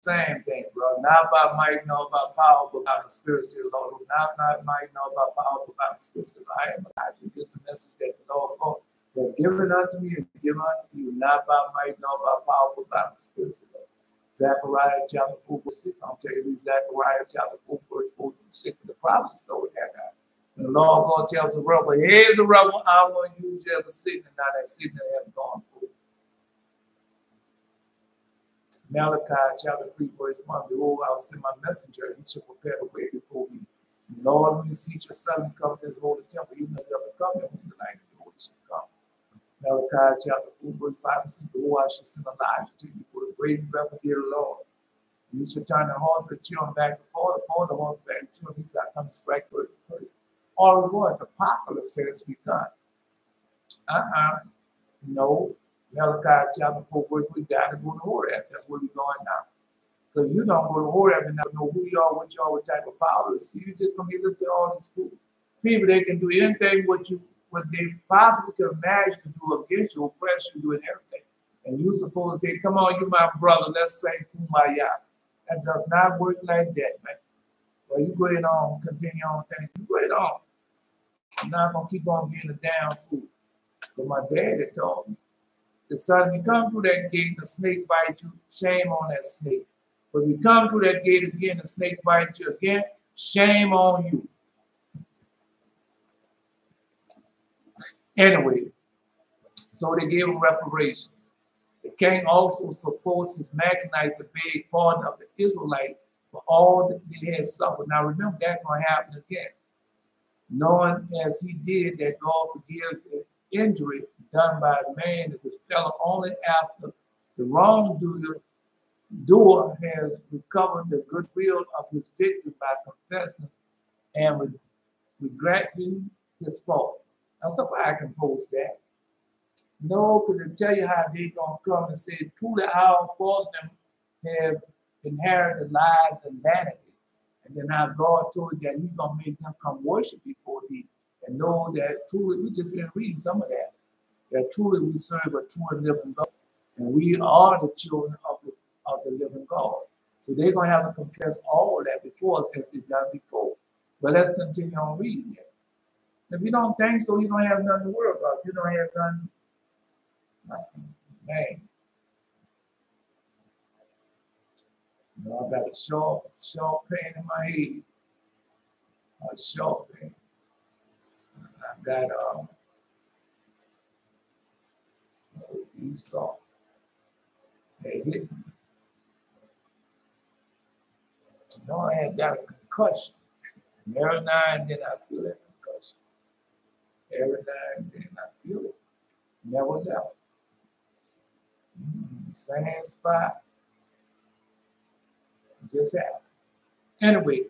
Same thing, bro. Not by might, nor by power, but by the Spirit of the Lord. Not by might, nor by power, but by the Spirit of the Lord. I am Elijah. Just the message that the Lord brought. That given unto me, given unto you, not by might, nor by power, but by the Spirit of the Lord. Zechariah chapter 4, verse 6. I'm telling you, Zechariah chapter 4, verse 4 through 6. The prophecy told that guy. And the Lord God tells the rebel, here's a rebel I'm going to use as a signal. Now that signal has gone forth. Malachi chapter 3, verse 1. Behold, I will send my messenger, and he shall prepare the way before me. And Lord, when you see your son come to this holy temple, you must have a covenant with the light of the Lord shall come. Malachi chapter 4, verse 5 and 6. Behold, I shall send Elijah to you for the great and dreadful day of the Lord. And you shall turn the horse of the children back and forth, the horse back to him. He shall come to strike with the all the voice, the apocalypse has begun. No. Malachi chapter 4, verse, we got to go to Horeb. That's where we're going now. Because you don't go to Horeb and never know who you are, what you are, what type of power is. See, you're just going to be lifted all these people. They can do anything what they possibly can imagine to do against you, oppress you, doing everything. And you supposed to say, come on, you my brother, let's say Kumbaya. That does not work like that, man. Well, you go ahead on, continue on things. You go ahead on. I'm not going to keep on being a damn fool. But my daddy told me, the son, you come through that gate, the snake bites you, shame on that snake. But if you come through that gate again, the snake bites you again, shame on you. Anyway, so they gave him reparations. The king also supposed his Magnite to beg pardon of the Israelite for all that they had suffered. Now remember, that's going to happen again. Knowing as he did that God forgives the injury done by a man that was fell only after the wrongdoer has recovered the goodwill of his victim by confessing and regretting his fault. Now somebody can post that. No, because they tell you how they gonna come and say, truly our fault them have inherited lies and vanity. And then how God told you that he's gonna make them come worship before thee and know that truly, we just didn't read some of that. That truly we serve a true and living God. And we are the children of the living God. So they're going to have to confess all that before us as they've done before. But let's continue on reading it. If you don't think so, you don't have nothing to worry about. You don't have nothing. Man. You know, I got a sharp pain in my head. A sharp pain. I got Esau. They hit me. You know, I had got a concussion. And every now and then I feel that concussion. Every now and then I feel it. Never left. Same spot. Just happened. Anyway,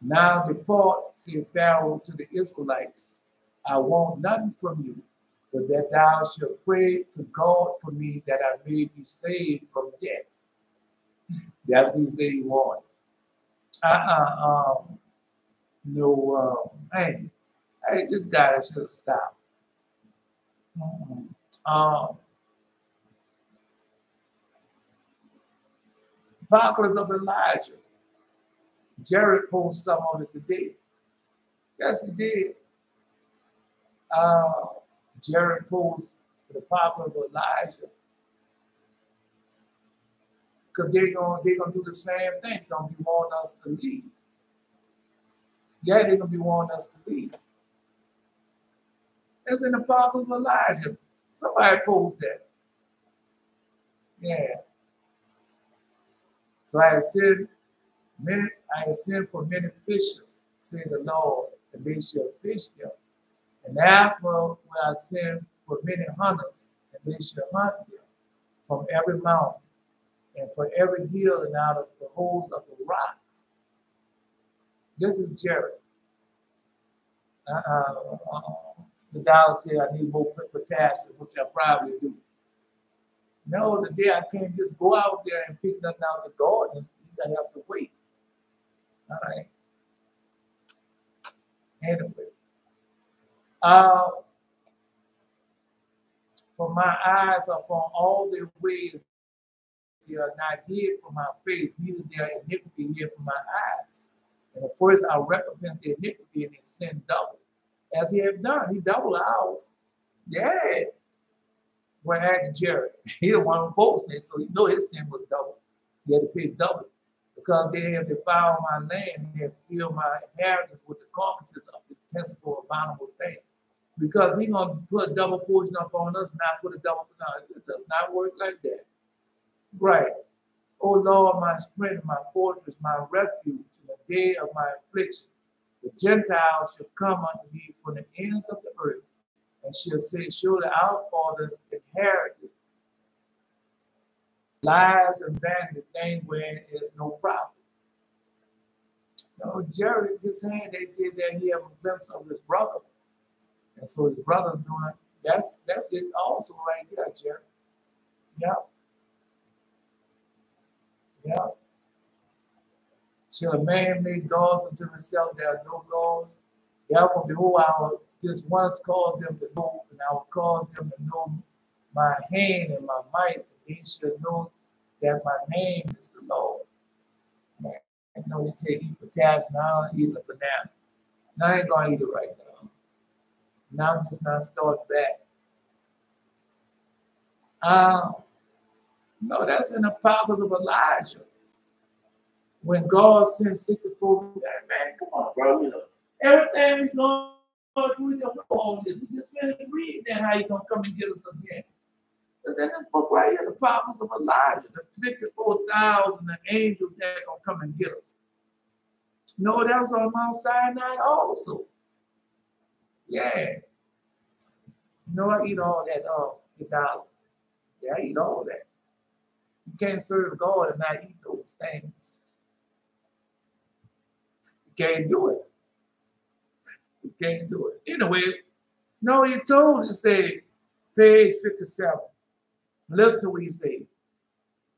now depart, said Pharaoh to the Israelites, I want nothing from you, but that thou shalt pray to God for me that I may be saved from death. That's what he said he wanted. Hey, this guy should stop. Apocalypse of Elijah. Jared posted some of it today. Yes, he did. Jared posted the apocalypse of Elijah. Because they're gonna do the same thing. They're gonna be wanting us to leave. Yeah, they're gonna be wanting us to leave. That's in the apocalypse of Elijah. Somebody posted that. Yeah. So I have sent for many fishers, said the Lord, and they shall fish them. And after will I send for many hunters, and they shall hunt them from every mountain, and for every hill and out of the holes of the rocks. This is Jared. The dollar said I need more potassium, which I probably do. No, the day I can't just go out there and pick nothing out of the garden. You gotta have to wait. All right. Anyway. For my eyes are upon all their ways, they are not hid from my face, neither their iniquity hid from my eyes. And at first I recompense their iniquity and their sin double. As he had done, he doubled ours. Yeah. Well, ask Jared. He the one who posted it, so you know his sin was double. He had to pay double. Because they have defiled my land, they have filled my inheritance with the carcasses of the detestable, abominable thing. Because he's going to put a double portion up on us, not put a double. No, it does not work like that. Right. O Lord, my strength, my fortress, my refuge, in the day of my affliction. The Gentiles shall come unto thee from the ends of the earth, and shall say, surely our father inherited lies and vanity, things wherein is no profit. No, Jerry just saying they said that he have a glimpse of his brother. And so his brother's doing that's it also right there, Jerry. Yeah. Yeah. Shall a man make gods unto himself? There are no gods. Therefore, behold, I will just once cause them to know, and I will cause them to know my hand and my might, and they shall know that my name is the Lord. Man, you know, he said, eat potash now, eat a banana. Now I ain't going to eat it right now. Now I'm just not start back. No, that's in the powers of Elijah. When God sent 64, man, come on, bro. You know, everything we going through, we don't know all this. We just finished reading that how he going to come and get us again. It's in this book right here, the powers of Elijah, the 64,000 angels that are going to come and get us. No, that was on Mount Sinai also. Yeah. You know, I eat all that $1. Yeah, I eat all that. You can't serve God and not eat those things. You can't do it. You can't do it. Anyway, no, he told, he said, page 57. Listen to what he said.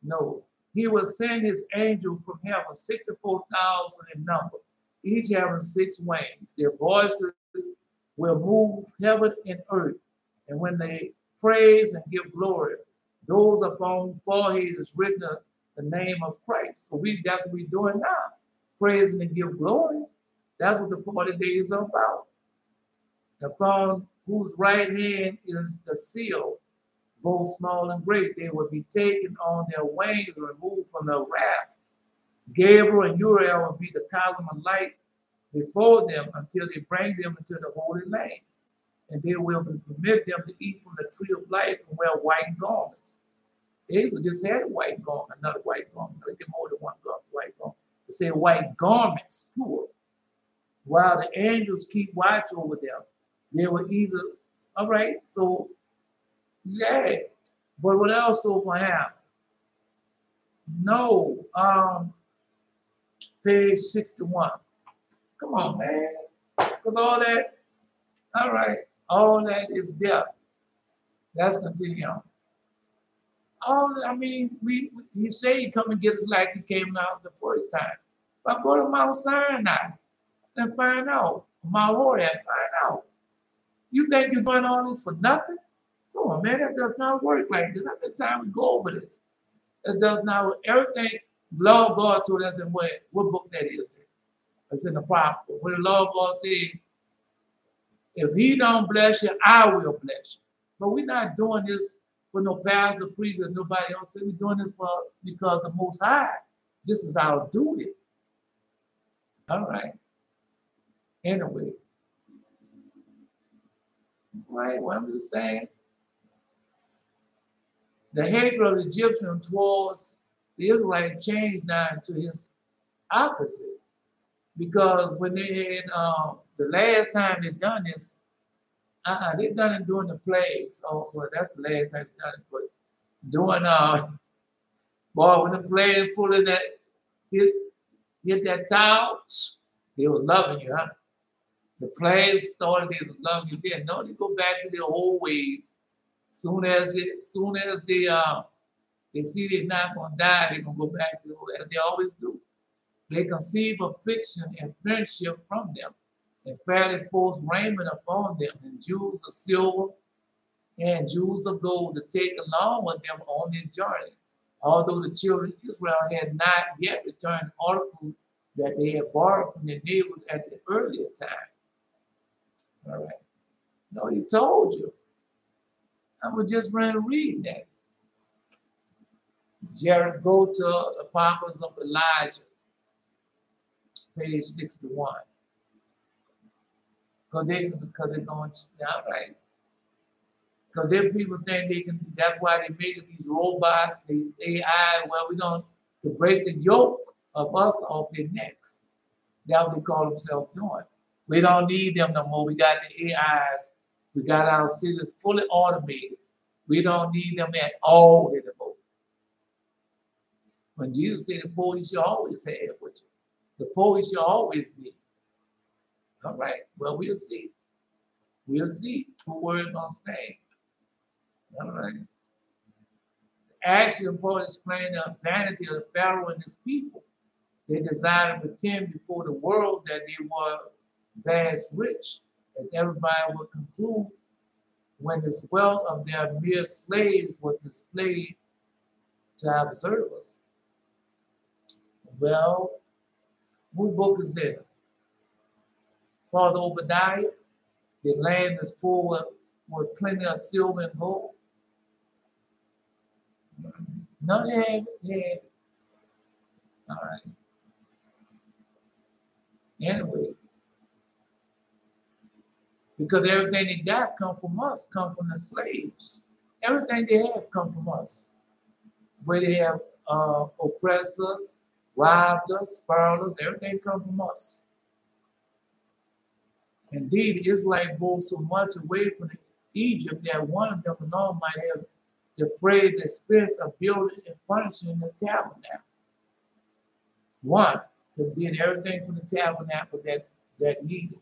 No, he will send his angel from heaven, 64,000 in number, each having 6 wings. Their voices will move heaven and earth. And when they praise and give glory, those upon whose forehead is written the name of Christ. So that's what we're doing now. Praising and give glory. That's what the 40 days are about. Upon whose right hand is the seal, both small and great, they will be taken on their wings and removed from their wrath. Gabriel and Uriel will be the column of light before them until they bring them into the Holy Land. And they will permit them to eat from the tree of life and wear white garments. Israel just had a white garment, another white garment. They get more than one white garment. They say white garments, plural. While the angels keep watch over them, they will either, all right, so, yeah. But what else will happen? No, page 61. Come on, man. Because all that, all right, all that is there. That's continue on. I mean, he said he come and get us like he came out the first time. But go to Mount Sinai and find out. Mount Horeb, find out. You think you're doing all this for nothing? Come on, man, that does not work like this. Every time we go over this, it does not work. Everything Lord God told us in what book that is. It's in the Bible. When the Lord God said, if he don't bless you, I will bless you. But we're not doing this for no pastor, priest, or nobody else. We're doing it because the Most High. This is our duty. All right. Anyway. Right, what I'm just saying. The hatred of the Egyptian towards the Israelites changed now to his opposite. Because when they had, the last time they done this, they done it during the plagues also. That's the last time they done it. But doing, boy, when the plague full of that, hit that towel, they was loving you, huh? The plague started, they was loving you then. No, they go back to their old ways. Soon as they see they're not going to die, they're going to go back to the old, as they always do. They conceive affliction and friendship from them, and fairly force raiment upon them, and jewels of silver and jewels of gold to take along with them on their journey, although the children of Israel had not yet returned articles that they had borrowed from their neighbors at the earlier time. All right. No, he told you. I'm going to just run and read that. Jared, go to Apocalypse of Elijah, page 61. Because they're going, all right. Because then people think they can, that's why they make these robots, these AI, well, we're going to break the yoke of us off their necks. That's what they call themselves doing. We don't need them no more. We got the AIs. We got our cities fully automated. We don't need them at all anymore. When Jesus said the police you always have with you. The police you always need. All right. Well, we'll see. We'll see who word gonna stand. All right. Actually, Paul explained the vanity of the Pharaoh and his people. They desired to pretend before the world that they were vast rich, as everybody would conclude when this wealth of their mere slaves was displayed to observers. Well, what book is it? Father Obadiah, the land is full with plenty of silver and gold. No, they have it. Yeah. All right. Anyway, because everything they got come from us, come from the slaves. Everything they have come from us. Where they have oppressed us, robbed us, spoiled us, everything come from us. Indeed, the Israelites bore so much away from Egypt that one of them alone might have defrayed the expense of building and furnishing the tabernacle. One could did everything from the tabernacle that needed.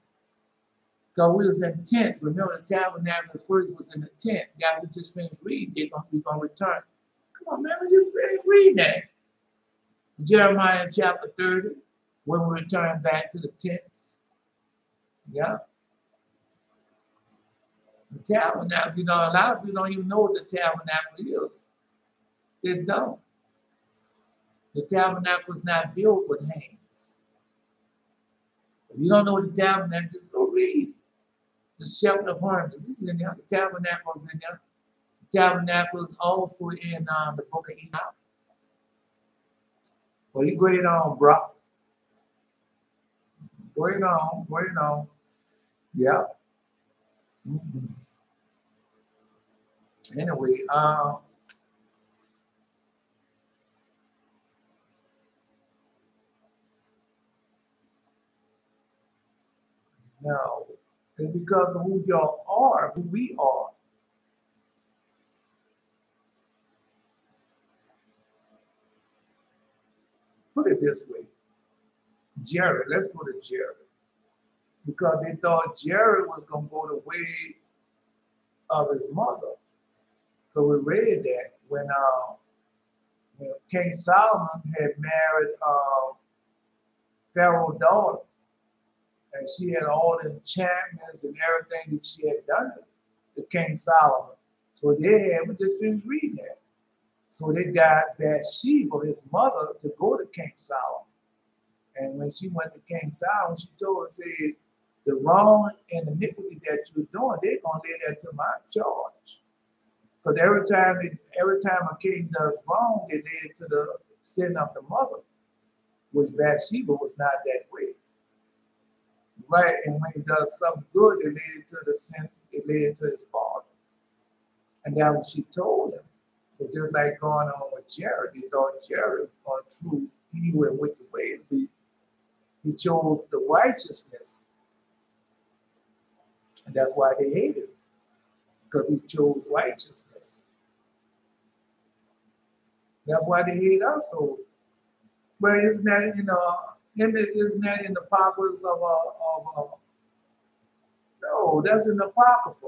Because we was in tents. Remember, the tabernacle first was in the tent. God, we just finished reading. We're going to return. Come on, man, we just finished reading that. Jeremiah chapter 30, when we return back to the tents. Yeah. The tabernacle, you know, a lot of people don't even know what the tabernacle is. They don't. The tabernacle was not built with hands. If you don't know what the tabernacle is, go read. The shepherd of hermits. This is in there. The tabernacle is in there. The tabernacle is also in the book of Enoch. Well, you go ahead on, bro. Go ahead on. Yeah. Mm-hmm. Anyway, no, it's because of who y'all are, who we are. Put it this way, Jared, let's go to Jared. Because they thought Jared was going to go the way of his mother. So we read that when King Solomon had married Pharaoh's daughter, and she had all the enchantments and everything that she had done to King Solomon. So they had, we just finished reading that. So they got Bathsheba, his mother, to go to King Solomon. And when she went to King Solomon, she told him, said, the wrong and iniquity that you're doing, they're going to lay that to my charge. Because every time a king does wrong, it led to the sin of the mother, which Bathsheba was not that way. Right, and when he does something good, it led to the sin, it led to his father. And that's what she told him. So just like going on with Jared, he thought Jared on truth, he went with the way. He chose the righteousness. And that's why they hated him. Because he chose righteousness. That's why they hate us so. But isn't that, you know, isn't that in the Apocalypse of no, that's in the Apocrypha.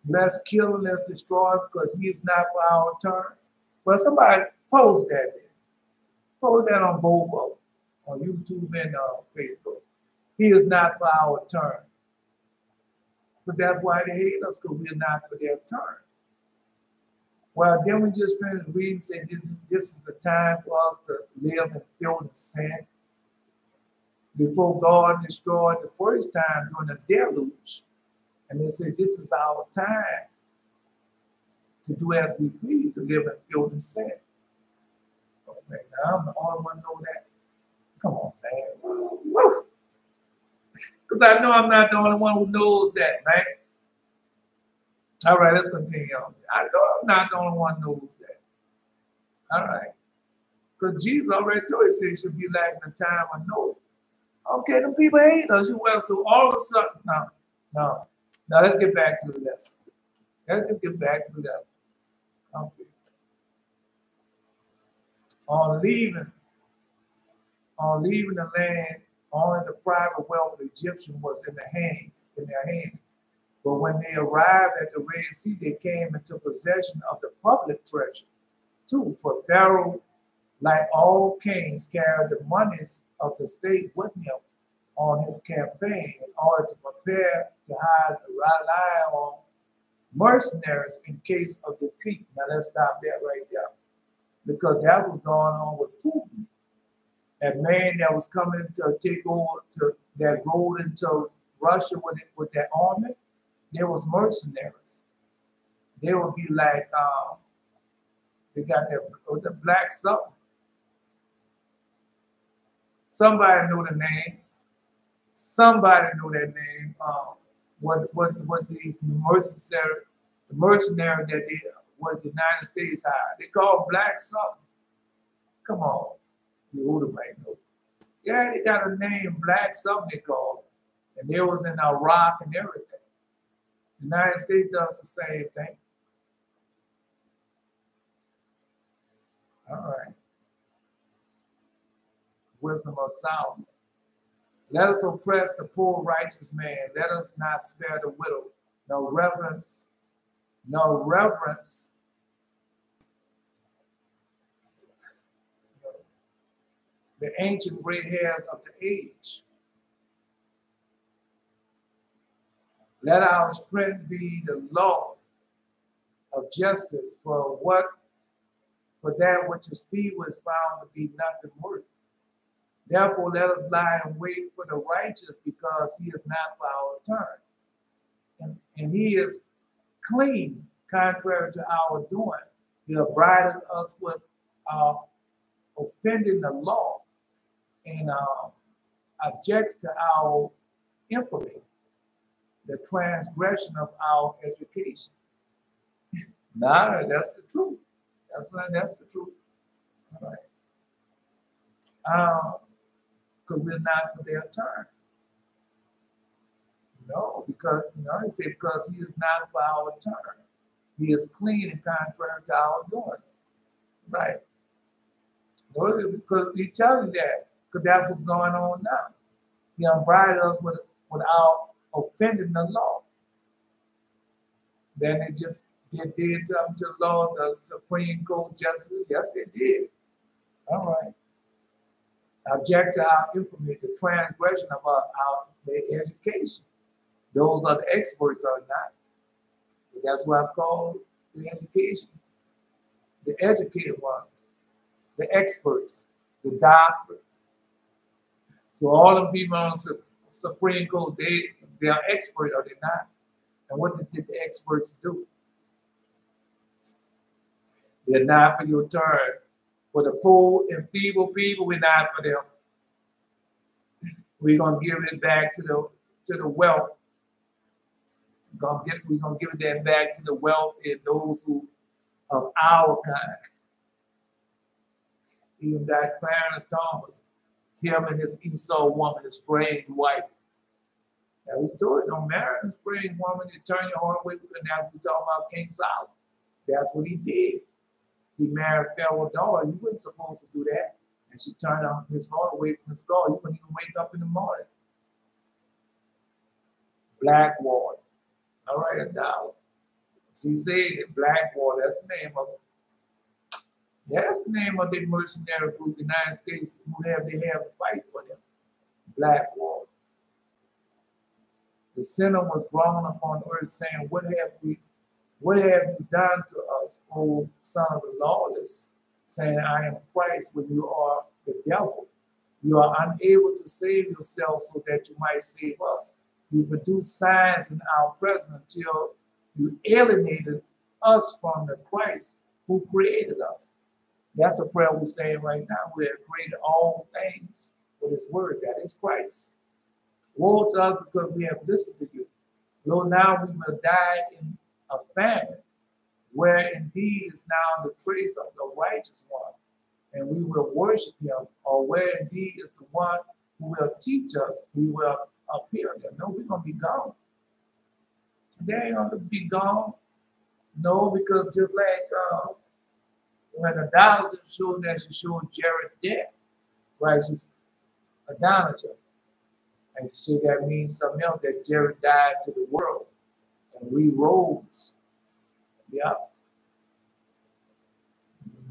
Let's kill and let's destroy because he is not for our turn. But somebody post that there. Post that on both of them, on YouTube and Facebook. He is not for our turn. But that's why they hate us, because we're not for their turn. Well, then we just finished reading, saying this is the time for us to live in filth and sin. Before God destroyed the first time during the deluge. And they said, this is our time to do as we please, to live in filth and sin. Oh, man, now I'm the only one to know that. Come on, man. Because I know I'm not the only one who knows that, man. All right, let's continue on. I know I'm not the only one who knows that. All right. Because Jesus already told us it should be like the time of Noah. Okay, the people hate us. Well, so all of a sudden, no. Now let's get back to the lesson. Let's get back to the lesson. Okay. On leaving the land, only the private wealth of the Egyptian was in their hands. But when they arrived at the Red Sea, they came into possession of the public treasure, too. For Pharaoh, like all kings, carried the monies of the state with him on his campaign in order to prepare to rely on mercenaries in case of defeat. Now let's stop that right there, because that was going on with Putin. That man that was coming to take over, that rode into Russia with that army, there was mercenaries. They would be like, they got the black something. Somebody knew the name. Somebody knew that name. What these mercenary that what the United States hired. They call black something. Come on, the older might know. Yeah, they got a name, black something they call it. And they was in Iraq and everything. The United States does the same thing. All right. Wisdom of Solomon. Let us oppress the poor righteous man. Let us not spare the widow. No reverence. The ancient gray hairs of the age. Let our strength be the law of justice for that which is feeble is found to be nothing worth. Therefore, let us lie in wait for the righteous, because he is not for our turn. And he is clean, contrary to our doing. He upbraided us with offending the law and objects to our infamy, the transgression of our education. Nah, that's the truth. That's the truth. All right. Because we're not for their turn. No, because he said, because he is not for our turn. He is clean and contrary to our doings. Right. No, because he tells you that, because that's what's going on now. He upbraided us without offending the law. Then they did something to the law, the Supreme Court justice. Yes, they did. All right. Object to our infamy, the transgression of their education. Those are the experts, are not. But that's what I call the education. The educated ones, the experts, the doctor. So all the people on the Supreme Court, they are expert, or they not? And what did the experts do? They're not for your turn. For the poor and feeble people, we're not for them. We're gonna give it back to the wealth. We're gonna give that back to the wealth and those who of our kind. Even that Clarence Thomas, him and his Esau woman, his strange wife. Now we told you, don't marry a strange woman, you turn your heart away. Now we talking about King Solomon. That's what he did. He married Pharaoh's daughter. He wasn't supposed to do that. And she turned his heart away from his God. He couldn't even wake up in the morning. Blackwater. All right, $1. She said that Blackwater, that's the name of it. That's the name of the mercenary group, the United States, who they have to fight for them. Blackwater. The sinner was grown upon earth, saying, what have you done to us, O son of the lawless? Saying, I am Christ, when you are the devil. You are unable to save yourself so that you might save us. You produced signs in our presence until you alienated us from the Christ who created us. That's a prayer we're saying right now. We have created all things with his word. That is Christ. Woe to us because we have listened to you. Lo, now we will die in a famine, where indeed is now the trace of the righteous one, and we will worship him, or where indeed is the one who will teach us, we will appear there. No, we're going to be gone. They ain't going to be gone. No, because just like when the idolater showed that she showed Jared death, right? She's idolater. And she said that means something else, that Jared died to the world and we rose. Yep.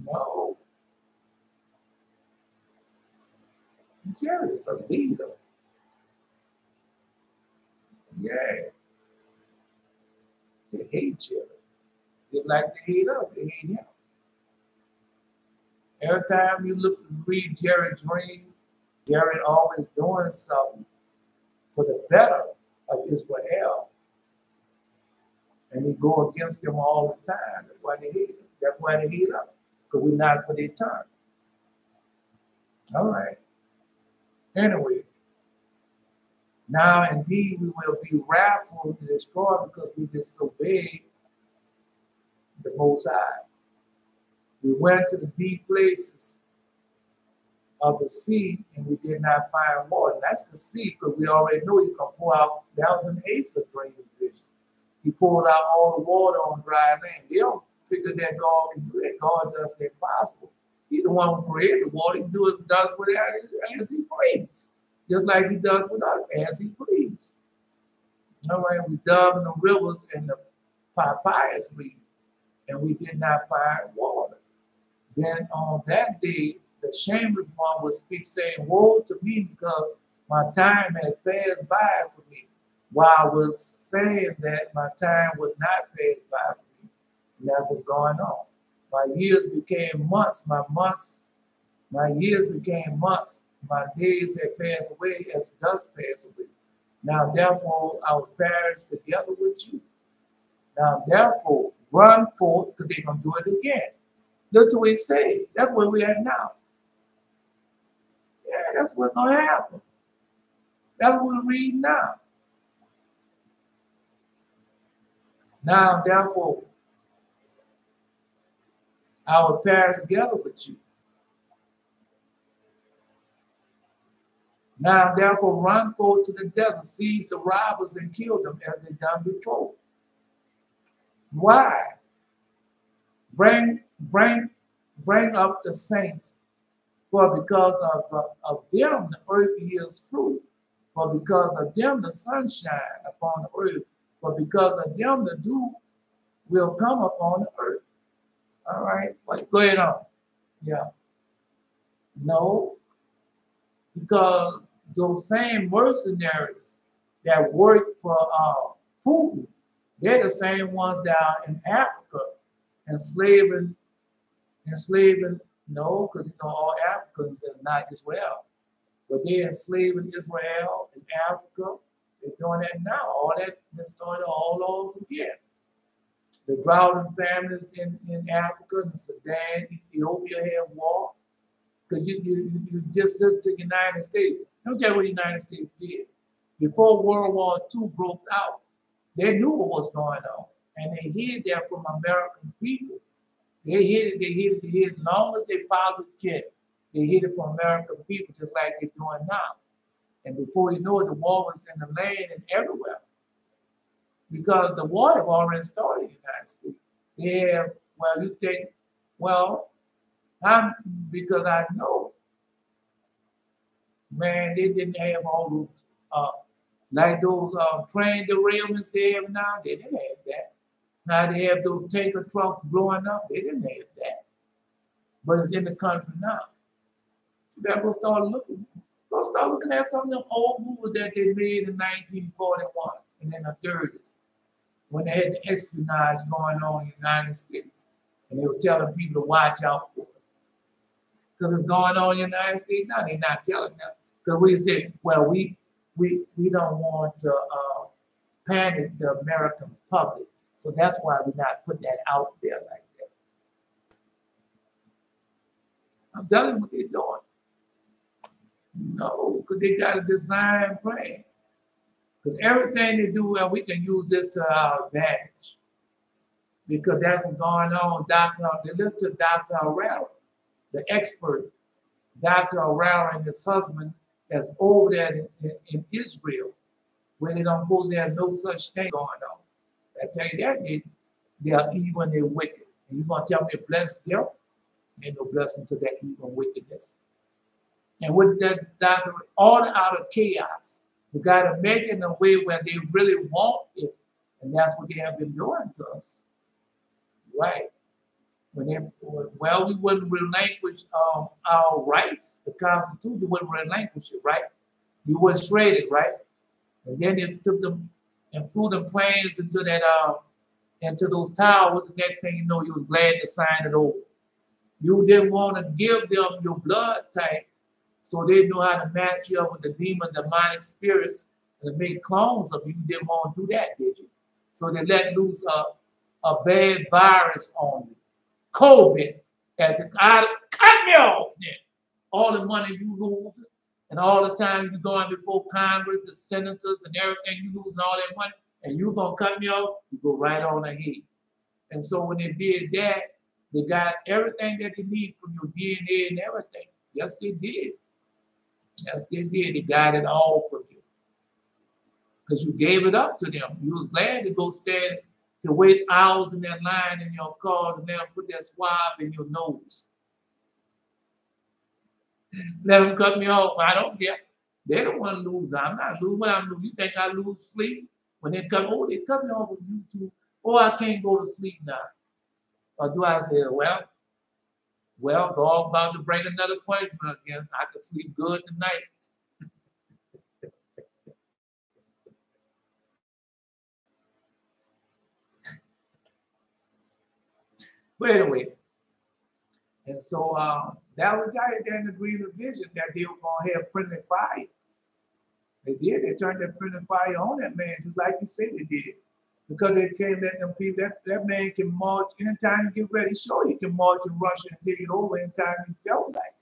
No. Jared is a leader. Yeah. They hate Jared. Just like they hate us, they hate him. Every time you look and read Jared's dream, Jared always doing something for the better of Israel. And we go against them all the time. That's why they hate him. That's why they hate us, because we're not for their turn. All right. Anyway, now indeed we will be wrathful and destroyed because we disobeyed the Most High. We went to the deep places of the sea and we did not find water. And that's the sea, because we already know you can pour out. That was an Asa dream vision. He poured out all the water on dry land. They don't figure that God can do that. God does the impossible. He's the one who created the water. He does with it as he please. Just like he does with us, as he please. All right, we dug in the rivers and the papyrus reed, and we did not find water. Then on that day, the shameless one would speak, saying, woe to me, because my time has passed by for me. While I was saying that, my time would not pass by for me. And that's what's going on. My years became months, my years became months. My days had passed away as dust passed away. Now therefore I will perish together with you. Now therefore run forth, because they're going to do it again. That's what he said. That's where we're at now. Yeah, that's what's going to happen. That's what we're reading now. Now therefore I will perish together with you. Now therefore run forth to the desert, seize the robbers and kill them as they done before. Why? Bring up the saints, for because of them the earth yields fruit, for because of them the sun shine upon the earth, for because of them the dew will come upon the earth. All right, go ahead on. Yeah. No, because those same mercenaries that work for Putin, they're the same ones down in Africa enslaving, no, because all Africans are not Israel. But they're enslaving Israel and Africa. They're doing that now. All that started all over again. The drought and famines in Africa, in Sudan, Ethiopia had war. Because you just look to the United States. Let me tell you what the United States did. Before World War II broke out, they knew what was going on. And they hid that from American people. They hid it as long as they possibly could. They hid it from American people, just like they're doing now. And before you know it, the war was in the land and everywhere. Because the war have already started in the United States. They have, well, you think, well, because I know, man, they didn't have all those, like those train derailments they have now. They didn't have that. Now they have those tanker trucks blowing up. They didn't have that. But it's in the country now. So they're going to start looking. Go start looking at some of them old movies that they made in 1941 and in the 30s, when they had the espionage going on in the United States. And they were telling people to watch out for it. Because it's going on in the United States now, they're not telling them. Because we said, well, we don't want to panic the American public. So that's why we're not putting that out there like that. I'm telling you what they're doing. No, because they got a design plan. Because everything they do, well, we can use this to our advantage. Because that's what's going on. They listen to Dr. Arrell, the expert, Dr. Arrell and his husband that's over there in Israel, where they don't suppose they have no such thing going on. I tell you that, they are evil and they're wicked. And you're going to tell me blessed them? Ain't no blessing to that evil and wickedness. And with that, Dr. Order out of chaos. We got to make it in a way where they really want it. And that's what they have been doing to us. Right. Well, we wouldn't relinquish our rights. The Constitution wouldn't relinquish it, right? You wouldn't shred it, right? And then they took them and flew them planes into that into those towers. The next thing you know, you was glad to sign it over. You didn't want to give them your blood type, so they knew how to match you up with the demonic spirits and make clones of you. You didn't want to do that, did you? So they let loose a bad virus on you. COVID, cut me off then. All the money you lose, and all the time you going before Congress, the senators, and everything, you losing all that money, and you gonna cut me off, you go right on ahead. And so when they did that, they got everything that they need from your DNA and everything. Yes, they did. Yes, they did. They got it all from you. Because you gave it up to them. You was glad to go stand to wait hours in that line in your car and then put that swab in your nose. Let them cut me off. I don't care. They don't want to lose. I'm not losing. What I'm losing? You think I lose sleep? When they cut me off with YouTube. Oh, I can't go to sleep now. Or do I say, well, God about to bring another punishment against. I can sleep good tonight. But anyway, and so that was there in the grievous vision that they were going to have friendly fire. They did. They turned that friendly fire on that man, just like you said they did. Because they can't let them people, that man can march anytime you get ready. Sure, he can march in Russia and take it over anytime he felt like it.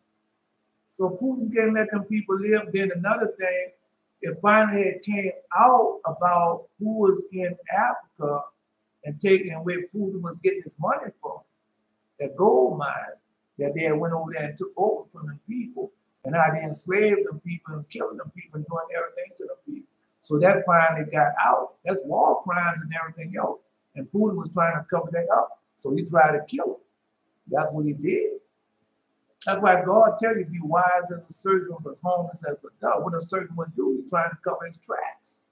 So Putin can't let them people live. Then another thing, it finally had came out about who was in Africa and taking where Putin was getting his money from. That gold mine that they went over there and took over from the people, and how they enslaved them people and killed them people and doing everything to the people. So that finally got out. That's war crimes and everything else. And Putin was trying to cover that up. So he tried to kill him. That's what he did. That's why God tells you to be wise as a serpent, but harmless as a dove. What a serpent would do, he's trying to cover his tracks.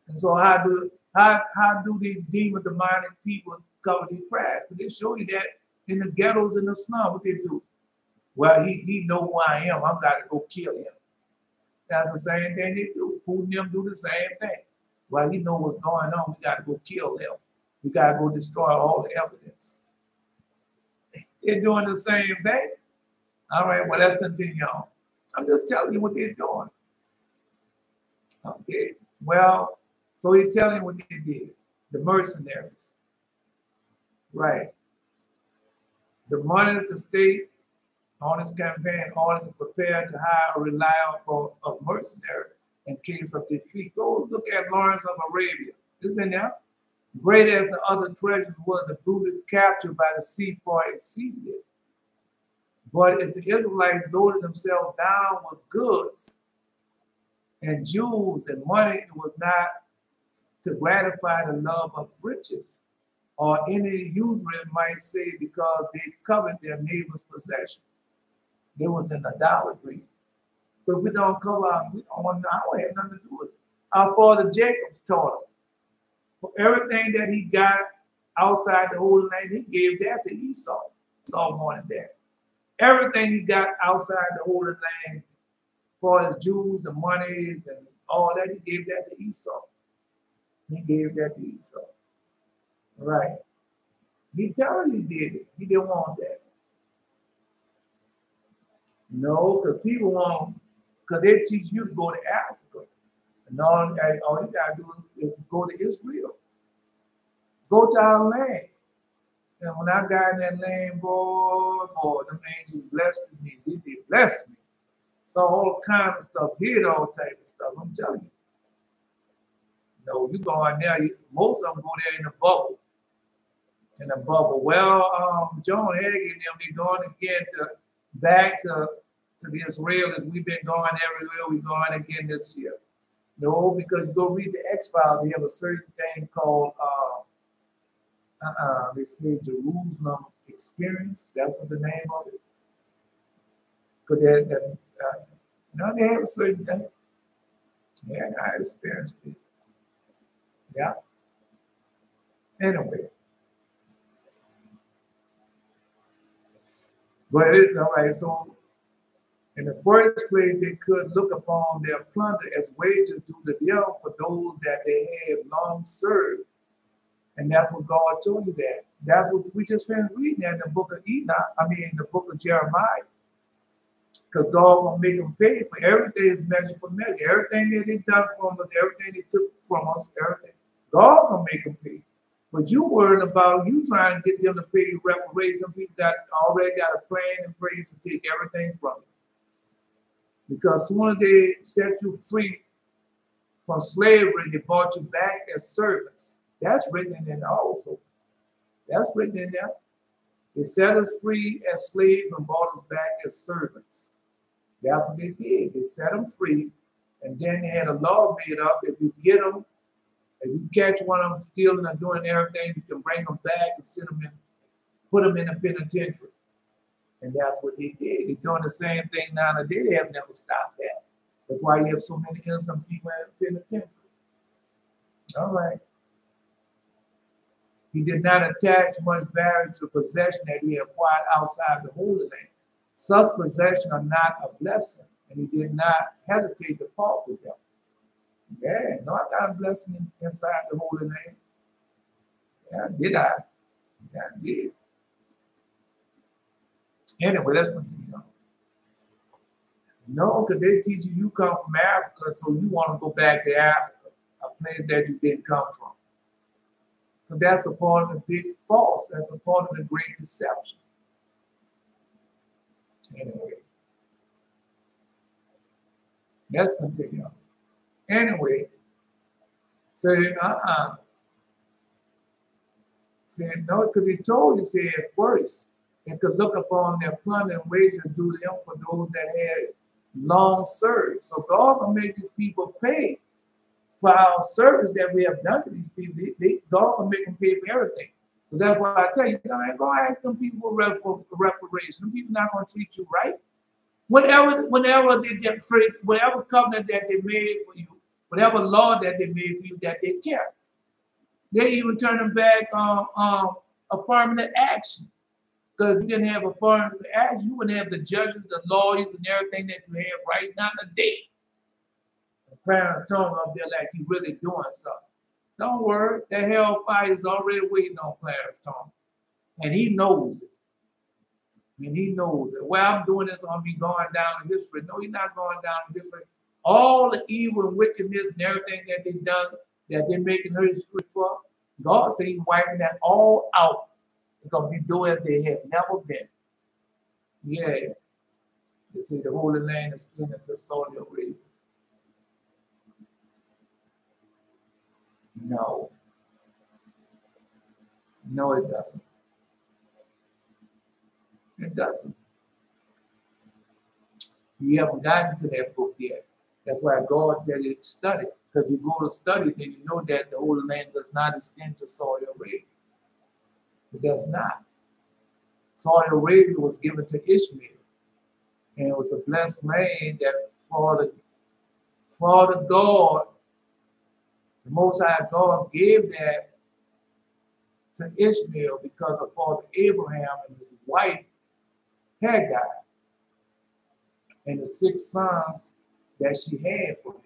And so how do these demonic people cover their tracks? They show you that in the ghettos and the slum, what they do. Well, he know who I am. I'm got to go kill him. That's the same thing they do. Putin them do the same thing. Well, he know what's going on. We got to go kill him. We got to go destroy all the evidence. They're doing the same thing. All right, well, let's continue on. I'm just telling you what they're doing. Okay, well, so he's telling you what they did. The mercenaries. Right. The money is the state on this campaign order to prepare to hire or rely on a mercenary in case of defeat. Go look at Lawrence of Arabia. This in there. Great as the other treasures were, the booty captured by the sea far exceeded it. But if the Israelites loaded themselves down with goods and jewels and money, it was not to gratify the love of riches, or any usurer might say because they coveted their neighbor's possession. They was in idolatry. But we don't cover, we don't want to, I don't have nothing to do with it. Our father Jacob's taught us. For everything that he got outside the Holy Land, he gave that to Esau. Esau wanted that. Everything he got outside the Holy Land, for his jewels and monies and all that, he gave that to Esau. He gave that to Esau. Right. He told you he did it. He didn't want that. No, because people want, because they teach you to go to Africa. And all you got to do is go to Israel. Go to our land. And when I got in that land, boy, them angels blessed me. They blessed me. So all kind of stuff, did all type of stuff. I'm telling you. No, you go in there, most of them go there in a bubble. In a bubble. Well, John Hagee and them, they're going again back to the Israelis. We've been going everywhere. We're going again this year. No, because you go read the X-Files, they have a certain thing called, they say Jerusalem Experience. That's what the name of it. Because they have a certain thing. Yeah, I experienced it. Yeah. Anyway. But all right, so in the first place, they could look upon their plunder as wages due to them for those that they had long served. And that's what God told you that. That's what we just finished reading in the book of in the book of Jeremiah. Because God will make them pay for everything is measured for measure. Everything that they done from us, everything they took from us, everything. God will make them pay. But you worried about you trying to get them to pay you reparation. People that already got a plan in place to take everything from you. Because soon as they set you free from slavery, they brought you back as servants. That's written in there also. That's written in there. They set us free as slaves and brought us back as servants. That's what they did. They set them free, and then they had a law made up. If you get them, if you catch one of them stealing or doing everything, you can bring them back and send them in, put them in a penitentiary. And that's what they did. They're doing the same thing now today. They have never stopped that. That's why you have so many innocent people in the penitentiary. All right. He did not attach much value to the possession that he acquired outside the Holy Land. Such possessions are not a blessing, and he did not hesitate to part with them. Yeah, no, I got a blessing inside the Holy Land. Yeah, did I? Yeah, I did. Anyway, let's continue on. No, because they teach you come from Africa, so you want to go back to Africa, a place that you didn't come from. But that's a part of the big false. That's a part of the great deception. Anyway, let's continue on. Anyway, say, Said, no, because he told you, said first, they could look upon their plunder and wages due to them for those that had long served. So God will make these people pay for our service that we have done to these people. God will make them pay for everything. So that's why I tell you, go ask them people for reparation. Them people not going to treat you right. Whenever they get free, whatever covenant that they made for you, whatever law that they made for you, that they kept. They even turn them back on affirmative action. Because if you didn't have affirmative action, you wouldn't have the judges, the lawyers, and everything that you have right now today. The parents told him up there like he's really doing something. Don't worry, that hellfire is already waiting on Clarence Thomas. And he knows it. And he knows it. Well, I'm doing this, I'm going to be going down in history. No, you're not going down in history. All the evil and wickedness and everything that they've done, that they're making history for, God said he's wiping that all out. It's going to be doing it they have never been. Yeah. They say the Holy Land is turned into Saudi Arabia. No. No, it doesn't. It doesn't. You haven't gotten to that book yet. That's why God tells you to study. Because you go to study, then you know that the Holy Land does not extend to Saudi Arabia. It does not. Saudi Arabia was given to Ishmael. And it was a blessed land that for the God, the Most High God gave that to Ishmael because of Father Abraham and his wife Hagar and the 6 sons that she had for him.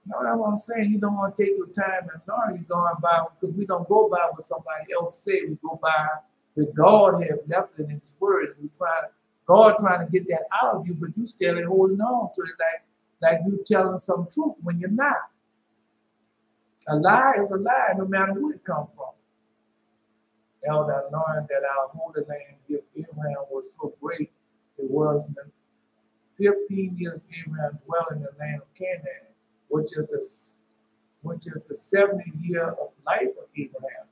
No, that's what I'm saying. You don't want to take your time and learn. You're going by, because we don't go by what somebody else said. We go by what God has left it in His Word. We God trying to get that out of you, but you still ain't holding on to it like you telling some truth when you're not. A lie is a lie, no matter where it comes from. Elder, I learned that our Holy Land gift Abraham was so great. It was in the 15 years Abraham dwelt in the land of Canaan, which is the 70th year of life of Abraham.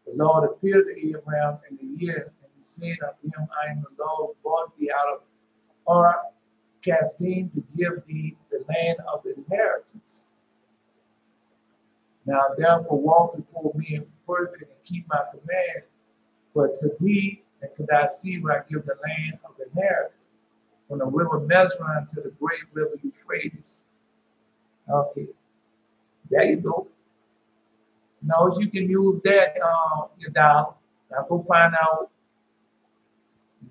The Lord appeared to Abraham in the year, and He said unto him, I am the Lord who brought thee out of Outcast to give thee the land of inheritance. Now therefore walk before me in perfect and keep my command, but to thee and to thy seed will I give the land of inheritance, from the river Mizraim to the great river Euphrates. Okay, there you go. Now you can use that your dollar. Now go find out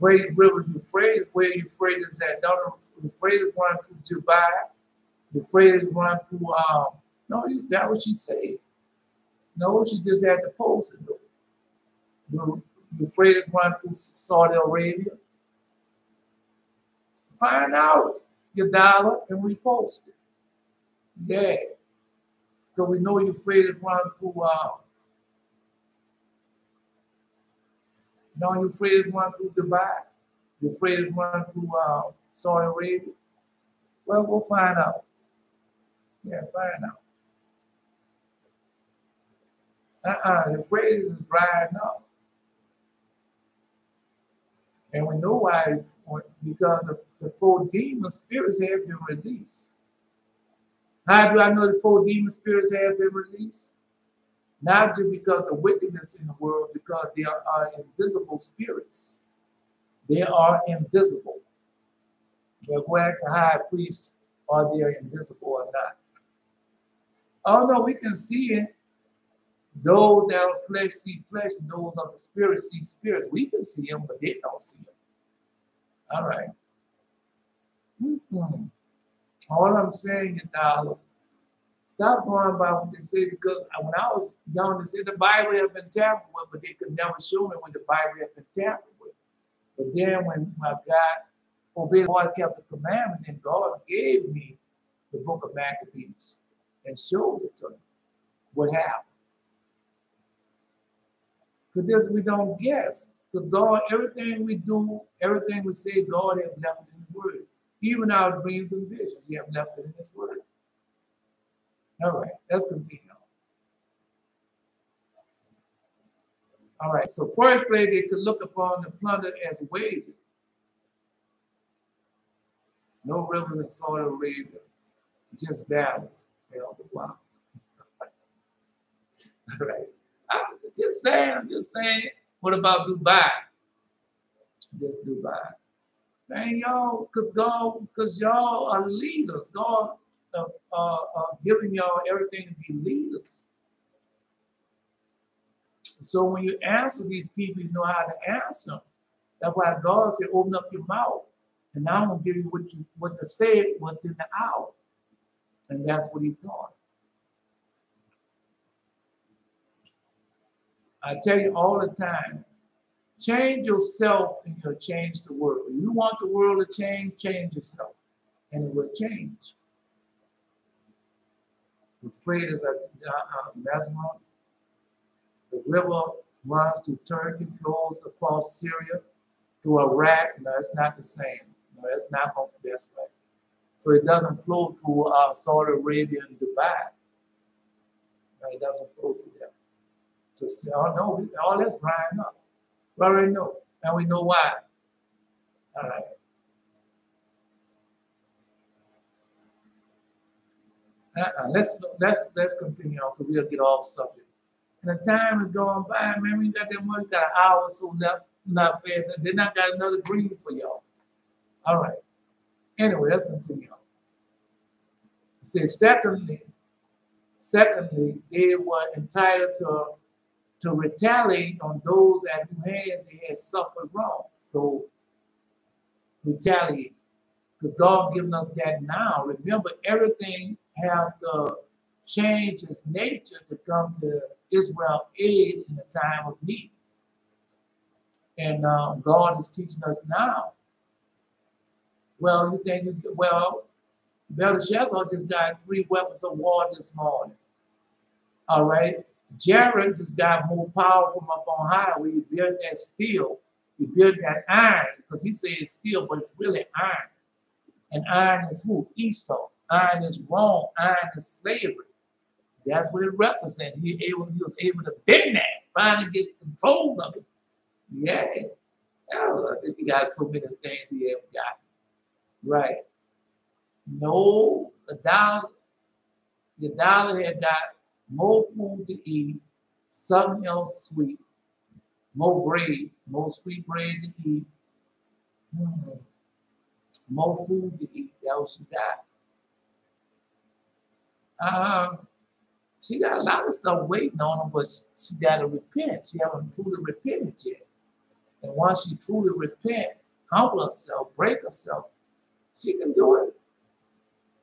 great river Euphrates, where Euphrates is at. Don't Euphrates run through Dubai. Euphrates run through no, that what she said. No, she just had to post it though. Euphrates run through Saudi Arabia. Find out your dollar and repost it. Yeah. So we know Euphrates run through Euphrates run through Dubai. Euphrates run through Saudi Arabia. Well, we'll find out. Yeah, find out. Euphrates is drying up. And we know why, because the 4 demon spirits have been released. How do I know the 4 demon spirits have been released? Not just because of the wickedness in the world, because they are invisible spirits. They are invisible. They're going to high priest, are they invisible or not? Oh no, we can see it. Those that are flesh see flesh, and those of the spirit see spirits. We can see them, but they don't see them. All right. All I'm saying is, stop going by what they say, because when I was young, they said the Bible had been tampered with, but they could never show me when the Bible had been tampered with. But then when I got obeyed, God kept the commandment, and God gave me the book of Maccabees and showed it to me what happened. Because we don't guess. Because God, everything we do, everything we say, God has left it in the Word. Even our dreams and visions, He has left it in His Word. All right, let's continue. All right, so first place, they could look upon the plunder as wages. No rivers in Saudi Arabia, just valleys. Wow. All right. I'm just saying. What about Dubai? Just Dubai. Man, y'all, because y'all are leaders. God giving y'all everything to be leaders. So when you answer these people, you know how to answer them. That's why God said, open up your mouth. And I'm going to give you what to say, what's in the hour. And that's what He's doing. I tell you all the time, change yourself and you'll change the world. If you want the world to change, change yourself. And it will change. Euphrates are Mizraim. The river runs through Turkey, flows across Syria, to Iraq. No, it's not the same. No, it's not going to be best way. So it doesn't flow through Saudi Arabia and Dubai. No, it doesn't flow through there. To say, oh no, all that's drying up. We already know, and we know why. All right. Let's continue on, because we'll get off subject. And the time is going by, man. We got that much, got an hour or so left. Not fast. Then I got another dream for y'all. All right. Anyway, let's continue on. It says, secondly, they were entitled to retaliate on those at whose hands they had suffered wrong. So retaliate. Because God given us that now. Remember, everything have to change his nature to come to Israel's aid in a time of need. And God is teaching us now. Well, you think, well, Belshazzar just got 3 weapons of war this morning. All right. Jared just got more power from up on high. Where he built that steel. He built that iron, because he said it's steel, but it's really iron. And iron is who? Esau. Iron is wrong. Iron is slavery. That's what it represents. He was able to bend that, finally get control of it. Yeah. I think he got so many things he haven't got. Right. No, the dollar had got more food to eat, something else sweet, more bread, more sweet bread to eat, more food to eat. That was she got. She got a lot of stuff waiting on her, but she got to repent. She haven't truly repented yet. And once she truly repent, humble herself, break herself, she can do it.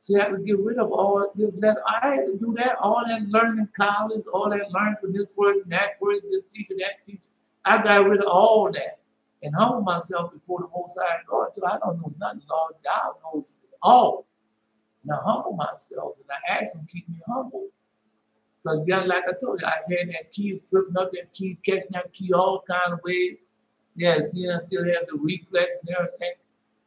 She had to get rid of all this. That I had to do that, all that learning in college, all that learning from this person, that person, this teacher, that teacher. I got rid of all that and humble myself before the Most High God. So I don't know nothing, Lord. God knows all. And I humble myself and I ask Him to keep me humble. Because, yeah, like I told you, I had that key, flipping up that key, catching that key all kind of ways. Yeah, see, I still have the reflex and everything.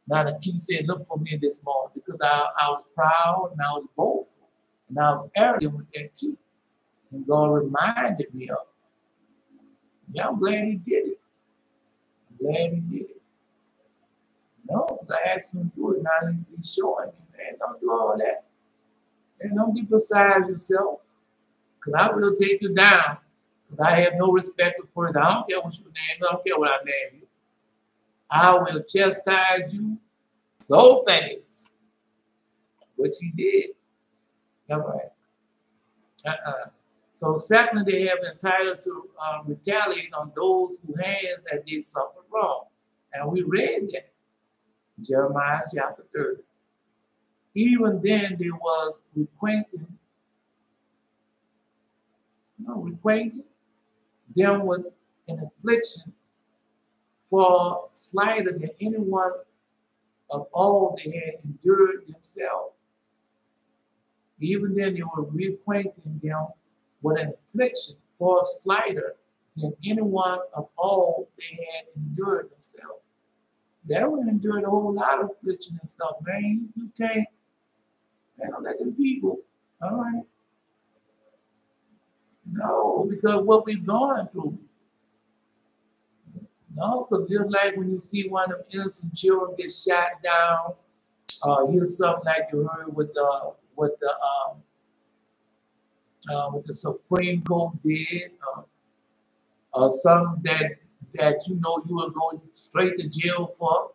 Now the key said, look for me this morning, because I was proud and I was boastful and I was arrogant with that key. And God reminded me of it. Yeah, I'm glad He did it. I'm glad He did it. No, because I asked Him to do it. Now He's showing me, man, don't do all that. And don't get beside yourself, because I will take you down. Because I have no respect for person. I don't care what your name is. I don't care what I name you. I will chastise you so fast. Which He did. All right. So secondly, they have entitled to retaliate on those whose hands that they suffered wrong. And we read that. Jeremiah chapter 30. Even then there was requainting them with an affliction for slighter than anyone of all they had endured themselves. Even then they were reacquainting them with an affliction for slighter than anyone of all they had endured themselves. They would endure a whole lot of affliction and stuff, man. You can't, don't let them people, all right? No, because what we've gone through. No, because just like when you see one of them innocent children get shot down, here's something like you heard with the Supreme Court did, something that you know you were going straight to jail for,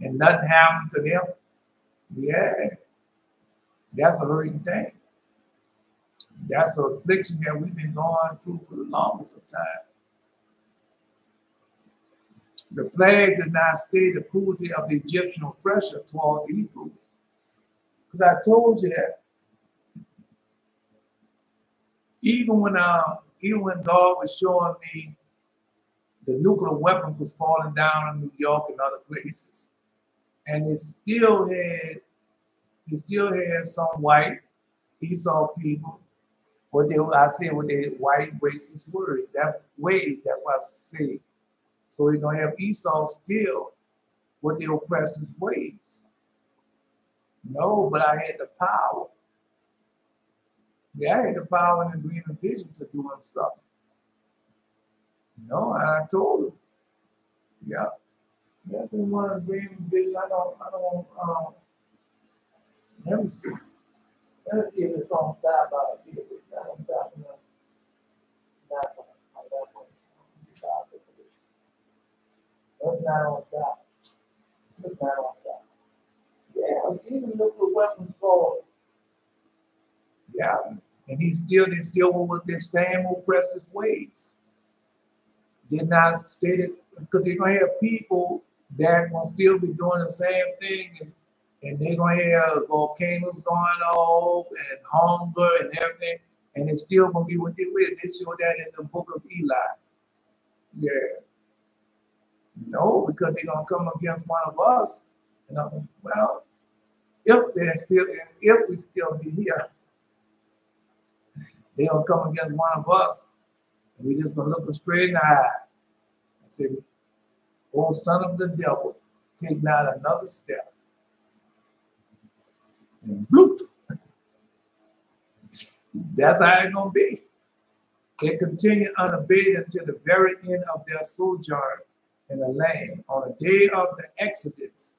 and nothing happened to them. Yeah, that's a hurting thing. That's an affliction that we've been going through for the longest of time. The plague did not stay the cruelty of the Egyptian oppression toward the Hebrews. Because I told you that even when God was showing me the nuclear weapons was falling down in New York and other places, and it still had some white Esau people, what their white racist words, that's what I say. So we're gonna have Esau still with the oppressor's ways. No, but I had the power. Yeah, I had the power and the dream and vision to do him something. No, I told him. Yeah. Yeah, they want to dream and vision. I don't let me see. Let's see if it's on top out here. It's not on top enough. Not on that one. That's not on top. That's not on top. Yeah, I've seen the nuclear weapons fall. Yeah, and they still went with their same oppressive ways. They're not stated, because they're gonna have people that gonna still be doing the same thing and And they're going to have volcanoes going off and hunger and everything. And it's still going to be what they with. They show that in the book of Eli. Yeah. No, because they're going to come against one of us. And well, if we still be here, they're going to come against one of us. And we're just going to look them straight in the eye and say, oh, son of the devil, take not another step. And bloop. That's how it's going to be. They continue unabated until the very end of their sojourn in the land. On the day of the Exodus,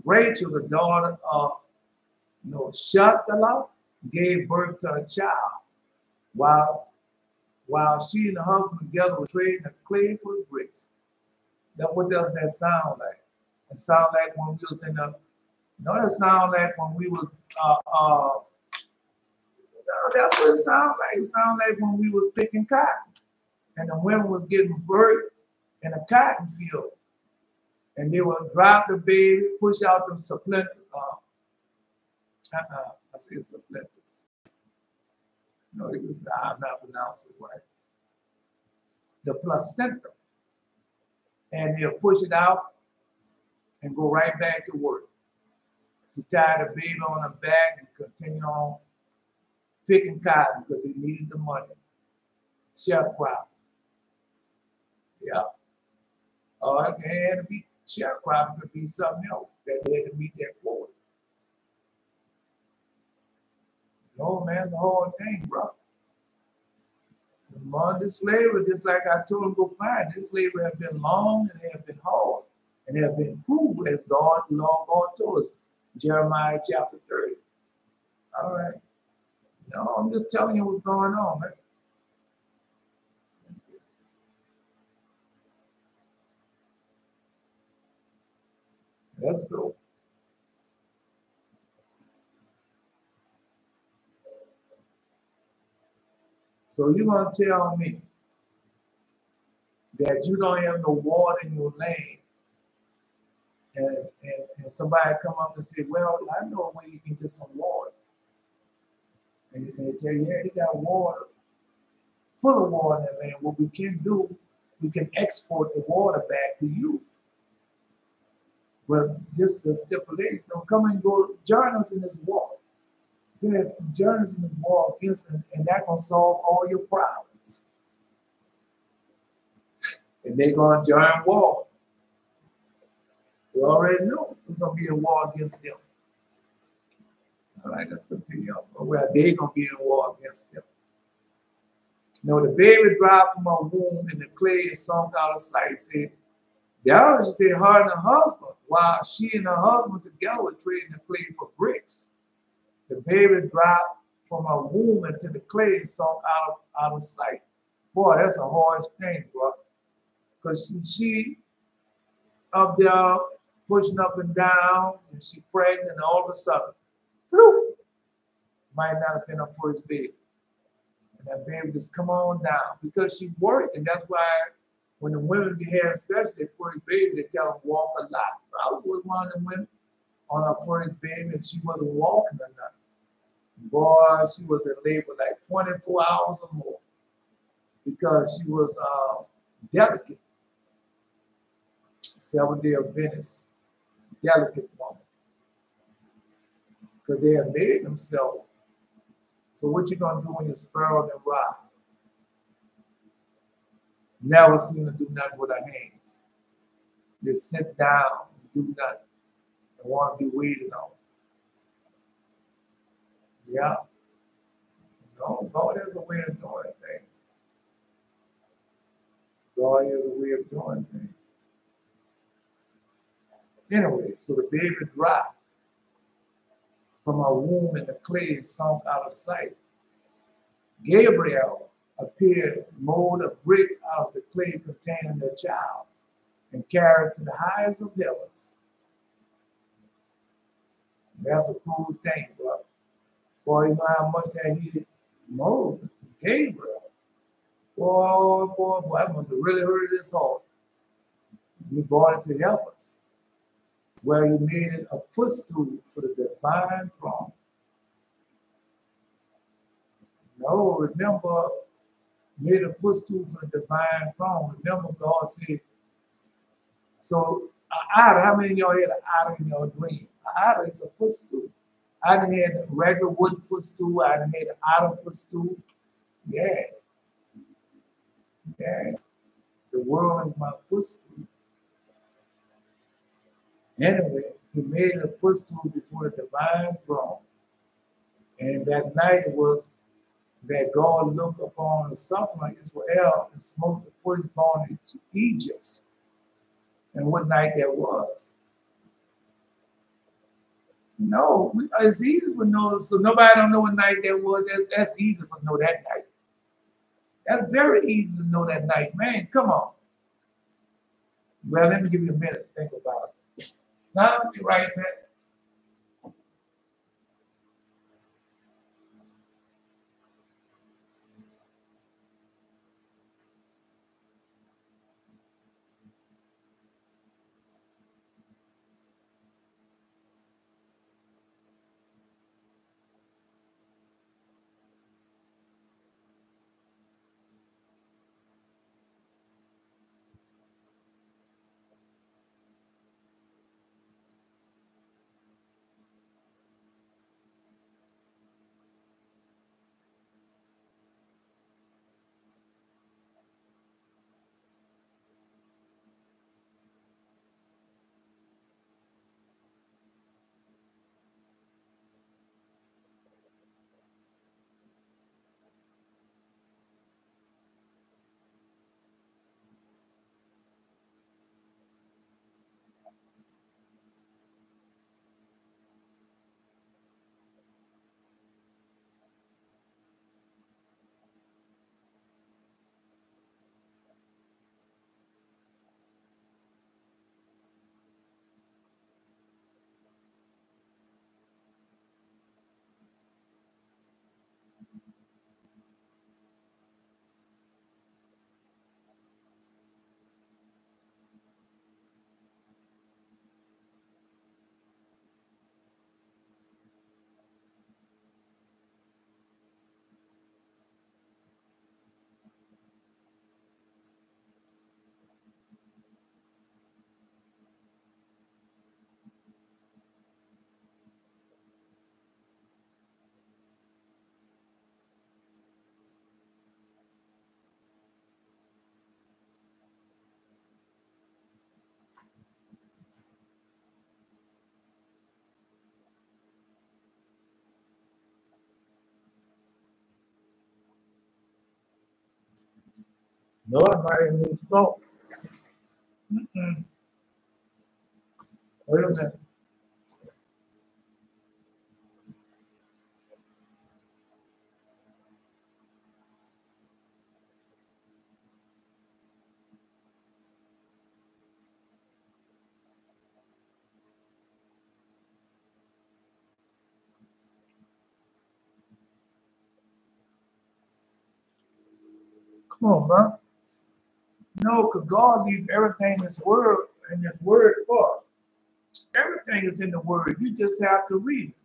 Rachel, the daughter of Shuthelah, gave birth to a child while she and the husband together were trading the clay for the bricks. What does that sound like? It sounds like when we was in the, it sounds like when we was, that's what it sounds like. It sounds like when we was picking cotton and the women was getting birth in a cotton field. And they would drop the baby, push out the supplentus. I said supplentus. No, I'm not pronouncing it right. The placenta. And they'll push it out and go right back to work. She tied the baby on her back and continue on picking cotton because they needed the money. Sharecropping. Yeah. It had to be sharecropping, could be something else that they had to meet that quota. Man, it's a hard thing, bro. This slavery, just like I told them, go find this slavery have been long and they have been hard and they have been cruel, as God told us. Jeremiah chapter 30. All right. No, I'm just telling you what's going on, man. Let's go. So you're going to tell me that you don't have no water in your land, and somebody come up and say, well, I know a way you can get some water. And they tell you, yeah, they got water, full of water in that land. What we can do, we can export the water back to you. But this stipulation, don't come and go join us in this war. Yeah, join us in this war against, and that's going to solve all your problems. And they're going to join war. We already know we're going to be in war against them. All right, let's continue. Well, they're going to be in war against them. The baby dropped from her womb and the clay is sunk out of sight. Said, the other said, her and her husband, while she and her husband together were trading the clay for bricks. The baby dropped from her womb into the clay and sunk out of sight. Boy, that's a hard thing, bro. Because she up there pushing up and down, and she pregnant, and all of a sudden, bloop, might not have been her first baby. And that baby just come on down because she worked, and that's why when the women be having, especially their first baby, they tell them walk a lot. I was with one of them women on her first baby, and she wasn't walking or nothing. Boy, she was in labor like 24 hours or more because she was delicate. 7-day Adventist, delicate woman. Because they have made themselves. So what you gonna do when you're spoiled and robbed? Never seen her do nothing with her hands. Just sit down and do nothing and want to be waited on. Yeah. No, God has a way of doing things. God has a way of doing things. Anyway, so the baby dropped from her womb and the clay sunk out of sight. Gabriel appeared, molded a brick out of the clay containing the child, and carried to the highest of heavens. That's a cool thing, bro. Boy, you know how much that he molded. Gabriel. Boy, I must have really heard this all. He brought it to help us. where he made it a footstool for the divine throne. No, remember, made a footstool for the divine throne. Remember, God said, so an idol, how many of y'all had an idol in your dream? An idol is a footstool. I done had a regular wooden footstool. I done had an idol footstool. Yeah. Yeah. The world is my footstool. Anyway, he made a footstool before the divine throne. And that night it was that God looked upon the suffering of Israel and smote the firstborn into Egypt. And what night that was? No, it's easy for know. So nobody don't know what night that was. That's easy for know that night. That's very easy to know that night. Man, come on. Well, let me give you a minute to think about it. Now, let me write that. No, I'm not even need salt. Wait a minute. Come on, man. No, because God leaves everything in His word for us. Everything is in the word. You just have to read it.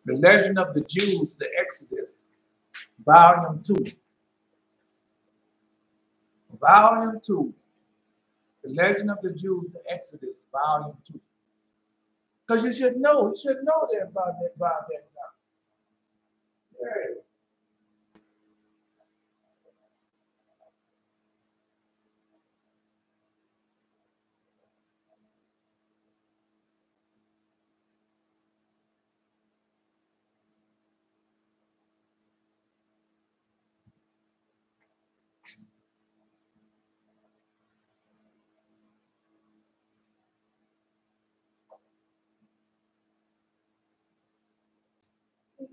The Legend of the Jews, the Exodus, Volume 2. Volume 2. The Legend of the Jews, the Exodus, Volume 2. Because you should know that about that now.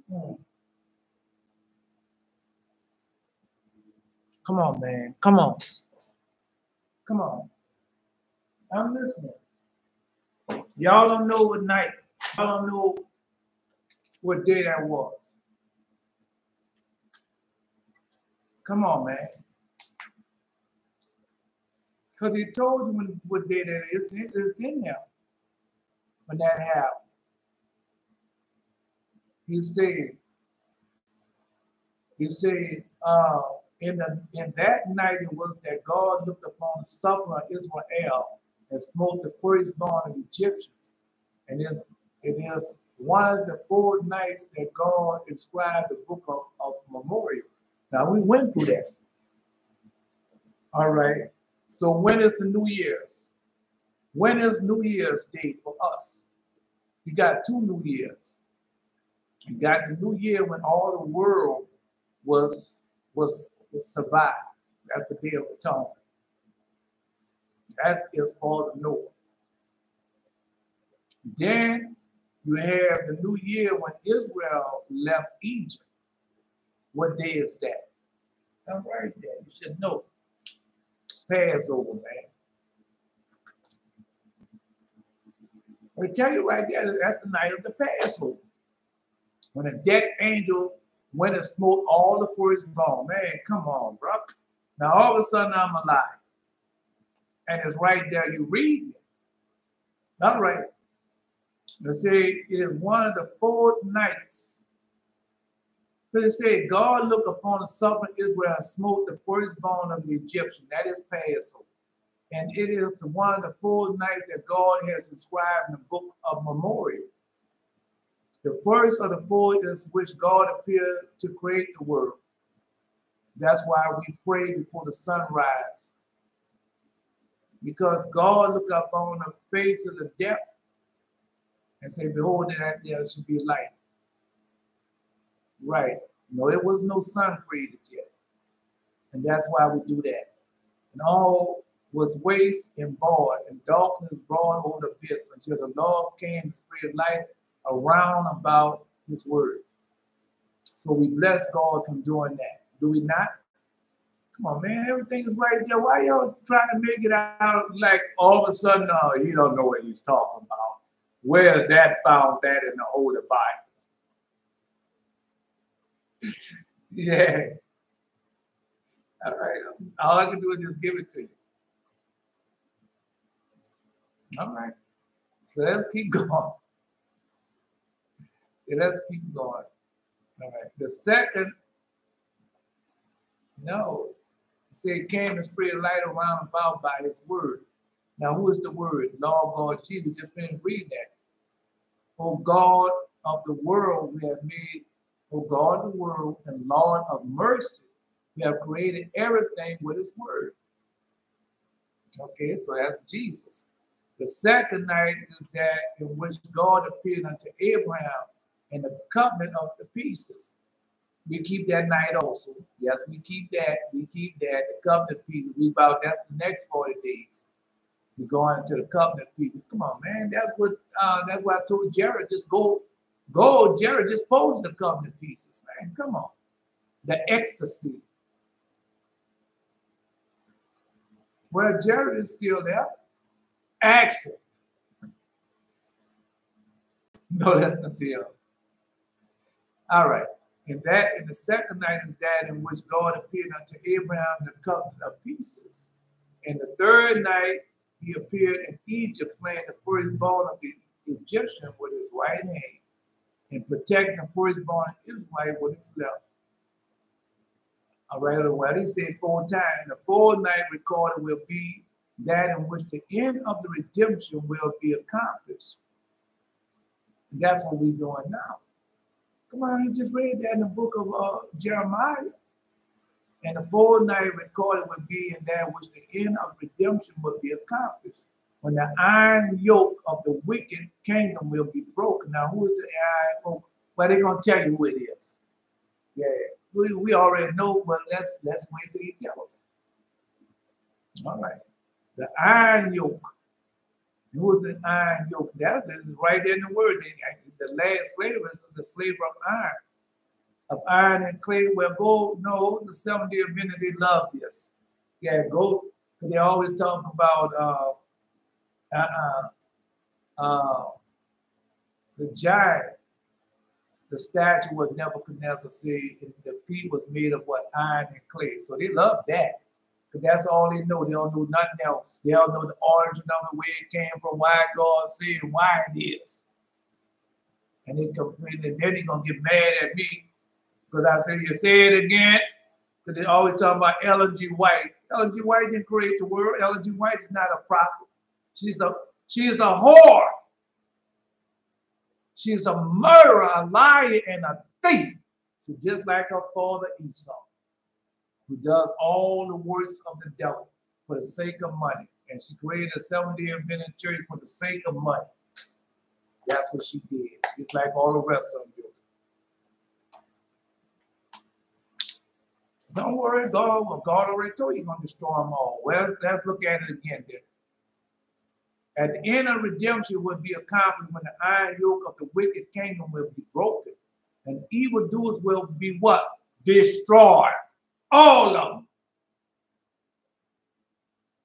Yeah. Come on, man. Come on. Come on. I'm listening. Y'all don't know what night. Y'all don't know what day that was. Come on, man. Because he told you what day that is. It's in there when that happened. He said, in that night it was that God looked upon the suffering of Israel and smote the firstborn of the Egyptians. And it is one of the 4 nights that God inscribed the book of memorial. Now we went through that. All right. So when is the New Year's? When is New Year's Day for us? You got 2 New Years. You got the New Year when all the world was survived. That's the Day of Atonement. That is for the North. Then you have the New Year when Israel left Egypt. What day is that? All right, there. You should know. Passover, man. I tell you right there, that's the night of the Passover. When the death angel went and smote all the firstborn. Man, come on, bro. Now all of a sudden I'm alive. And it's right there, you read it. All right. Let's say it is one of the 4 nights. But it said, God looked upon the suffering Israel and smote the firstborn of the Egyptian. That is Passover. And it is the one of the 4 nights that God has inscribed in the book of memorial. The first of the 4 is which God appeared to create the world. That's why we pray before the sunrise. Because God looked up on the face of the depth and said, behold, that there should be light. Right. No, it was no sun created yet. And that's why we do that. And all was waste and void, and darkness brought over the abyss until the Lord came to spread light around about his word. So we bless God from doing that. Do we not? Come on, man, everything is right there. Why y'all trying to make it out like all of a sudden, he don't know what he's talking about? Where's that found that in the Holy Bible? Yeah. All right. All I can do is just give it to you. All right. So let's keep going. Yeah, let's keep going. All right. The second, it said came and spread light around about by his word. Now, who is the word? Lord God Jesus. Just finished reading that. O God of the world, we have made, O God of the world and Lord of mercy, we have created everything with his word. Okay, so that's Jesus. The second night is that in which God appeared unto Abraham in the covenant of the pieces. We keep that night also. Yes, we keep that. We keep that. The covenant pieces. That's the next 40 days. We're going into the covenant pieces. Come on, man. That's what I told Jared. Just go, Jared, just pose the covenant pieces, man. Come on. The ecstasy. Well, Jared is still there. Ask him. No, that's not the All right. And the second night is that in which God appeared unto Abraham in the covenant of pieces. And the third night he appeared in Egypt, slaying the firstborn of the Egyptian with his right hand, and protecting the firstborn of Israel with his left. All right, well, he said 4 times. The 4th night recorded will be that in which the end of the redemption will be accomplished. And that's what we're doing now. Come on, you just read that in the book of Jeremiah. And the 4th night recorded would be in that which the end of redemption will be accomplished, when the iron yoke of the wicked kingdom will be broken. Now, who is the iron yoke? Well, they're going to tell you who it is. Yeah, we already know, but let's wait till he tells us. All right. The iron yoke. Who is the iron yoke? That is right there in the word. The last slavery is the slavery of iron and clay. Well, go, no, the 7th-day Adventist, they love this. Yeah, go, because they always talk about the giant, the statue of Nebuchadnezzar said, the feet was made of what? Iron and clay. So they love that. Because that's all they know. They don't know nothing else. They don't know the origin of it, where it came from, why God said, why it is. And then they're going to get mad at me because I said, you say it again. Because they always talk about Ellen G. White. Ellen G. White didn't create the world. Ellen G. White is not a prophet. She's a whore. She's a murderer, a liar, and a thief. So just like her father Esau, who does all the works of the devil for the sake of money. And she created a Seventh-day Adventist church for the sake of money. That's what she did. It's like all the rest of them do. Don't worry, God already told you he's going to destroy them all. Well, let's look at it again there. At the end of redemption will be accomplished when the iron yoke of the wicked kingdom will be broken. And evildoers will be what? Destroyed. All of them.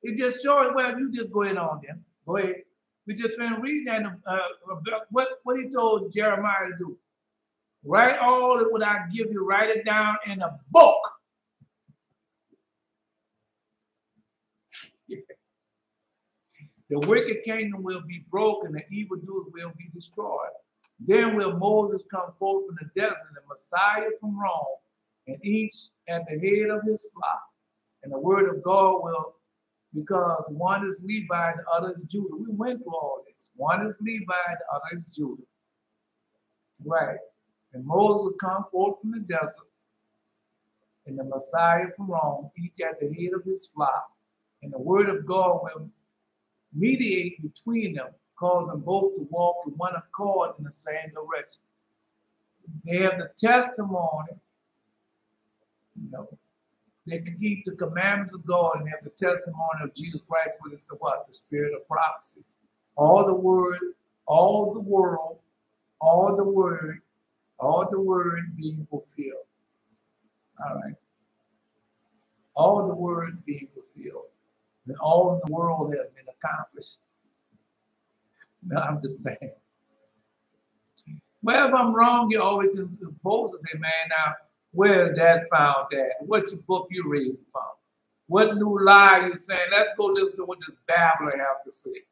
It just shows, well, you just go ahead on then. Go ahead. We just finished reading that. What he told Jeremiah to do. Write all of what I give you, write it down in a book. The wicked kingdom will be broken, the evildoers will be destroyed. Then will Moses come forth from the desert, the Messiah from Rome, and each at the head of his flock. And the word of God will, because one is Levi, the other is Judah. We went through all this. One is Levi, the other is Judah. Right. And Moses will come forth from the desert, and the Messiah from Rome, each at the head of his flock. And the word of God will mediate between them, causing both to walk in one accord in the same direction. They have the testimony, they can keep the commandments of God and have the testimony of Jesus Christ, which is the what? The spirit of prophecy. All the word, all the world, all the word being fulfilled. All right. All the word being fulfilled. And all in the world has been accomplished. No, I'm just saying. Well, if I'm wrong, you always can oppose and say, man, now, where's that found at? What book you reading from? What new lie you saying? Let's go listen to what this babbler have to say.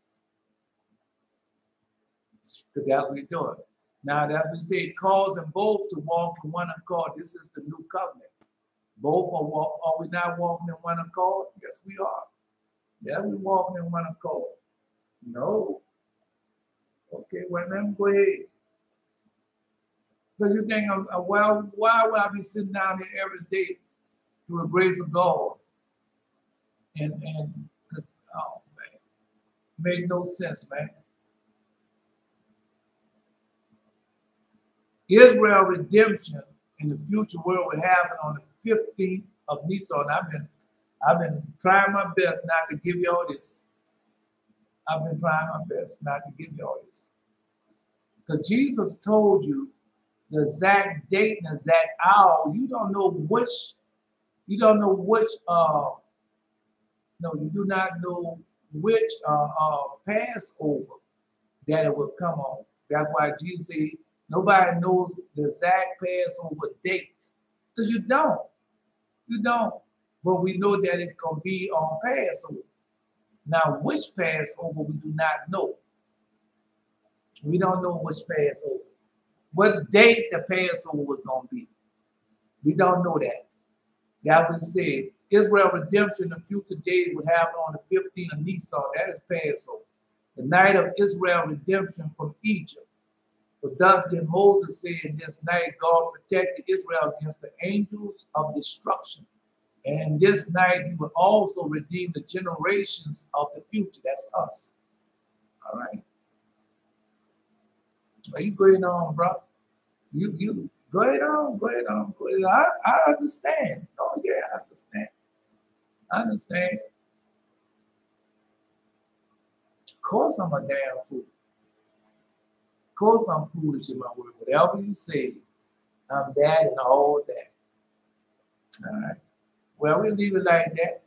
Because that's what we're doing. Now, as we say, causing both to walk in one accord. This is the new covenant. Both are we not walking in one accord? Yes, we are. Yeah, we're walking in one accord. No. Okay, well, let me go ahead. Because you think, well, why would I be sitting down here every day through the grace of God? And oh, man, made no sense, man. Israel redemption in the future world will happen on the 15th of Nisan. I've been trying my best not to give you all this. I've been trying my best not to give you all this. Because Jesus told you the exact date and exact hour. You don't know which, you do not know which Passover that it will come on. That's why Jesus said nobody knows the exact Passover date. Because you don't. You don't. But we know that it's going to be on Passover. Now, which Passover we do not know. We don't know which Passover. What date the Passover was going to be. We don't know that. That was said. Israel redemption in future days would happen on the 15th of Nisan. That is Passover. The night of Israel redemption from Egypt. But thus did Moses say in this night, God protected Israel against the angels of destruction. And in this night, he will also redeem the generations of the future. That's us. All right. Well, you going on, bro? You go ahead on. I understand. Oh, yeah, I understand. I understand. Of course I'm a damn fool. Of course I'm foolish in my word. Whatever you say, I'm that and all that. All right. Well, we'll leave it like that.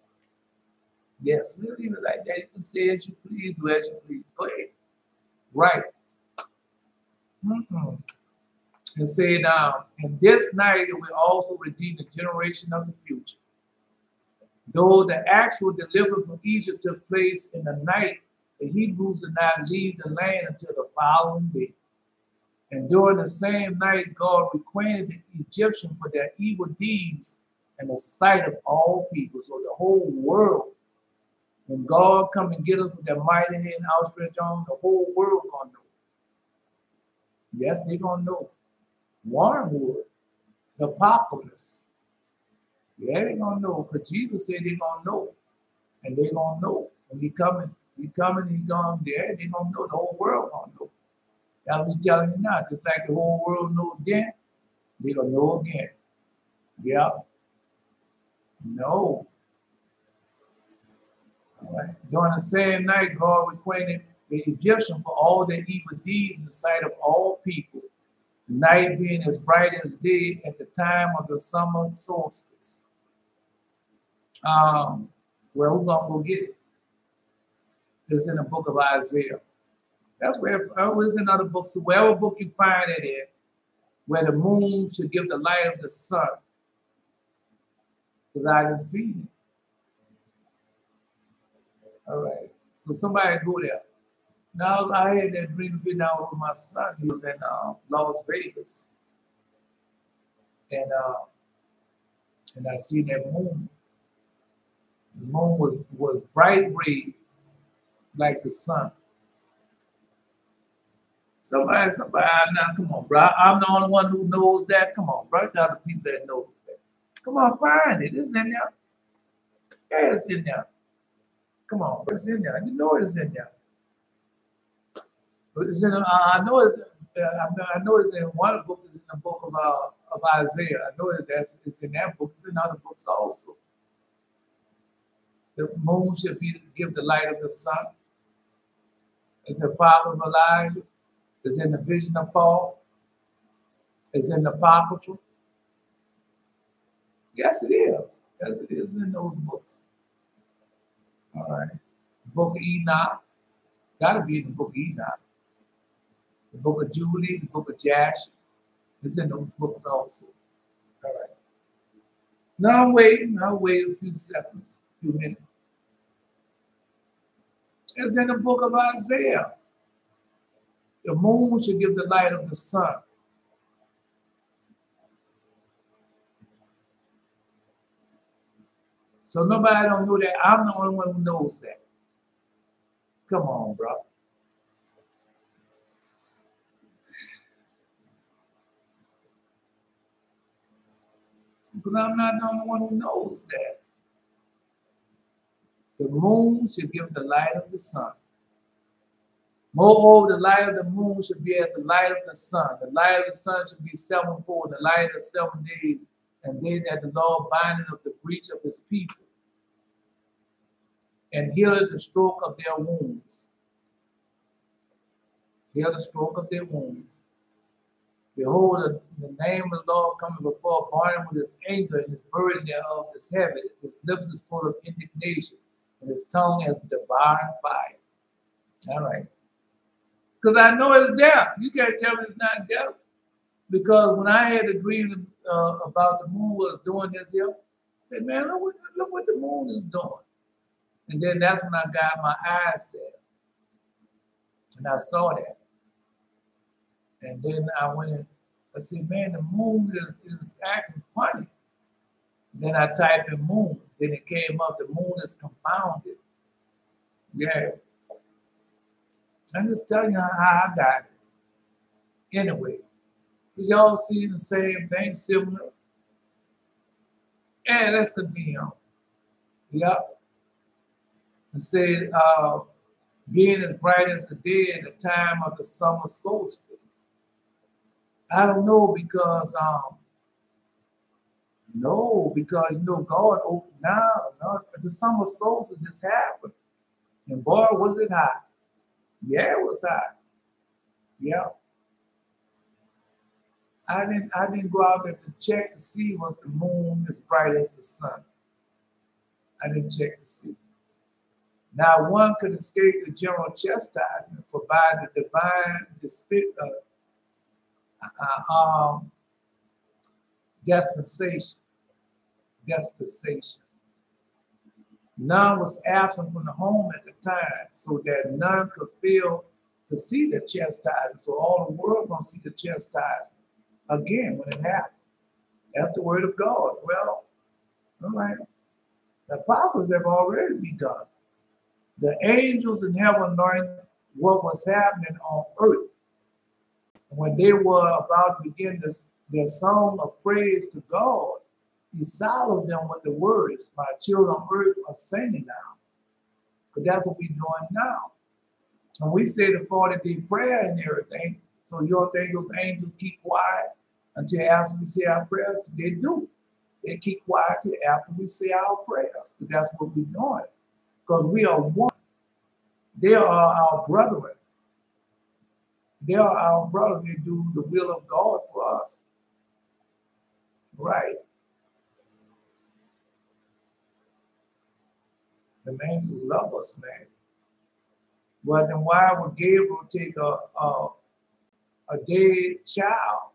Yes, we'll leave it like that. You can say as you please, do as you please. Go ahead. Right. And say now, in this night it will also redeem the generation of the future. Though the actual deliverance from Egypt took place in the night, the Hebrews did not leave the land until the following day. And during the same night, God requited the Egyptians for their evil deeds in the sight of all people. So the whole world, when God come and get us with their mighty hand outstretched arm, the whole world gonna know. Yes, they gonna know. Wormwood, the apocalypse. Yeah, they gonna know, because Jesus said they gonna know. And they gonna know. When he coming, he gone there, they gonna know, the whole world gonna know. I'll be telling you now, just like the whole world know then, they gonna know again. Yeah. No. All right. During the same night, God requited the Egyptian for all their evil deeds in the sight of all people. The night being as bright as day at the time of the summer solstice. Where we're gonna go get it? It's in the book of Isaiah. That's where it was in other books. So wherever book you find it in, where the moon should give the light of the sun. Because I didn't see it. All right. So somebody go there. Now I had that dream been out with my son. He was in Las Vegas. And I see that moon. The moon was bright red like the sun. Somebody, now come on, bro. I'm the only one who knows that. Come on, bro. Got the people that knows that. Come on, find it. It's in there. Yeah, it's in there. Come on, it's in there. You know it's in there. But it's in. I know it. I know it's in one of the books. It's in the book of Isaiah. I know it's in that book. It's in other books also. The moon should give the light of the sun. It's the prophet of Elijah. It's in the vision of Paul. It's in the Apocrypha. Yes, it is. Yes, it is in those books. All right. The book of Enoch. Got to be in the book of Enoch. The book of Jubilee, the book of Jasher. It's in those books also. All right. Now I'm waiting. I'll wait a few seconds, a few minutes. It's in the book of Isaiah. The moon should give the light of the sun. So nobody don't know that. I'm the only one who knows that. Come on, bro. Because I'm not the only one who knows that. The moon should give the light of the sun. Moreover, the light of the moon should be as the light of the sun. The light of the sun should be sevenfold, the light of 7 days, and they that the Lord bindeth of the breach of his people, and healeth the stroke of their wounds. Heal the stroke of their wounds. Behold, the name of the Lord coming before, burning with his anger, and his burden thereof is heavy. His lips is full of indignation, and his tongue has devouring fire. All right. Because I know it's there. You can't tell me it's not there. Because when I had a dream about the moon was doing this here, I said, man, look what the moon is doing. And then that's when I got my eyes set. And I saw that. And then I went in, I said, man, the moon is acting funny. And then I typed in moon. Then it came up, the moon is confounded. Yeah. I'm just telling you how I got it. Anyway, because y'all see the same thing, similar. And let's continue on. Yep. And said, being as bright as the day at the time of the summer solstice. I don't know because, God opened now. No, the summer solstice just happened. And boy, was it hot. Yeah, it was hot. Yeah. I didn't go out there to check to see was the moon as bright as the sun. I didn't check to see. Now one could escape the general chastisement for by the divine dispensation. None was absent from the home at the time, so that none could fail to see the chastisement. So all the world gonna see the chastisement again when it happens. That's the word of God. Well, all right. The prophets have already begun. The angels in heaven learned what was happening on earth. When they were about to begin their song of praise to God, he silenced them with the words, "My children on earth are singing now." Because that's what we're doing now. And we say the 40-day prayer and everything. So you don't think those angels keep quiet until after we say our prayers? They do. They keep quiet till after we say our prayers. But that's what we're doing. Because we are one. They are our brethren. They are our brothers. They do the will of God for us. Right? The angels love us, man. But then why would Gabriel take a dead child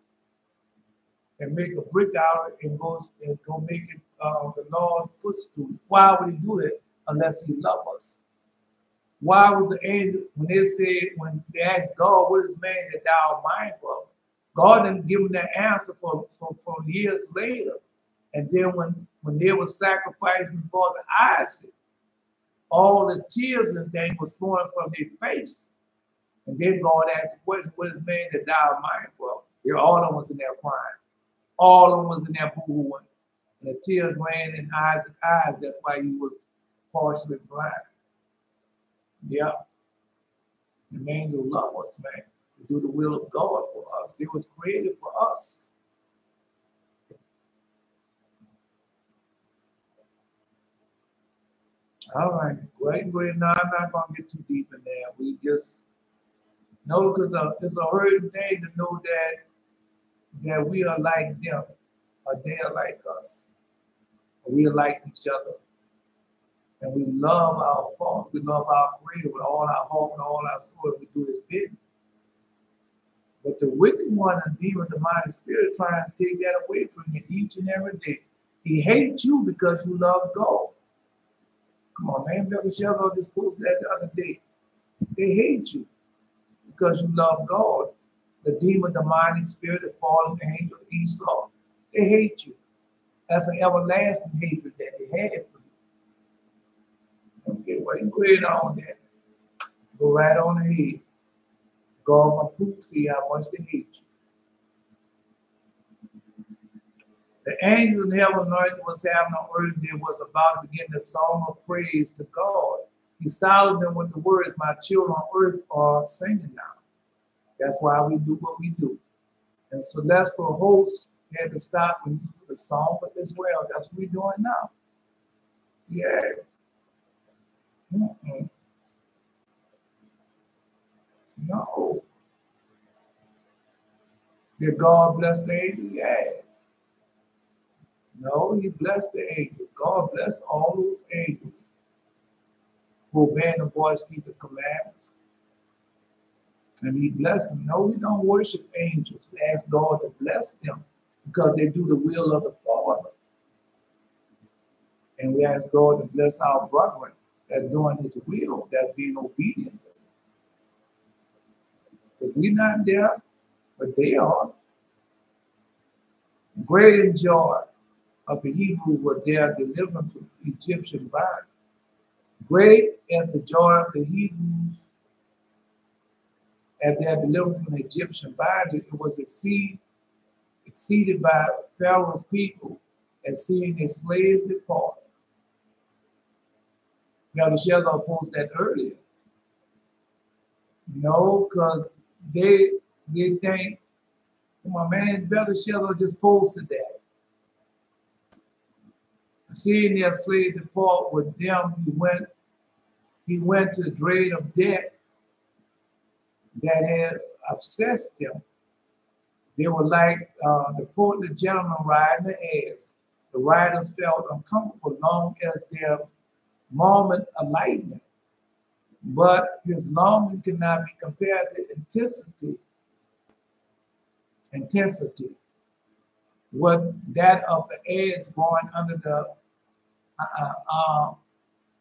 and make a brick out of it and go make it the Lord's footstool? Why would he do it unless he loved us? Why was the angel, when they asked God, what is man that thou art mindful of? God didn't give them that answer for years later. And then when they were sacrificing for the Isaac, all the tears and things was flowing from their face. And then God asked the question, what is man that thou art mindful of? All of them was in there crying. All of them was in there boo-hooing. And the tears ran in Isaac's eyes. That's why he was partially blind. Yeah. The angel love us, man. To do the will of God for us. They was created for us. All right. Go ahead. No, I'm not going to get too deep in there. We just know, because it's a hurting thing to know that we are like them, or they are like us. Or we are like each other. And we love our Father. We love our Creator with all our heart and all our soul. We do His bidding. But the wicked one and demon, the mind, spirit, trying to take that away from you each and every day. He hates you because you love God. Come on, man. Brother Shevzo just posted that the other day. They hate you because you love God. The demon, the mind, spirit, the fallen angel, Esau. They hate you. That's an everlasting hatred that they had for you. Okay, well, you go ahead on that. Go right on ahead. God will prove to you how much they hate you. The angel in heaven learned what was happening on earth. They was about to begin the song of praise to God. He silenced them with the words, "My children on earth are singing now." That's why we do what we do. And celestial hosts had to stop and listen to the song as well. That's what we're doing now. Yeah. No. Did God bless the angel? Yeah. No, he blessed the angels. God blessed all those angels who obey the voice, keep the commandments. And he blessed them. No, we don't worship angels. We ask God to bless them because they do the will of the Father. And we ask God to bless our brethren that's doing his will, that's being obedient. Because we're not there, but they are. Great in joy of the Hebrews were their deliverance from Egyptian bondage. Great as the joy of the Hebrews at their deliverance from the Egyptian bondage, it was exceeded by Pharaoh's people at seeing their slaves depart. Now, the Shevzo posted that earlier. No, because they think, come on, man, Brother Shevzo just posted that. Seeing their slaves depart with them, he went to the dread of death that had obsessed them. They were like the portly gentleman riding the ass. The riders felt uncomfortable long as their moment of lightning. But his longing cannot be compared to intensity. What that of the ass going under the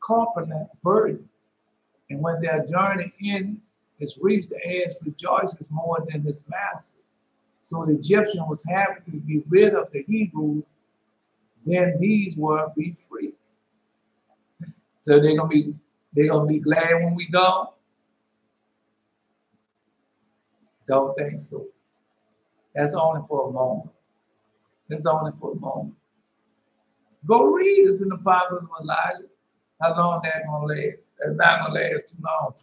corpulent burden. And when their journey in is reached, the ass rejoices more than his master. So the Egyptian was happy to be rid of the Hebrews, then these were be free. So they're gonna be glad when we go? Don't think so. That's only for a moment. That's only for a moment. Go read. It's in the prophets of Elijah. How long that gonna last? That's not gonna last too long.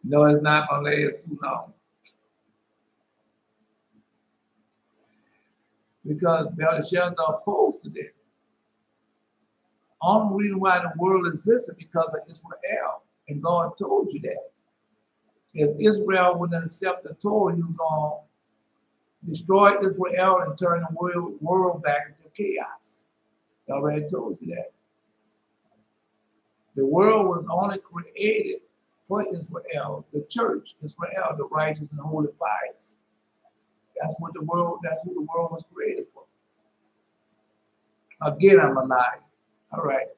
No, it's not gonna last too long. Because Belshazzar are opposed to that. Only reason why the world existed because of Israel. And God told you that. If Israel wouldn't accept the Torah, he was going to destroy Israel and turn the world back into chaos. I already told you that. The world was only created for Israel, the church, Israel, the righteous and holy pious. That's who the world was created for. Again, I'm a liar. All right.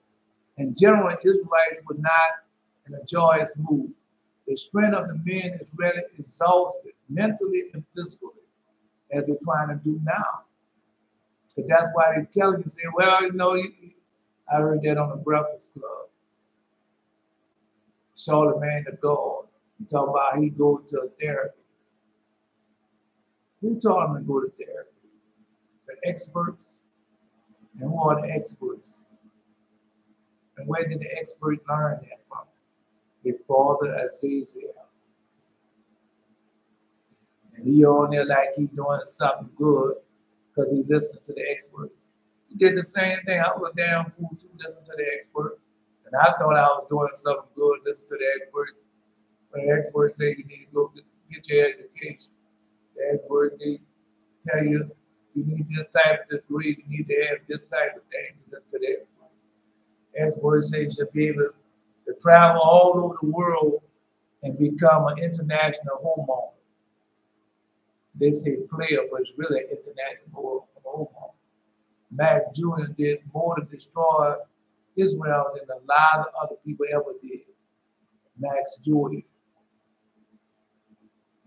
In general, Israelites were not in a joyous mood. The strength of the men is really exhausted, mentally and physically, as they're trying to do now. Because that's why they tell you, say, well, you know, I heard that on the Breakfast Club. Charlemagne the God, he talk about he go to therapy. Who taught him to go to therapy? The experts. And who are the experts? And where did the expert learn that from? Their father Azazel. And he on there like he doing something good because he listened to the experts. He did the same thing. I was a damn fool too, listen to the expert. And I thought I was doing something good, listen to the expert. But the expert said you need to go get your education. The expert need to tell you you need this type of degree, you need to have this type of thing, listen to the expert. Expert says you should be able to travel all over the world and become an international homeowner. They say player, but it's really an international homeowner. Max Jr. did more to destroy Israel than a lot of other people ever did. Max Jr.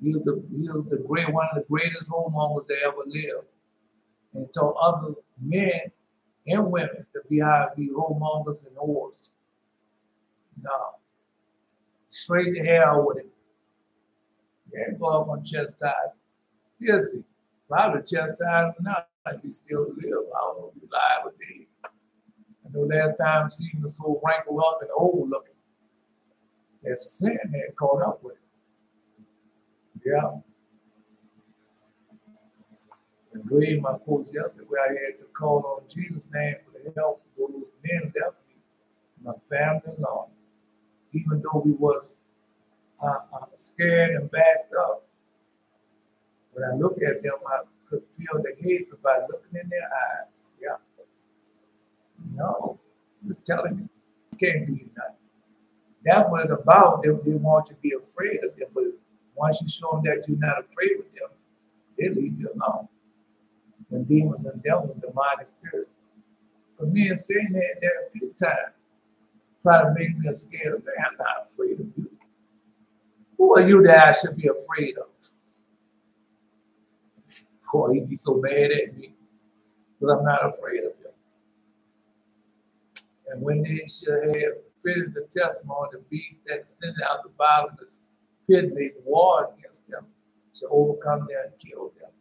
He was one of the greatest homeowners that ever lived. And told other men and women to be homeowners and whores. No. Straight to hell with it. You ain't go up on chastisement. Yes, probably chastise him now if he still live. I don't know if he live or dead. I know last time she was so wrinkled up and old looking. That sin had caught up with him. Yeah. I agreed my post yesterday where I had to call on Jesus' name for the help of those men left me, my family alone. Even though we was scared and backed up, when I look at them, I could feel the hatred by looking in their eyes. Yeah. No, just telling you, you can't do nothing. That's what it's about. They want you to be afraid of them, but once you show them that you're not afraid of them, they leave you alone. The demons and devils, demonic spirit. But me and Satan had that a few times. Try to make me scared of them. I'm not afraid of you. Who are you that I should be afraid of? Boy, he'd be so mad at me, but I'm not afraid of him. And when they should have finished the testimony, the beast that ascended out the bottomless pit made war against them, to overcome them and kill them.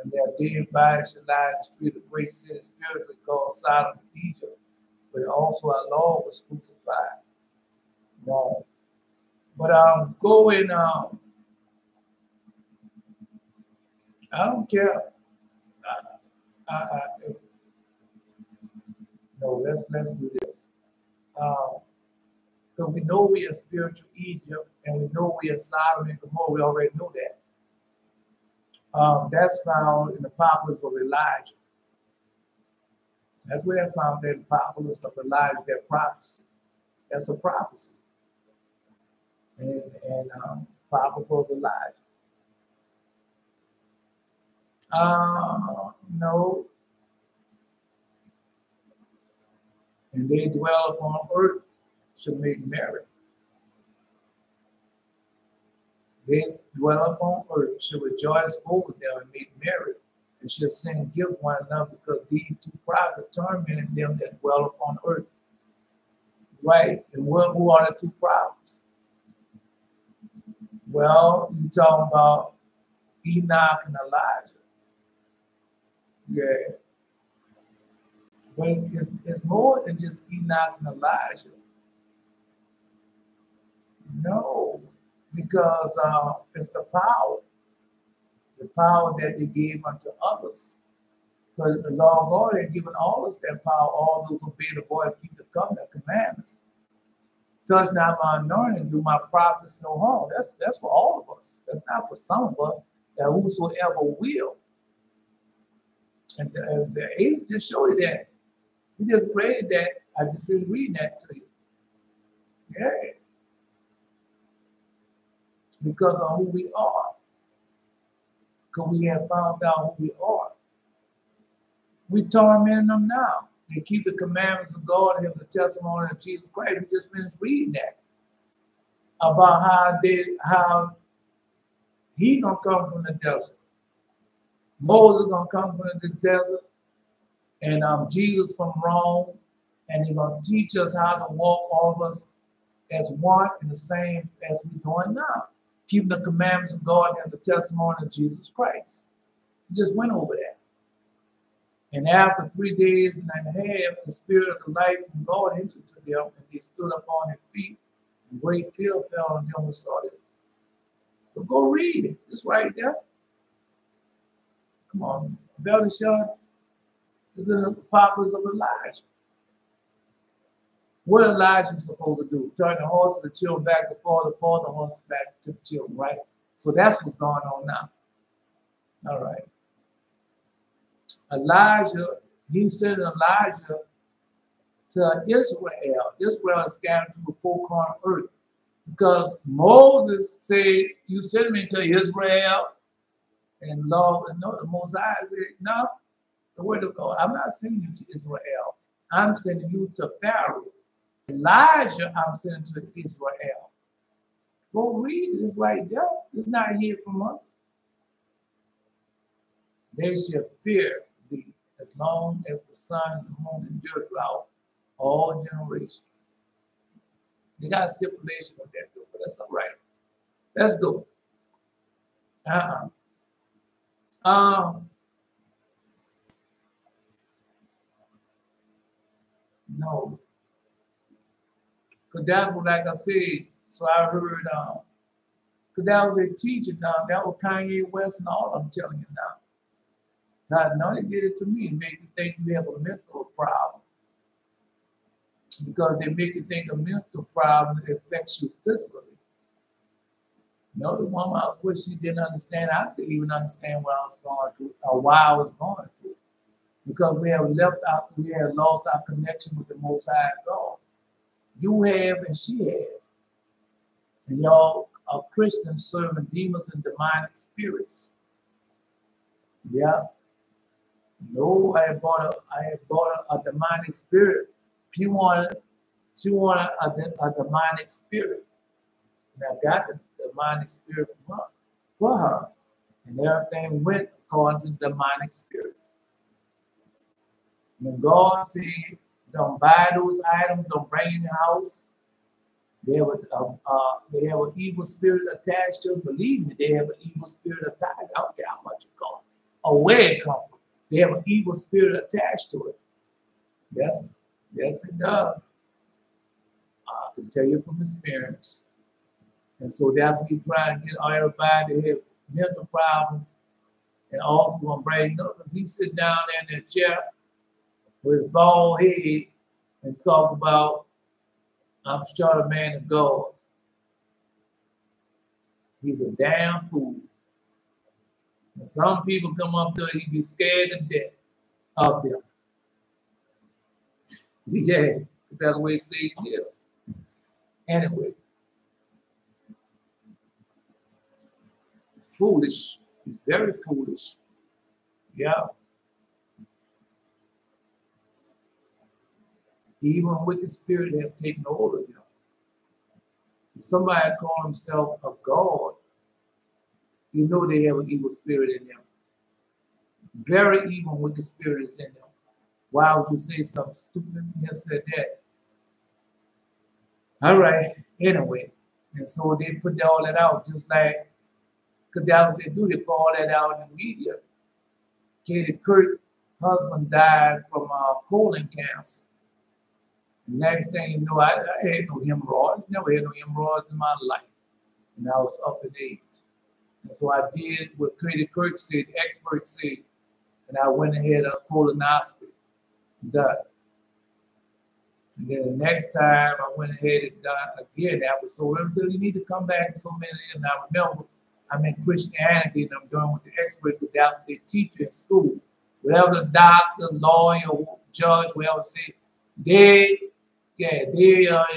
And their dead bodies should lie in the street of the great city spiritually called Sodom and Egypt, but also our Lord was crucified. Wrong. But I don't care. No, let's do this. Because we know we are spiritual Egypt, and we know we are Sodom and Gomorrah. We already know that. That's found in the Apocalypse of Elijah. That's where I found that Apocalypse of Elijah, that prophecy. That's a prophecy. And Apocalypse of Elijah. No. and they dwell upon earth shall make merry. They dwell upon earth shall rejoice over them and make merry, and shall sing gift one another, because these two prophets tormented them that dwell upon earth. Right? And who are the two prophets? Well, you talking about Enoch and Elijah. Yeah. But it's more than just Enoch and Elijah. No, because it's the power that they gave unto others. Because the Lord God had given all us that power, all those who obey the voice, keep the covenant commandments. Touch not my anointing, do my prophets no harm. That's for all of us. That's not for some of us, that whosoever will. And the ace just showed you that. He just read that. I just finished reading that to you. Yeah. Because of who we are. Because we have found out who we are. We torment them now. They keep the commandments of God and have the testimony of Jesus Christ. We just finished reading that. About how he gonna come from the desert. Moses gonna come from the desert, and Jesus from Rome, and he's gonna teach us how to walk all of us as one and the same as we're doing now. Keeping the commandments of God and the testimony of Jesus Christ. We just went over that. And after 3 days and a half, the spirit of the life from God entered to them, and they stood upon their feet, and great fear fell on them and saw it. So go read it. It's right there. Come on. Belishah is in the populace of Elijah. What Elijah is supposed to do? Turn the horse of the children back to father, the horse back to the children, right? So that's what's going on now. All right. Elijah, he sent Elijah to Israel. Israel is scattered to the four corners of earth. Because Moses said, you send me to Israel. And Lord, no, the Mosiah said, no, the word of God, I'm not sending you to Israel. I'm sending you to Pharaoh. Elijah, I'm sending to Israel. Go read it. It's right there. It's not hid from us. They shall fear thee as long as the sun and the moon endure throughout all generations. They got a stipulation with that, though, but that's all right. Let's go. No. Because that was, like I said, so I heard, because that was their teaching now. That was Kanye West and all I'm telling you now. God, no, they did it to me and made me think you have a mental problem. Because they make you think a mental problem affects you physically. No, the woman, I wish she didn't understand. I didn't even understand what I was going through or why I was going through. Because we have lost our connection with the Most High God. You have and she have. And y'all are Christians serving demons and demonic spirits. Yeah. No, I had bought a demonic spirit. She wanted a demonic spirit. And I got the demonic spirit for her. And everything went according to the demonic spirit. When God said, don't buy those items, don't bring in the house, they have an evil spirit attached to it. Believe me, they have an evil spirit attached. I don't care how much it costs or where it comes from. They have an evil spirit attached to it. Yes, it does. I can tell you from experience. And so that's what we try to get everybody to have mental problems and also gonna bring up. If he sit down there in that chair with his bald head and talk about, I'm short a man of God. He's a damn fool. And some people come up there, he be scared to death of them. Yeah, that's the way Satan is. Anyway, foolish. He's very foolish. Yeah. Even with the spirit that have taken hold of them. If somebody call himself a God, you know they have an evil spirit in them. Very evil with the spirit is in them. Why would you say something stupid? Yes, that. All right, anyway. And so they put all that out, just like, because that's what they do, they put all that out in the media. Katie Kirk's husband died from colon cancer. The next thing you know, I had no hemorrhoids, never had no hemorrhoids in my life. And I was up in age. And so I did what Katie Kirk said, the experts said, and I went ahead of colonoscopy, done. And then the next time I went ahead and done again, that was so until you need to come back so many years. And I remember I'm in Christianity and I'm doing with the experts because that's what they teach you in school. Whatever the doctor, lawyer, judge, whatever say, they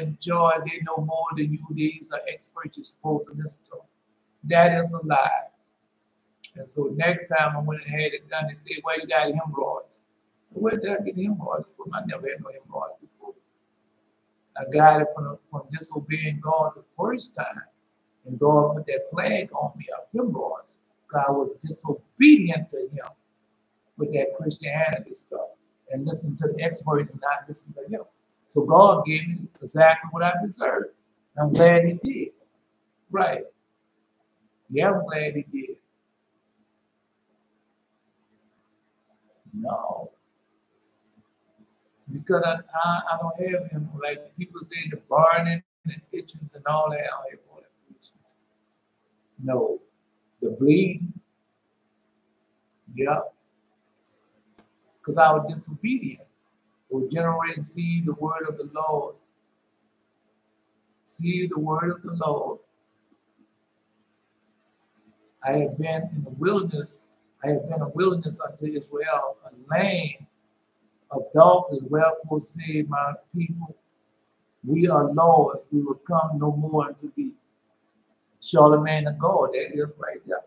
enjoy, they know more than you. These are experts you're supposed to listen to. That is a lie. And so next time I went ahead and done, they said, well, you got hemorrhoids. So where did I get hemorrhoids from? I never had no hemorrhoids before. I got it from disobeying God the first time. And God put that plague on me of hemorrhoids because I was disobedient to him with that Christianity stuff and listen to the expert and not listen to him. So God gave me exactly what I deserved. I'm glad he did. Right. Yeah, I'm glad he did. No. Because I don't have him, like people say, the burning and the itchings and all that. I don't have all that foolishness. No. The bleeding. Yeah. Because I was disobedient. Will generate and see the word of the Lord. See the word of the Lord. I have been in the wilderness. I have been a wilderness unto Israel, a land of darkness. Wherefore say my people, we are lords. We will come no more unto thee. Charlemagne of God. That is right there.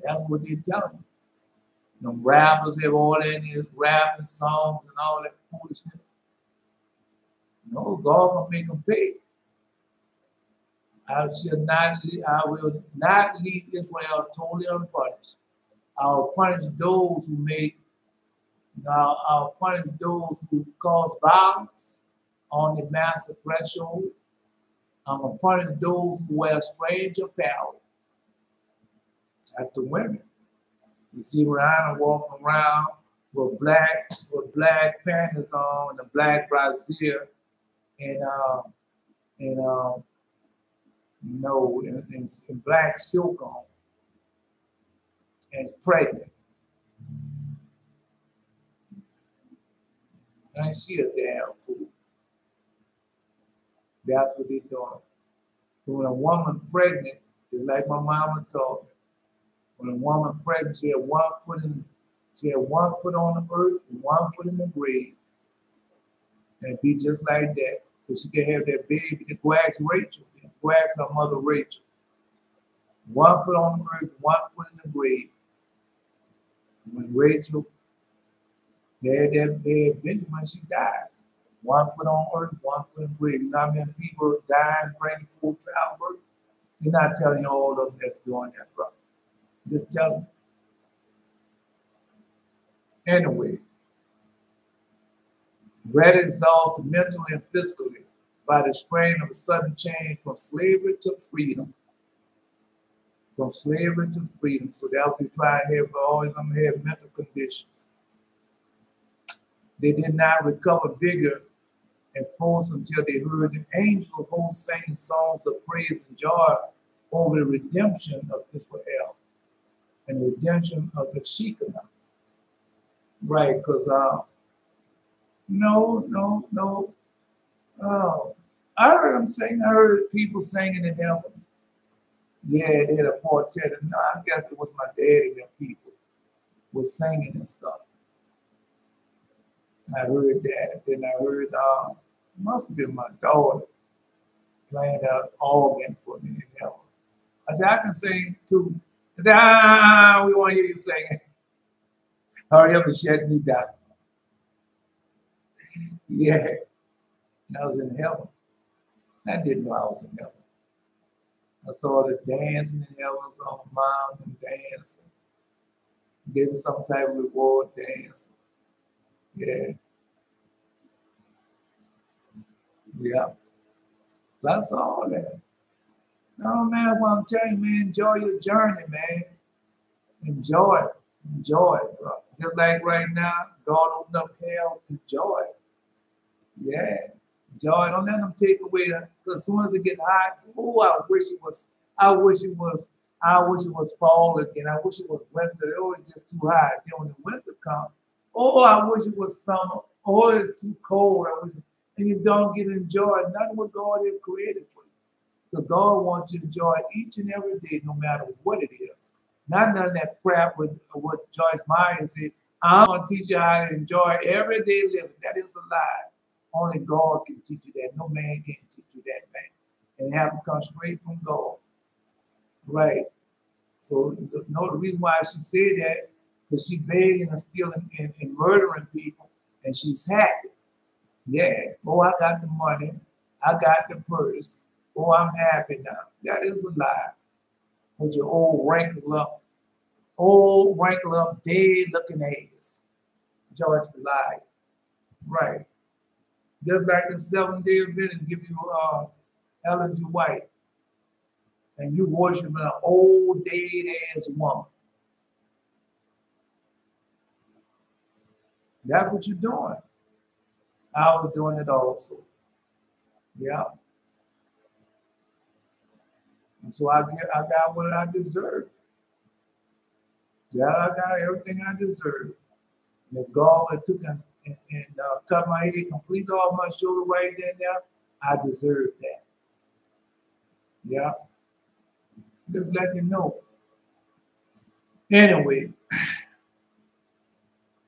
That's what they're telling you. Them rappers have all that in his rapping songs and all that foolishness. No, God will make them pay. I will not leave Israel totally unpunished. I'll punish those who I'll punish those who cause violence on the master threshold. I'm gonna punish those who wear strange apparel. That's the women. You see Rihanna walking around with black panties on and a black brassiere and black silk on and pregnant. Ain't she a damn fool? That's what they're doing. So when a woman pregnant, just like my mama taught me, when a woman pregnant, she had one foot on the earth and 1 foot in the grave. And it'd be just like that. Because she can have that baby. They go ask Rachel. They go ask her mother Rachel. 1 foot on the earth, 1 foot in the grave. When Rachel had that vision when she died. 1 foot on earth, 1 foot in the grave. You know how many people dying, bringing full childbirth? You're not telling you all of them that's doing that, bro. Just tell them. Anyway, rather exhausted mentally and physically by the strain of a sudden change from slavery to freedom. From slavery to freedom. So they'll be trying to have all of them have mental conditions. They did not recover vigor and force until they heard the angel host singing songs of praise and joy over the redemption of Israel and the redemption of the Shekinah. Right, because I heard them sing. I heard people singing in heaven. Yeah, they had a quartet. And I guess it was my dad and them people was singing and stuff. I heard that. Then I heard, must have been my daughter playing an organ for me in heaven. I said, I can sing too. I said, we want to hear you singing. Hurry up and shut me down. Yeah, I was in heaven. I didn't know I was in heaven. I saw the dancing in heaven, I saw my mom and dancing. Getting some type of reward dance. Yeah. Yeah. So I saw all that. No, man, what I'm telling you, man, enjoy your journey, man. Enjoy it. Enjoy it, bro. Just like right now, God opened up hell. Enjoy it. Yeah. Enjoy it. Don't let them take away that. Because as soon as it gets hot, oh, I wish it was fall again. I wish it was winter. Oh, it's just too hot. Then when the winter comes, oh, I wish it was summer. Oh, it's too cold. And you don't get to enjoy nothing what God has created for you. Because God wants you to enjoy each and every day, no matter what it is. Not none of that crap with what Joyce Meyer said. I'm going to teach you how to enjoy everyday living. That is a lie. Only God can teach you that. No man can teach you that, man. And it have to come straight from God. Right. So, the reason why she said that, because she begging and stealing and murdering people, and she's happy. Yeah. Oh, I got the money. I got the purse. Oh, I'm happy now. That is a lie. With your old wrinkled up, dead looking ass. George the lie. Right. Just like the 7-day Adventist give you Ellen G. White, and you worshiping an old dead ass woman. That's what you're doing. I was doing it also. Yeah. And so I got what I deserve. Yeah, I got everything I deserve. And if God had took and cut my head completely off my shoulder right then and there, I deserve that. Yeah. Just let you know. Anyway,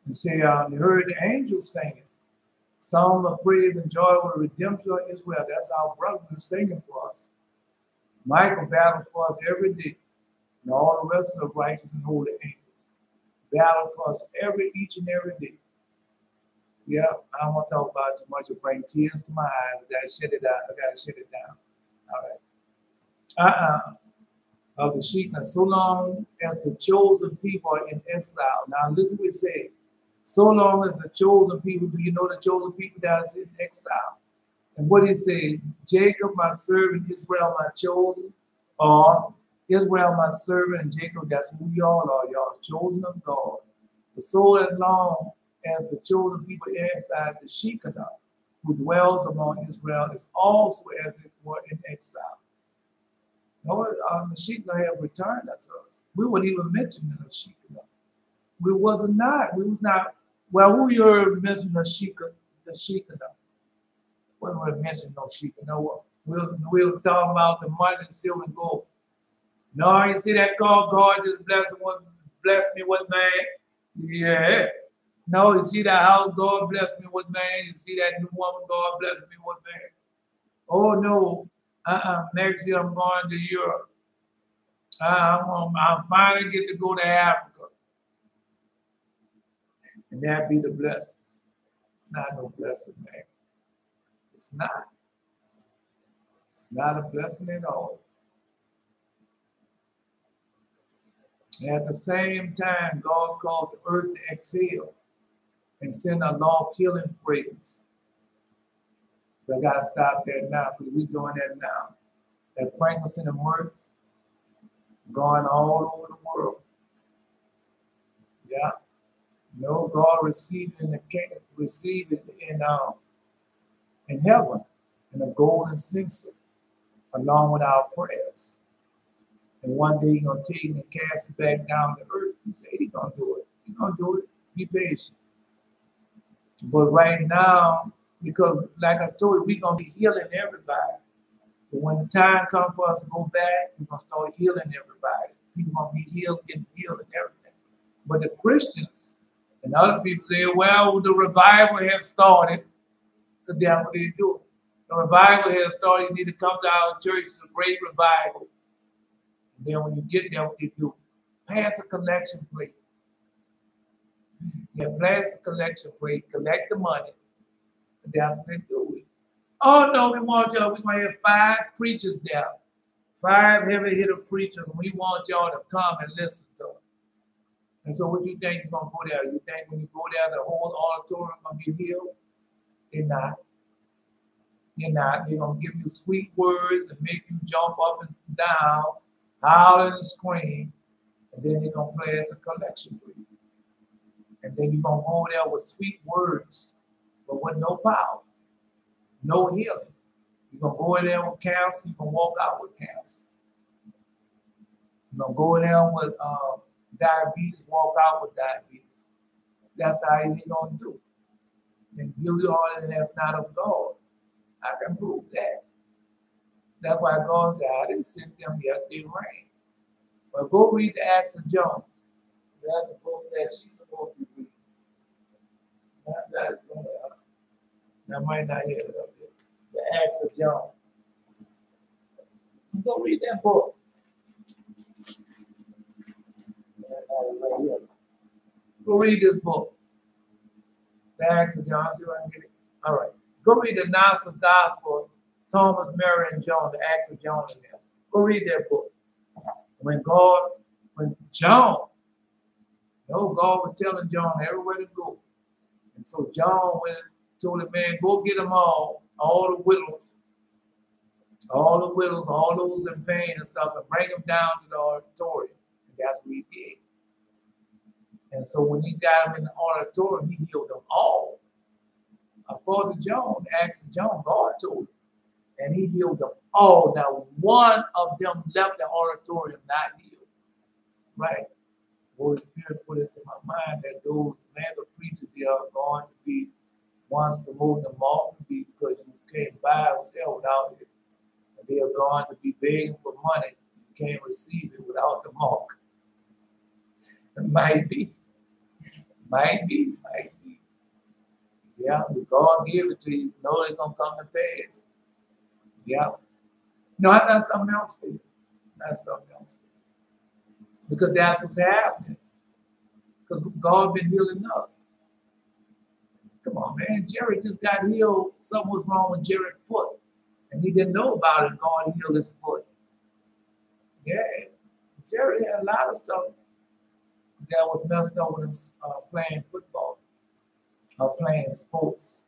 and say, you heard the angels singing. Song of praise and joy over the redemption of Israel. That's our brother who's singing for us. Michael battled for us every day. And all the rest of the righteous and holy angels battle for us each and every day. Yeah, I don't want to talk about it too much. It'll bring tears to my eyes. I gotta shut it down. All right. Of the sheep, and so long as the chosen people are in exile. Now listen what it says. So long as the chosen people, do you know the chosen people that is in exile? And what he said, Jacob my servant, Israel my chosen, or Israel my servant, and Jacob, that's who y'all are, y'all chosen of God. But so as long as the chosen people in exile, the seeketh, who dwells among Israel, is also as it were in exile. No, the Shekinah have returned unto us. We weren't even mentioning the Shekinah. We was not. We was not. Well, who you heard mention the Shekinah? The Shekinah. We weren't mentioning no Shekinah. We was talking about the money, silver, and gold. No, you see that God just blessed me with man. Yeah. No, you see that house God blessed me with man. You see that new woman God blessed me with man. Oh no. Next year I'm going to Europe. I'll finally get to go to Africa. And that be the blessings. It's not no blessing, man. It's not. It's not a blessing at all. And at the same time, God calls the earth to exhale and send a law of healing fragrance. So I got to stop that now because we're doing that now. That fragrance and the mirth going all over the world. Yeah. No, God received it in heaven in a golden censer along with our prayers. And one day he's going to take it and cast it back down to earth. He said he's going to do it. He's going to do it. Be patient. But right now, because like I told you, we're going to be healing everybody. But when the time comes for us to go back, we're going to start healing everybody. People are going to be healed, getting healed and everything. But the Christians and other people say, well, the revival has started. Because that's what they do. The revival has started. You need to come to our church to the great revival. And then when you get there, what they do, pass the collection plate. Yeah, pass the collection plate, collect the money. And that's what they do. Oh no, we want y'all. We're gonna have 5 preachers there. 5 heavy hitter preachers, and we want y'all to come and listen to them. And so what you think you're gonna go there? You think when you go there the whole auditorium gonna be healed? They're not. They're not. They're gonna give you sweet words and make you jump up and down, holler and scream, and then they're gonna play at the collection plate. And then you're gonna go there with sweet words, but with no power, no healing. You're gonna go in there with cancer, you're gonna walk out with cancer. You're gonna go in there with diabetes, walk out with diabetes. That's how you're gonna do. And guilty heart, and that's not of God. I can prove that. That's why God said, I didn't send them yet, they reign. But go read the Acts of John. That's the book that she's supposed to read. That is somewhere. I might not hear it up there. The Acts of John. Go read that book. Go read this book. The Acts of John. See if I can get it. All right. Go read the Gospel of Gospel, Thomas, Mary, and John, the Acts of John in there. Go read that book. When John, God was telling John everywhere to go. And so John went and told the man, go get them all the widows, all those in pain and stuff, and bring them down to the auditorium. And that's what he did. And so when he got them in the auditorium, he healed them all. Father John, Acts of John, God told him. And he healed them all. Now, one of them left the auditorium not healed. Right? The Holy Spirit put it to my mind that those mega preachers, they are going to be ones promoting the mark because you can't buy or sell without it. And they are going to be begging for money. You can't receive it without the mark. It might be. Yeah, if God give it to you, you know it's going to come to pass. Yeah. No, I got something else for you. Because that's what's happening. Because God been healing us. Come on, man. Jerry just got healed. Something was wrong with Jerry's foot. And he didn't know about it. God healed his foot. Yeah. Jerry had a lot of stuff that was messed up with him playing football. Playing sports.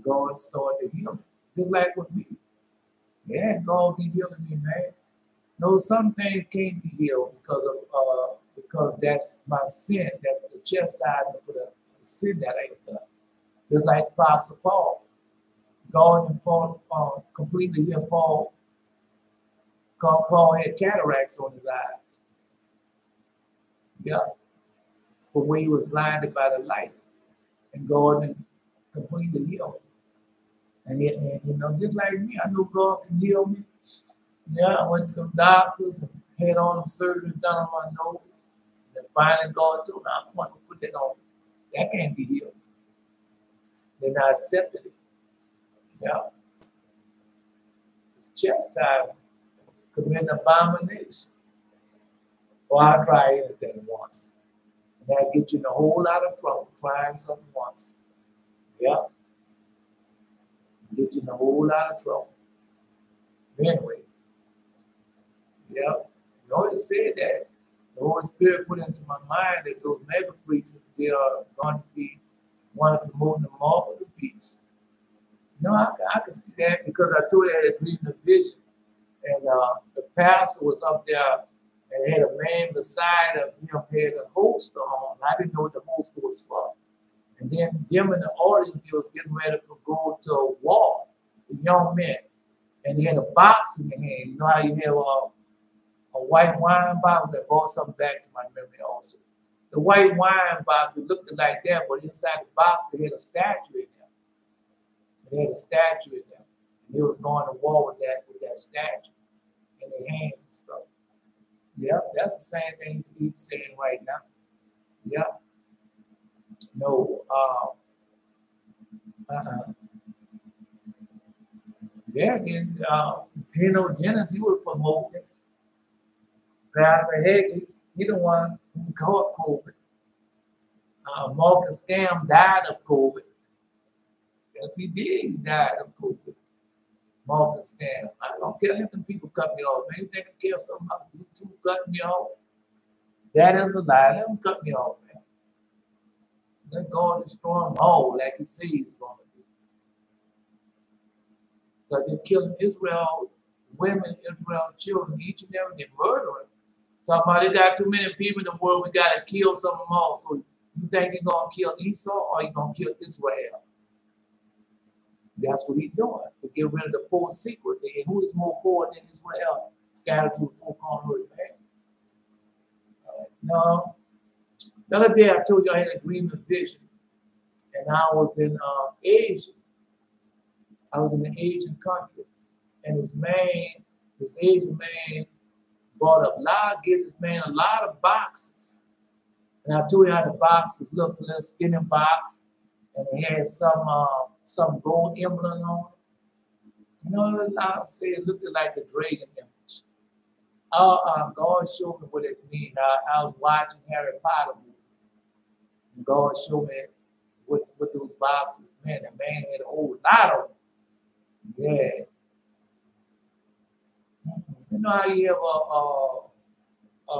God started to heal him. Just like with me. Yeah, God be healing me, man. No, some things can't be healed because that's my sin. That's the chastisement for the sin that I have done. Just like Apostle Paul. God and Paul completely healed Paul. Paul had cataracts on his eyes. Yeah. But when he was blinded by the light. And God completely healed him. And just like me, I know God can heal me. Yeah, I went to the doctors and had all them surgeries done on my nose. And finally God told me, I'm going to put that on. That can't be healed. Then I accepted it. Yeah. It's chastisement. Commit an abomination. Or I'll try anything once. And that gets you in a whole lot of trouble trying something once. Yeah. Get you in a whole lot of trouble. Anyway. Yeah. You always said that. The Holy Spirit put into my mind that those mega preachers, they are going to be one of promoting the mark of the beast. I can see that because I told you I had a dream of vision. And the pastor was up there and had a man beside him, had a holster on. I didn't know what the holster was for. And then them in the audience, they was getting ready to go to a war, the young men. And they had a box in their hand. You know how you have a white wine box? That brought something back to my memory also. The white wine box, it looked like that, but inside the box, they had a statue in there. They had a statue in there. And they was going to war with that statue in their hands and stuff. Yeah, that's the same thing he's saying right now. Yeah. No. Yeah, then Geno Jennings, he was promoting. Pastor Hagee, he the one who caught COVID. Marcus Scam died of COVID. Yes, he did. He died of COVID. Morgan stand. I don't care if them people cut me off. Man, you think I care something about YouTube cutting me off? That is a lie. Let them cut me off, man. Let God destroy them all like he says he's going to do. Because they're killing Israel, women, Israel children, each and every day, murdering. Talking about they got too many people in the world, we got to kill some of them all. So you think he's going to kill Esau or he's going to kill Israel? That's what he's doing, to get rid of the poor secretly. And who is more poor than Israel? Scattered to the four corners of man. No. The other day I told you I had a dream and vision. And I was in Asia. I was in an Asian country. And this Asian man bought gave this man a lot of boxes. And I told you how the boxes looked, a little skinny box. And it had some gold emblem on it. You know, I say it looked like a dragon image. God showed me what it means. I was watching Harry Potter movie. And God showed me what those boxes meant. The man had a whole lot of them. Yeah. You know how you have a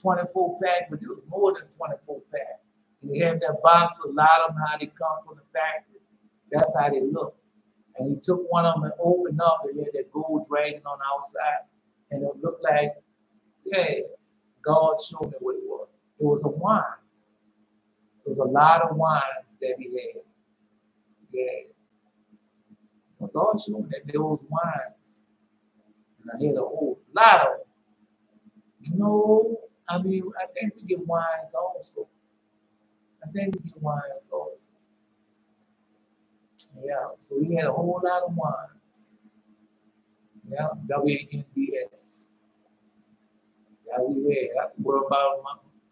24 pack, but it was more than 24 pack. And he had that box with a lot of them, how they come from the factory. That's how they look. And he took one of them and opened up, and he had that gold dragon on the outside. And it looked like, yeah, God showed me what it was. It was a wine. There was a lot of wines that he had. Yeah. Well, God showed me that there was wines. And I had a whole lot of them. You know, I mean, I think we get wines also. Yeah, so he had a whole lot of wines. Yeah, WNDS. Yeah, we had.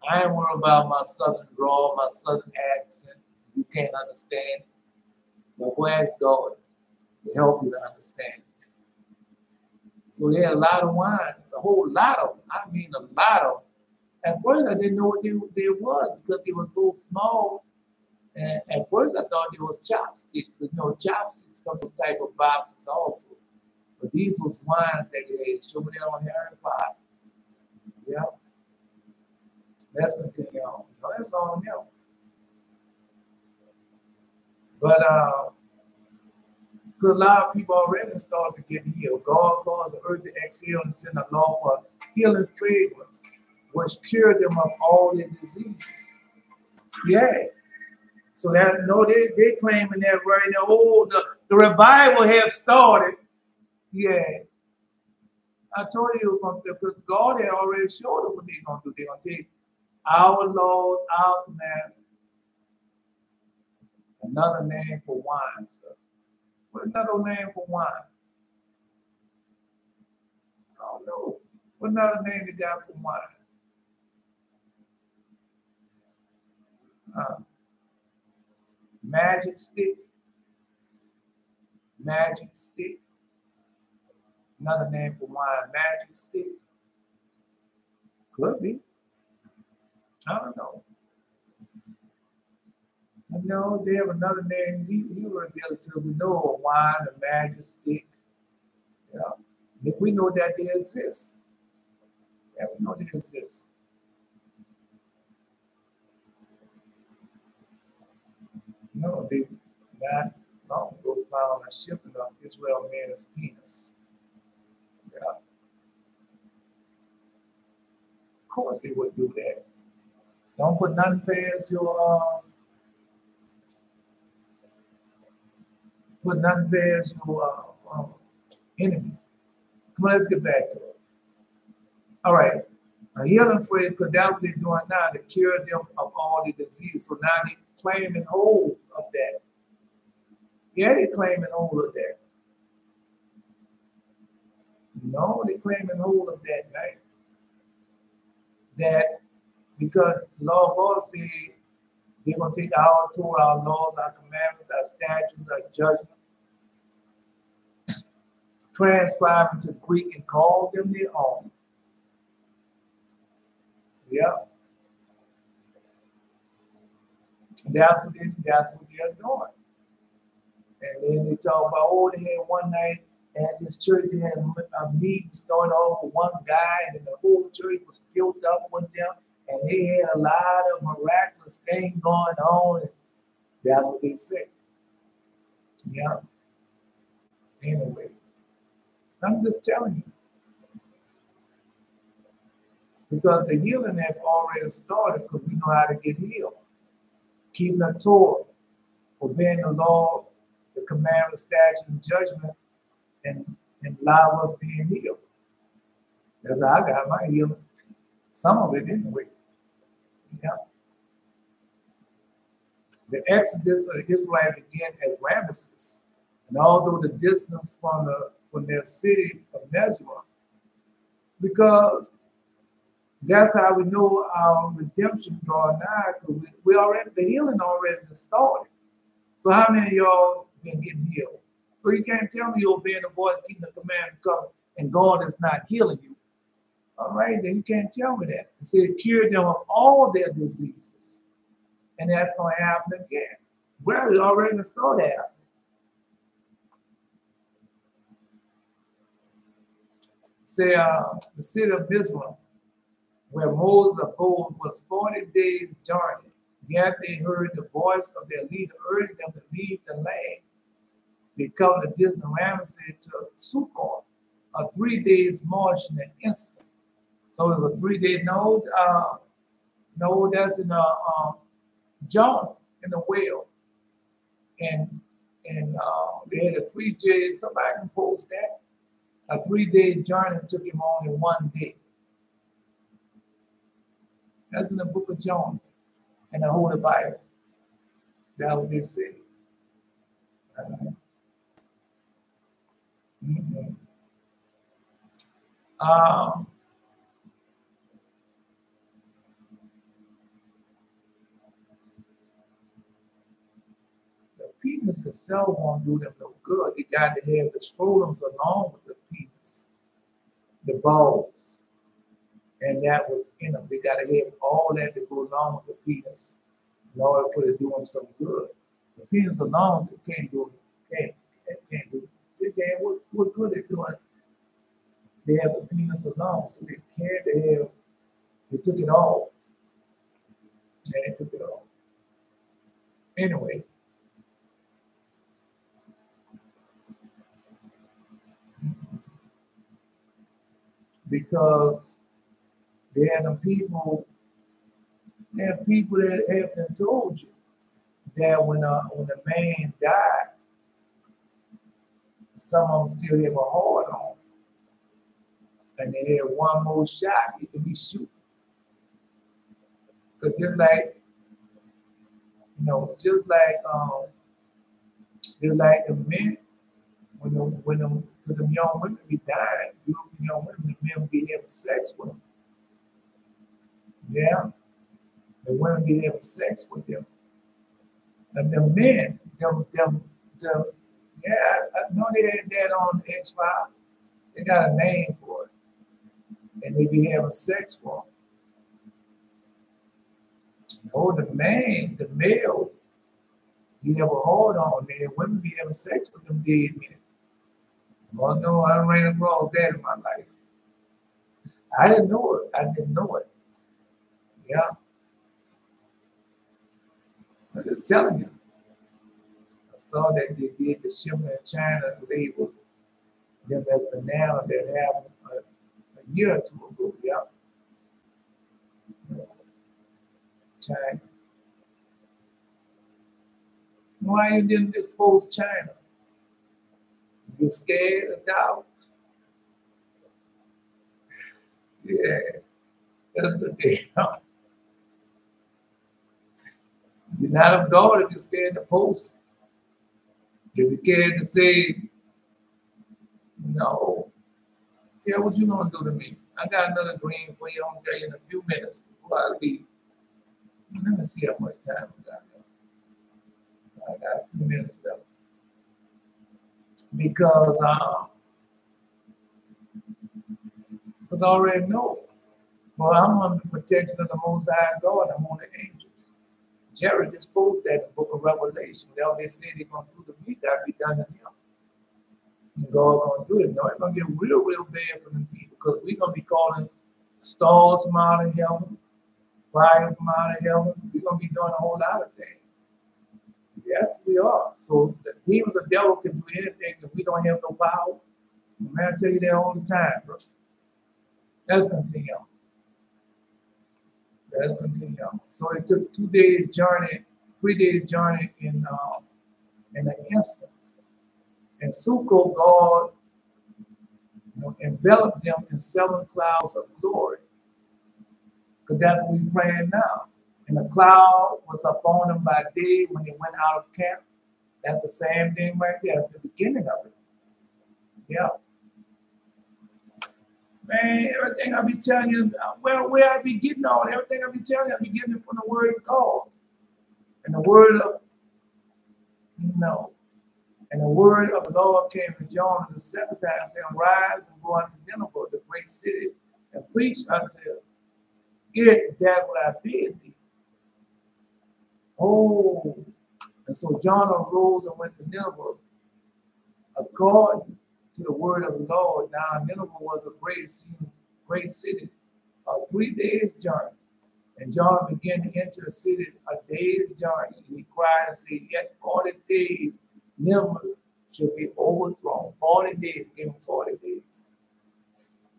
I ain't worried about my southern drawl, my southern accent. You can't understand. But go ask God to help you to understand. So they had a lot of wines, a whole lot of them. I mean, a lot of them. At first, I didn't know what they was because they were so small. And at first, I thought they was chopsticks. But you know, chopsticks come in type of boxes also. But these was wines that they had. Show me that on Harry Potter. Yeah. Let's continue on. No, that's on them. But because a lot of people already started to get healed. God caused the earth to exhale and send a law for healing fragrance, which cured them of all their diseases. Yeah. So that they claiming that right now. Oh, the revival have started. Yeah. I told you because God had already showed them what they're gonna do. They're gonna take our Lord, our command, another name for wine, sir. What another name for wine? I don't know. What another name they got for wine? Magic stick. Magic stick. Another name for wine, magic stick. Could be. I don't know. You know, they have another name. He revealed it to we know a wine, a magic stick. Yeah. We know that they exist. Yeah, we know they exist. No, they not long ago found a shipping of Israel man's penis. Yeah. Of course they would do that. Don't put nothing past your enemy. Come on, let's get back to it. All right. A healing phrase, because that's what they're doing now, to cure them of all the disease. So now they're claiming hold of that. Yeah, they're claiming hold of that. No, they're claiming hold of that, right? That because Lord God said they're going to take our Torah, our laws, our commandments, our statutes, our judgment, transcribe into Greek and call them their own. Yeah. That's what they're doing. And then they talk about, oh, they had one night at this church, they had a meeting started off with one guy, and the whole church was filled up with them, and they had a lot of miraculous things going on. And that's what they say. Yeah. Anyway, I'm just telling you. Because the healing have already started, because we know how to get healed. Keeping the Torah, obeying the law, the commandment, statute, and judgment, and allow us being healed. That's how I got my healing. Some of it anyway. Yeah. The exodus of the Israelites began as Ramesses. And although the distance from their city of Nazareth, because that's how we know our redemption drawing nigh, because we already, the healing already started. So how many of y'all been getting healed? So you can't tell me you're obeying the voice, keeping the command, and God is not healing you. All right, then you can't tell me that. It said, cure them of all their diseases. And that's going to happen again. Well, it already started happening. Say, the city of Mizra, where Moses abode, was 40 days' journey. Yet they heard the voice of their leader urging them to leave the land. They come to distant Ramesses to Sukkot, a 3 days march in an instant. So it was a 3-day no, that's in Jonah in the whale. And they had a 3-day, somebody can post that. A 3-day journey took him only 1 day. That's in the book of Jonah in the Holy Bible. That's what they say. Mm-hmm. The penis itself won't do them no good. They got to have the scrotums along with the penis, the balls, and that was in them. They got to have all that to go along with the penis in order for it to do them some good. The penis alone, they can't do it. Can't do it. What good they doing? They have the penis alone, so they cared to have. They took it all. They took it all. Anyway. Because they had them people, that have been told you that when a man died, some of them still have a heart on, and they had one more shot, he could be shooting. Because just like the men, when them young women be dying, beautiful young women, the men be having sex with them. Yeah, the women be having sex with them. And the men, yeah, I know they had that on X-Files. They got a name for it. And they be having sex for them. Oh, the male, you have a hold on there. Women be having sex with them dead men. Well, no, I don't ran across that in my life. I didn't know it. Yeah. I'm just telling you. I saw that they did the Shimmer in China label. Them as banana that happened a year or two ago. Yeah. China. Why you didn't expose China? You scared of doubt? Yeah, that's the thing. You're not of God if you're scared to post. If you're scared to say, no, tell what you're going to do to me. I got another green for you. I'll tell you in a few minutes before I leave. Let me see how much time I got left. I got a few minutes left. Because I already know. Well, I'm under the protection of the Most High God. I'm on the angels. Jared just posted that in the book of Revelation. Now they say they're going to do to me, that be done to them. And God going to do it. No, it's going to get real, real bad for them people because we're going to be calling stars from out of heaven, fire from out of heaven. We're going to be doing a whole lot of things. Yes, we are. So the demons of the devil can do anything if we don't have no power. Man, I tell you that all the time, bro. Let's continue on. Let's continue on. So it took 2 days journey, 3 days journey in an instance. And Sukkot, God, enveloped them in 7 clouds of glory. Because that's what we're praying now. And the cloud was upon them by day when they went out of camp. That's the same thing right there. That's the beginning of it. Yeah. Man, everything I be telling you, where I be getting all, everything I be telling you, I be getting it from the word of God. And the word of, and the word of the Lord came to John the second time, saying, rise and go unto Nineveh, the great city, and preach unto it that what I bid thee. Oh, and so John arose and went to Nineveh according to the word of the Lord. Now Nineveh was a great city, a 3 days journey. And John began to enter a city a day's journey. And he cried and said, yet 40 days Nineveh should be overthrown. 40 days, give him 40 days.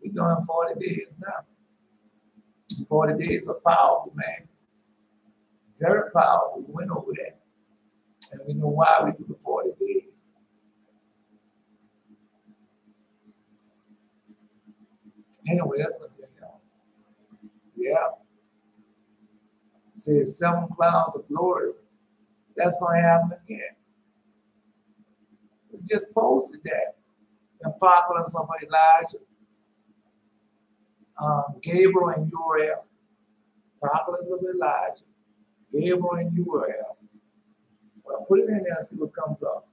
We're doing 40 days now. 40 days are powerful, man. Very powerful. We went over that. And we know why we do the 40 days. Anyway, that's going to tell y'all. Yeah. It says 7 clouds of glory. That's going to happen again. We just posted that. The apocalypse of Elijah, Gabriel and Uriel. Apocalypse of Elijah, Gabriel and Uriel. Well, put it in there and see what comes up.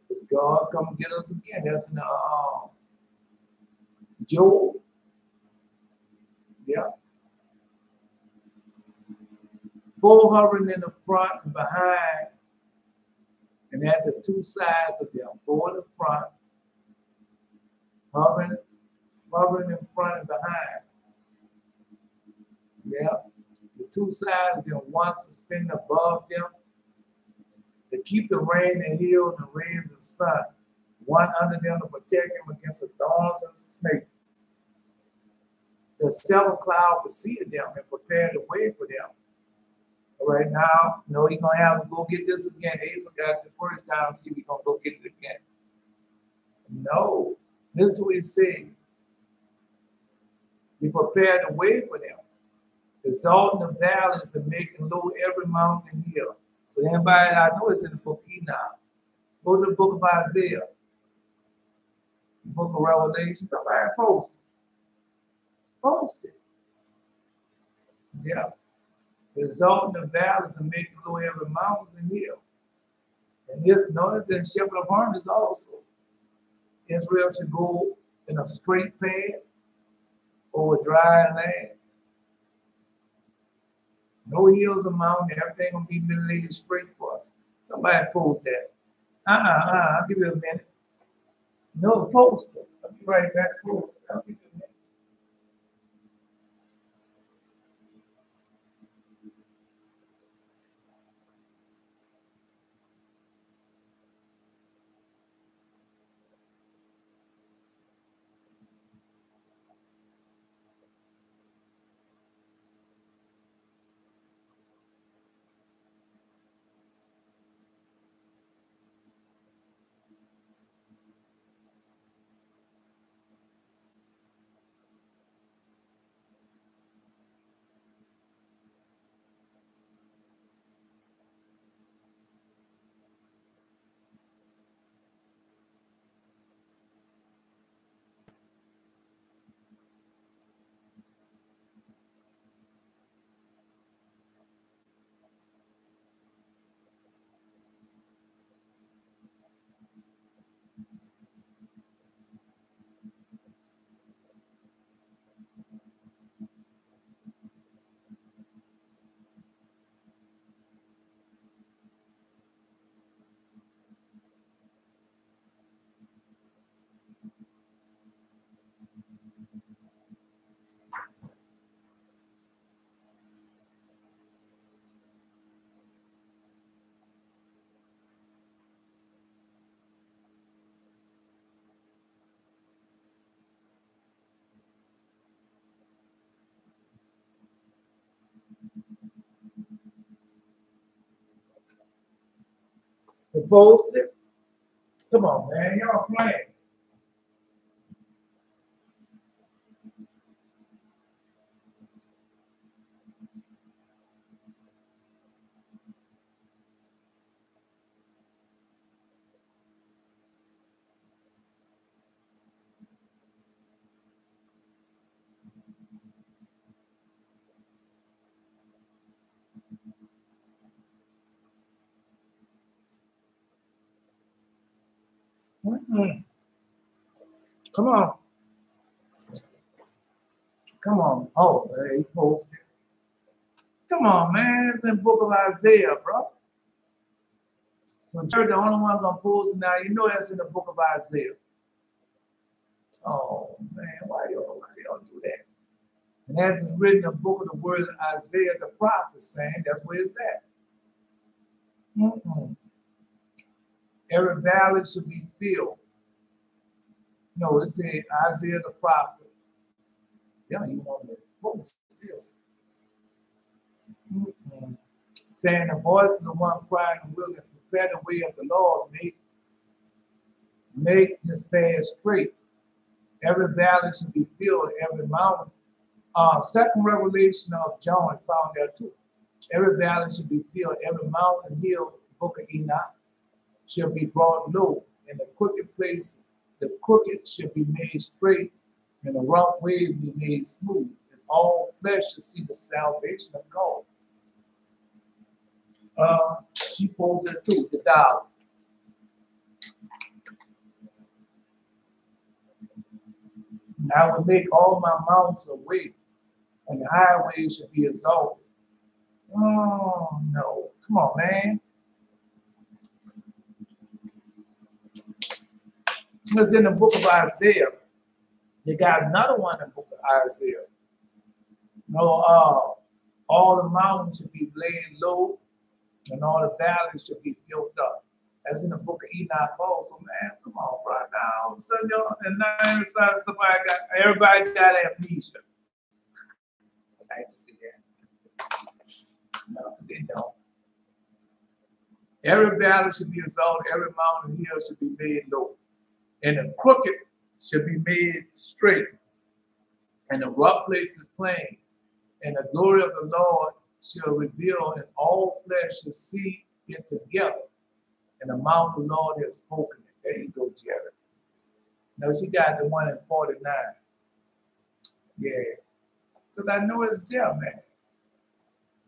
If God come and get us again, that's in the Job. Yeah. 4 hovering in the front and behind, and at the 2 sides of them, 4 in the front, hovering in front and behind. Yeah. The 2 sides of them, one suspended above them, to keep the rain and hail and the rays of the sun, one under them to protect them against the thorns of the snake. The 7 cloud preceded them and prepared the way for them. Right now, you're going to have to go get this again. Asa got it the first time, see we're going to go get it again. No, this is what he said. He prepared the way for them, exalting the valleys and making low every mountain and hill. So anybody, I know it's in the book of Enoch. Go to the book of Isaiah, the book of Revelation. Somebody post it. Post it. Yeah. Exalting the valleys and making low every mountain and hill. And notice that shepherd of armies also. Israel should go in a straight path over dry land. No hills or mountains, everything gonna be laid straight for us. Somebody post that. I'll give you a minute. No, post it. I'll be right back. Post it. I'll give you a minute. The boasted. Come on, man. Y'all playing. Mm-hmm. Come on. Come on. Oh, he posted. Come on, man. It's in the book of Isaiah, bro. So Jared, the only one gonna post now. You know that's in the book of Isaiah. Oh man, why y'all do that? And that's written in the book of the word of Isaiah the prophet, saying that's where it's at. Every valley should be filled. No, it said Isaiah the prophet. Yeah, you want to post this. Saying the voice of the one crying and willing to prepare the way of the Lord, make his path straight. Every valley should be filled, every mountain. Second revelation of John found there too. Every valley should be filled, every mountain, hill, book of Enoch, shall be brought low, and the crooked place, the crooked shall be made straight, and the rough way be made smooth, and all flesh shall see the salvation of God. She posed it too, the devour. I will make all my mountains a way, and the highways shall be exalted. Oh no, come on, man. It's in the book of Isaiah. You got another one in the book of Isaiah. No, all the mountains should be laid low, and all the valleys should be filled up. That's in the book of Enoch also, man. Come on, bro. Now all of a sudden, and now everybody got amnesia. I hate to see that. No, they don't. Every valley should be exalted, every mountain hill should be made low, and the crooked should be made straight, and the rough places plain, and the glory of the Lord shall reveal, and all flesh shall see it together, and the mouth of the Lord has spoken it. There you go, Jared. No, she got the one in 49. Yeah, because I know it's there, man.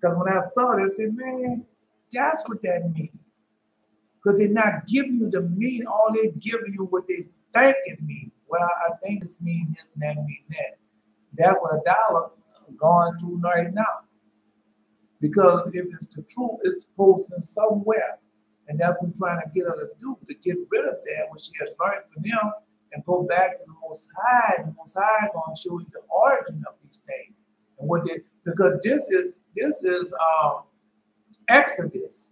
Because when I saw it, I said, man, that's what that means. Because they're not giving you the meaning, all they're giving you what they think it means. Well, I think this means this and that means that. That's what $1 going through right now. Because if it's the truth, it's posting somewhere. And that's what we're trying to get her to do, to get rid of that, what she has learned from them, and go back to the Most High. The Most High is going to show you the origin of these things. And what they, because this is Exodus.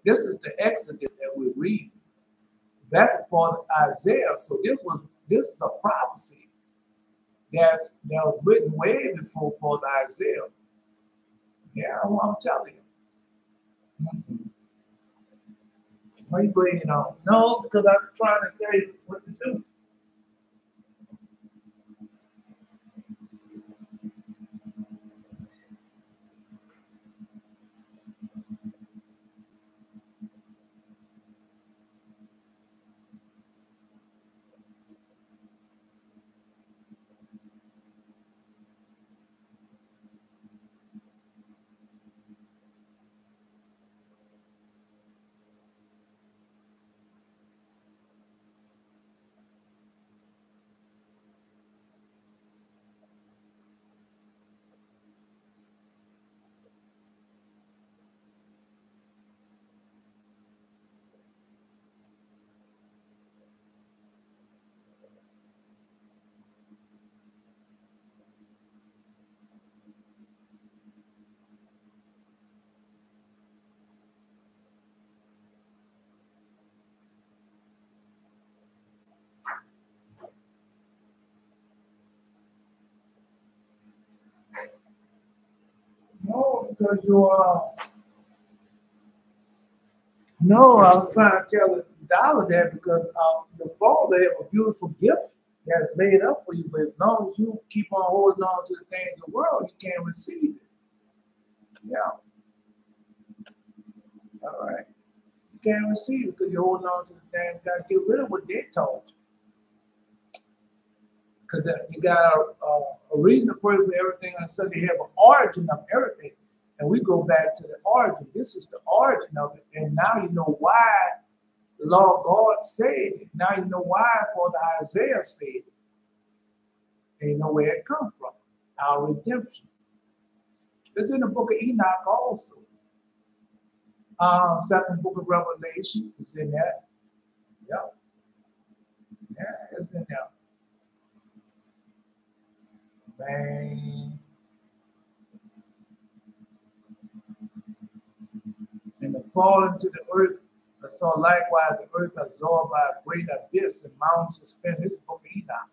This is the Exodus that we read. That's for Isaiah. So this is a prophecy that was written way before for Isaiah. Yeah, I'm telling you. Why you going on? No, because I'm trying to tell you what to do. No, because No, I was trying to tell Dollar that because the Father have a beautiful gift that's laid up for you, but as long as you keep on holding on to the things of the world, you can't receive it. Yeah. All right. You can't receive it because you're holding on to the things. You got to get rid of what they taught you. Because you got a reason to pray for everything, and so they have an origin of everything. And we go back to the origin. This is the origin of it. And now you know why the Lord God said it. Now you know why Father Isaiah said it. And you know where it comes from. Our redemption. It's in the book of Enoch also. Second book of Revelation is in that. Yeah. Yeah, it's in there. Man. And the fall into the earth, I saw likewise the earth absorbed by a great abyss and mountains suspended. This is the book of Enoch.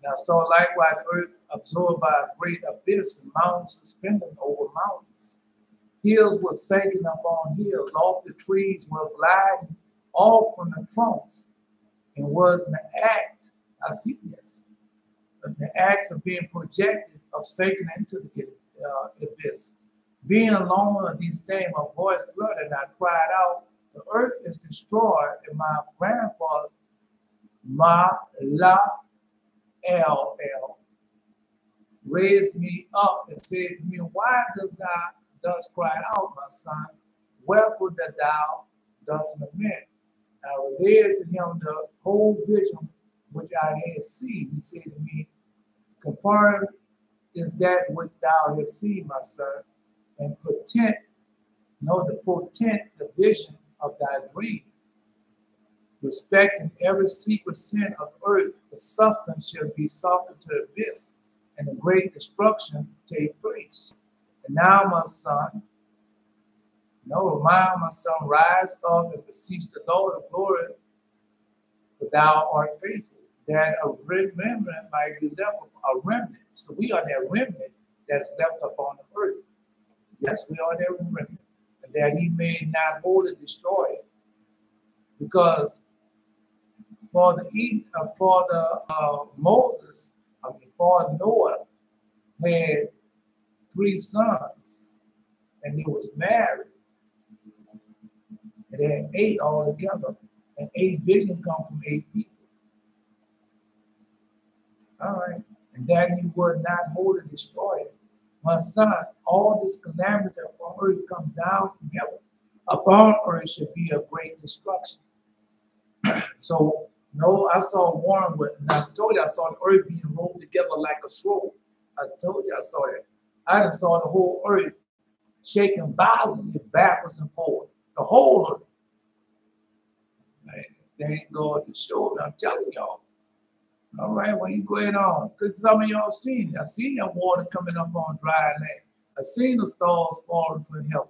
And I saw likewise the earth absorbed by a great abyss and mountains suspended over mountains. Hills were sinking upon hills. Lofty trees were gliding off from the trunks, and was in the act, I see this, the acts of being projected, of sinking into the abyss. Being alone of these things, my voice flooded, and I cried out, the earth is destroyed, and my grandfather, Ma La El raised me up and said to me, why dost thou thus cry out, my son? Wherefore that thou dost lament? I related to him the whole vision which I had seen. He said to me, confirm is that which thou hast seen, my son, and portent the vision of thy dream. Respecting every secret sin of earth, the substance shall be softened to the abyss, and a great destruction take place. And now, my son, my son, rise up and beseech the Lord of glory, for thou art faithful, that a remnant might be left, a remnant. So we are that remnant that's left upon the earth. Yes, we are that remnant, and that he may not wholly destroy it. Because for Moses, for Noah, had 3 sons, and he was married. And they had 8 altogether, and 8 billion come from 8 people. All right, and that he would not wholly destroy it. My son, all this calamity upon earth come down from heaven. Upon earth should be a great destruction. So, no, I saw Warren with, and I told you I saw the earth being rolled together like a scroll. I told you I saw that. I just saw the whole earth shaking violently backwards and forward. The whole earth. Man, they ain't going to show me, I'm telling y'all. All right, well, you go ahead on. Because some of y'all seen it. I seen that water coming up on dry land. I seen the stars falling from heaven.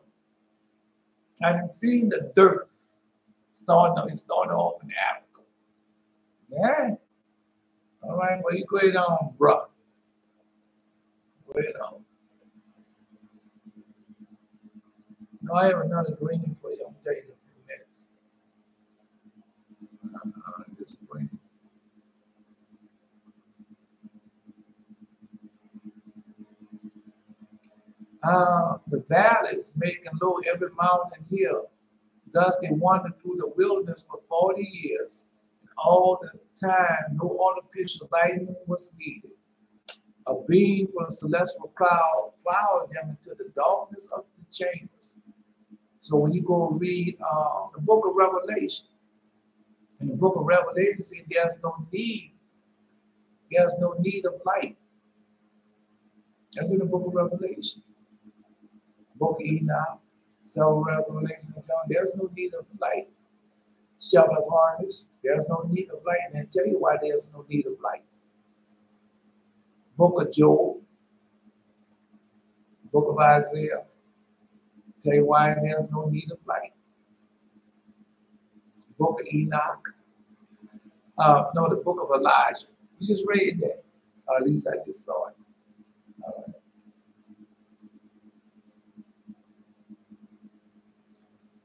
I done seen the dirt starting off in Africa. Yeah. All right, well, you go ahead on, bro. Go ahead on. No, I have another dream for you. I'll tell you in a few minutes. This dream. The valleys making low every mountain and hill. Thus they wandered through the wilderness for 40 years. And all the time, no artificial lighting was needed. A beam from a celestial cloud followed them into the darkness of the chambers. So when you go read the book of Revelation, in the book of Revelation, see, there's no need of light. That's in the book of Revelation. Book of Enoch, several Revelation of John, there's no need of light. Shepherd of harvest, there's no need of light. And I'll tell you why there's no need of light. Book of Job, book of Isaiah, tell you why there's no need of light. Book of Enoch, the book of Elijah. We just read that, or at least I just saw it.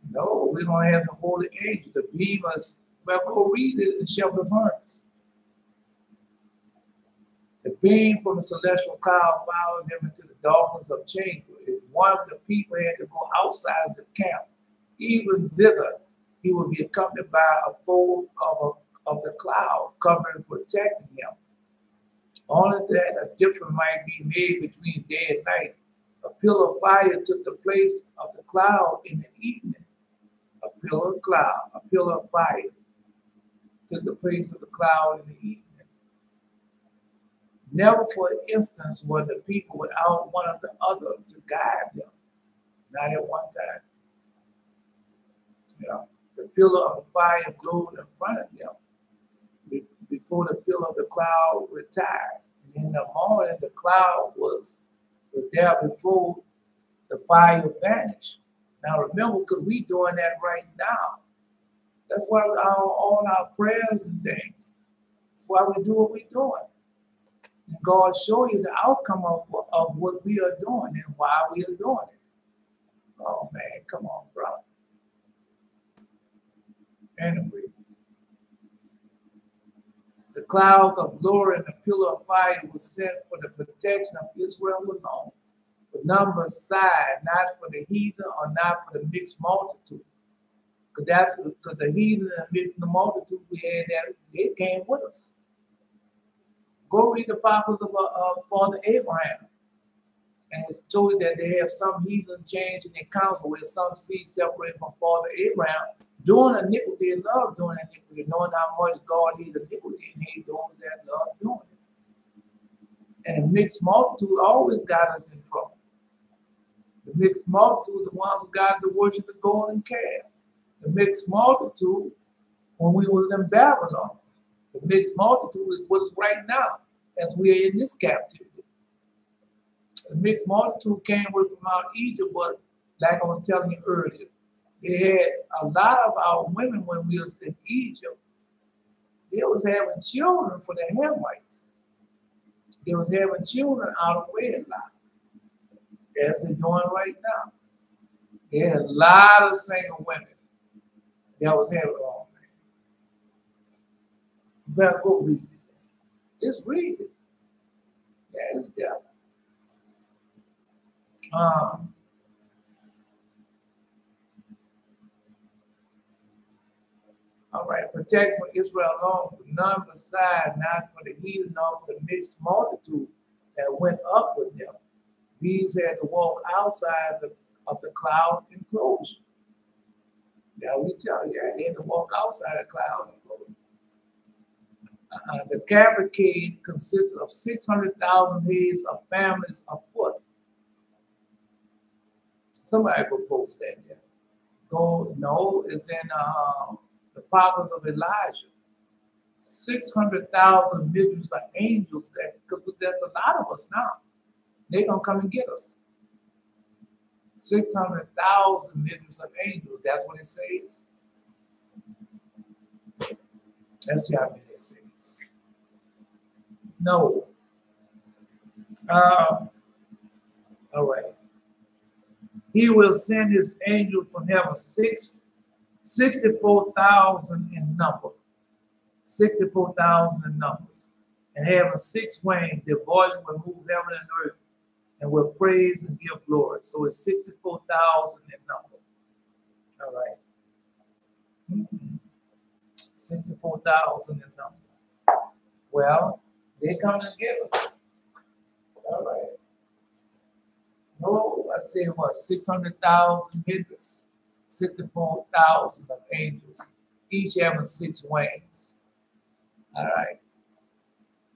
No, we're going to have the holy angel, the beamers. Well, go read it in Shepherd Furnace. The beam from the celestial cloud followed them into the darkness of chamber. If one of the people had to go outside of the camp, even thither, he would be accompanied by a fold of the cloud, covering and protecting him. Only that a difference might be made between day and night. A pillar of fire took the place of the cloud in the evening. A pillar of cloud, a pillar of fire took the place of the cloud in the evening. Never for an instance were the people without one of the other to guide them. Not at one time. You know, the pillar of the fire glowed in front of them before the pillar of the cloud retired. And in the morning, the cloud was there before the fire vanished. Now remember, because we doing that right now. That's why all our prayers and things. That's why we do what we're doing. And God show you the outcome of what we are doing and why we are doing it. Oh man, come on, brother. Anyway, the clouds of glory and the pillar of fire was sent for the protection of Israel alone. The numbers side, not for the heathen or not for the mixed multitude. Because the heathen and mixed multitude we had that they came with us. Go read the prophets of Father Abraham. And it's told that they have some heathen change in their counsel where some seed separated from Father Abraham, doing iniquity and love doing iniquity, knowing how much God hates iniquity and hates those that love doing it. And the mixed multitude always got us in trouble. The mixed multitude, the ones who got to worship the golden calf. The mixed multitude, when we was in Babylon. The mixed multitude is what is right now as we are in this captivity. The mixed multitude came with from out Egypt, but like I was telling you earlier, they had a lot of our women when we was in Egypt, they was having children for the Hamites. They was having children out of wedlock, as they're doing right now. They had a lot of single women that was having all that. You better go read it. Just read it. Yeah, it's there. All right, protect for Israel alone, for none beside, not for the heathen, nor for the mixed multitude that went up with them. These had to walk outside of the cloud enclosure. Now we tell you, they had to walk outside the cloud enclosure. The cavalcade consisted of 600,000 heads of families afoot. Somebody go post that there. No, it's in the prophets of Elijah. 600,000 midgets of angels there, because there's a lot of us now. They're going to come and get us. 600,000 midgets of angels, that's what it says. Let's see how many it says. No. All right. He will send his angel from heaven, 64,000 in number. 64,000 in numbers. And having 6 wings, their voice will move heaven and earth and will praise and give glory. So it's 64,000 in number. All right. 64,000 in number. Well, they come to get us. All right. No, I say what, 600,000 midgets, 64,000 of angels, each having 6 wings. All right.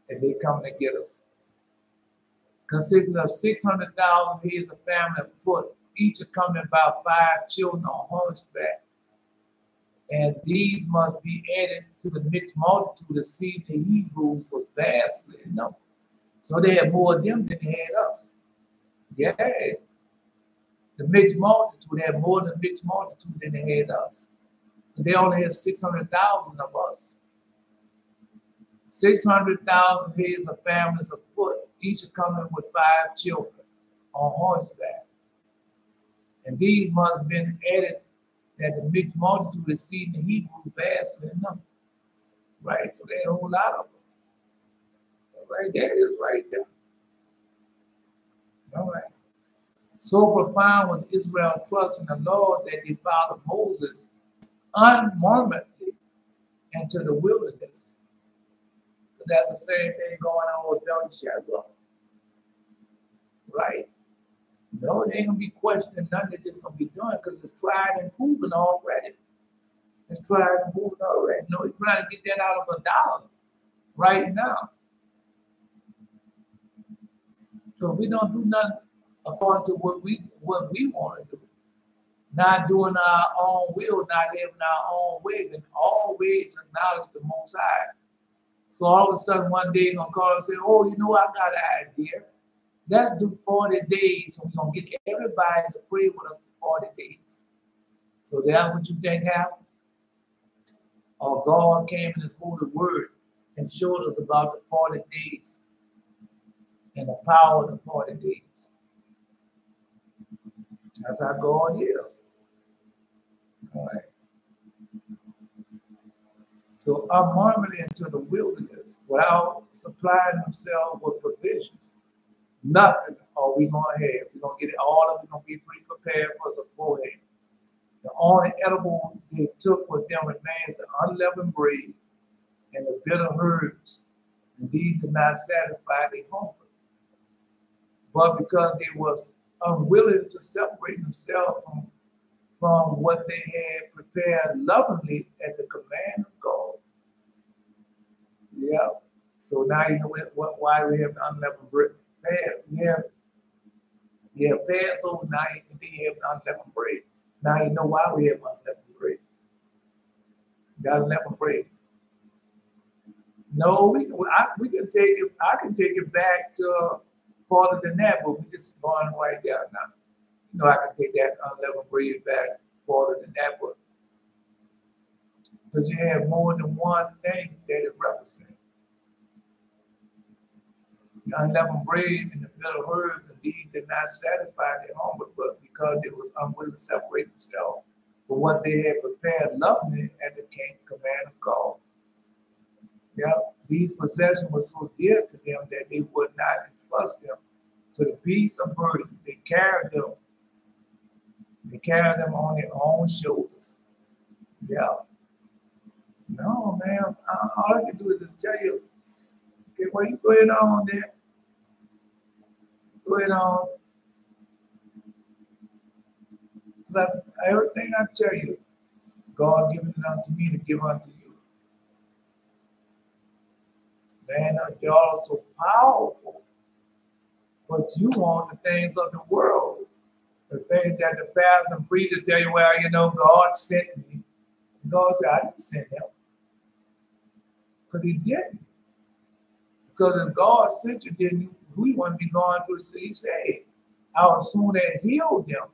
And they come to get us. Consisting of 600,000 heads of family afoot, each accompanied by 5 children on horseback. And these must be added to the mixed multitude. The seed of the Hebrews was vastly in number. So they had more of them than they had us. Yeah. The mixed multitude had more than mixed multitude than they had us. And they only had 600,000 of us. 600,000 heads of families afoot, each accompanied with 5 children on horseback. And these must have been added, that the mixed multitude exceeding the Hebrews vastly in number. Right? So there's a whole lot of us. Right there it is right there. All right. So profound was Israel's trust in the Lord that they followed Moses unmurmuredly into the wilderness. But that's the same thing going on with Belshazzar. Right? No, they ain't gonna be questioning nothing they're just gonna be doing because it's tried and proven already. It's tried and proven already. No, he's trying to get that out of a dollar right now. So we don't do nothing according to what we want to do. Not doing our own will, not having our own way, and always acknowledge the Most High. So all of a sudden one day you're gonna call and say, oh, you know, I got an idea. Let's do 40 days, and we're gonna get everybody to pray with us for 40 days. So that's what you think happened? Or God came in his holy word and showed us about the 40 days and the power of the 40 days. That's how God is. All right. So unmurmuredly into the wilderness without supplying themselves with provisions. Nothing are we going to have. We're going to get it all of it. We're going to be pre-prepared for us beforehand. The only edible they took with them remains the unleavened bread and the bitter herbs. And these did not satisfy their hunger. But because they were unwilling to separate themselves from what they had prepared lovingly at the command of God. Yeah. So now you know why we have the unleavened bread. We have Passover now, and then you have the unleavened bread. Now you know why we have unleavened bread. The unleavened bread. No, we can take it. I can take it back to farther than that, but we're just going right there now. You know, I can take that unleavened bread back farther than that, but so you have more than one thing that it represents. The unleavened bread and the bitter herbs, and these did not satisfy their hunger, but because they was unwilling to separate themselves from what they had prepared lovingly at the command of God. Yeah, these possessions were so dear to them that they would not entrust them to the beasts of burden. They carried them on their own shoulders. Yeah. No, man. All I can do is just tell you, okay, well, you go ahead on there. Go ahead on. Everything I tell you, God given it unto me to give unto you. Man, y'all are so powerful, but you want the things of the world. The things that the pastors and preachers tell you, well, you know, God sent me. And God said, I didn't send him. Because he didn't. Because if God sent you, then we wouldn't be going through the sea saved. I would soon have healed them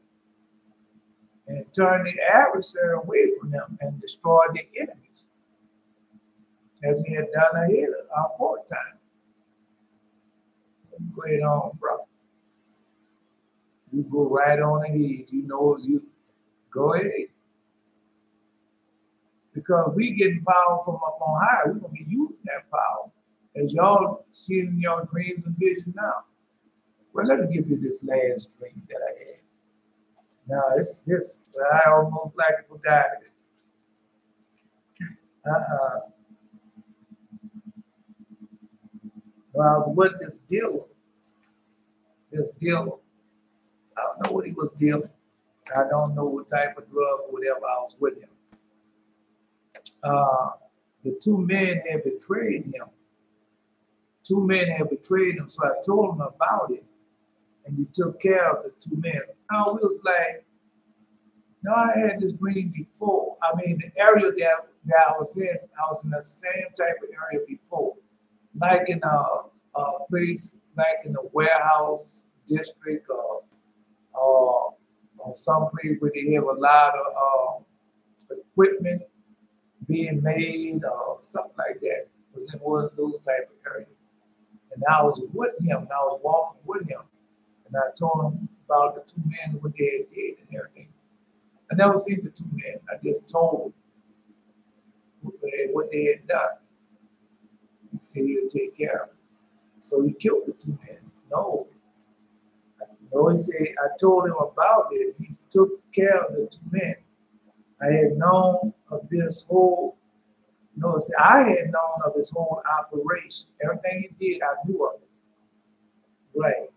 and turned the adversary away from them and destroyed their enemies, as he had done ahead our fourth time. Go ahead on, bro. You go right on ahead. You know, you go ahead. Because we getting power from up on high. We're going to be using that power. As y'all see in your dreams and visions now. Well, let me give you this last dream that I had. Now, it's just, I almost like forgot it. Well, I was with this dealer. I don't know what he was dealing. I don't know what type of drug or whatever I was with him. The two men had betrayed him. So I told him about it, and he took care of the two men. Now, we was like, no, I had this dream before. I mean, the area that I was in the same type of area before. Like in a place, like in the warehouse district or some place where they have a lot of equipment being made or something like that. It was in one of those type of areas. And I was with him, and I was walking with him. And I told him about the two men, what they had did and everything. I never seen the two men. I just told what they had done. He said he'll take care of it. So he killed the two men. No. No, he said, I told him about it. He took care of the two men. I had known of this whole, no, see, I had known of his whole operation. Everything he did, I knew of it. Right.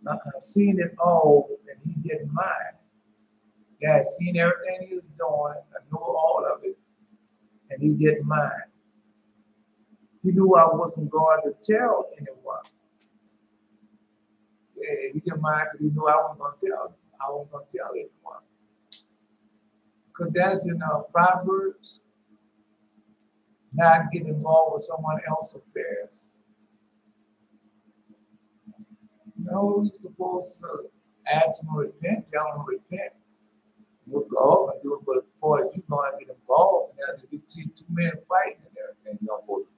I seen it all, and he didn't mind. Yeah, I seen everything he was doing. I knew all of it, and he didn't mind. He knew I wasn't going to tell anyone. Yeah, he didn't mind because he knew I wasn't going to tell. I wasn't going to tell anyone. Because that's in Proverbs, not get involved with someone else's affairs. No, you're supposed to ask them to repent, tell them to repent. We'll go and do it, but as far as you're going to get involved, and then you see two men fighting and everything, you're supposed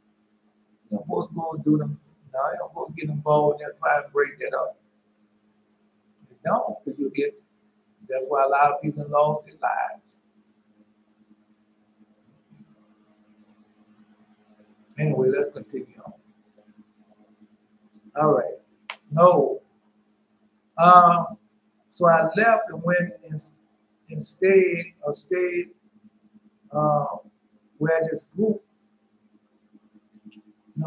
to go and do them. No, you're not supposed to get involved and try and break that up. You don't, because you'll get, that's why a lot of people lost their lives. Anyway, let's continue on. All right. No. So I left and went and stayed where this group,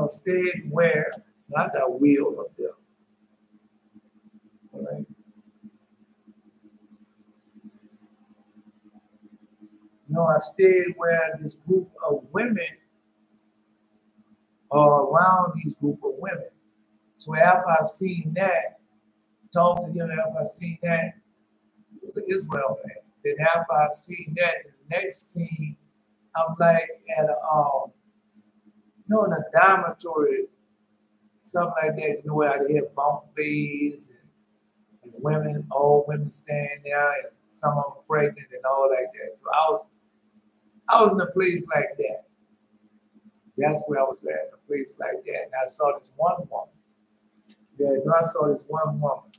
stayed where, not that wheel up there. All right. No, I stayed where this group of women are around these group of women. So after I've seen that, talked to them after I've seen that, it was an Israel thing. Then after I've seen that, the next scene, I'm like at a, in a dormitory, something like that, where they have bunk beds and women, old women standing there, and some of them pregnant and all like that. So I was in a place like that. That's where I was at, a place like that. And I saw this one woman. Yeah, I saw this one woman,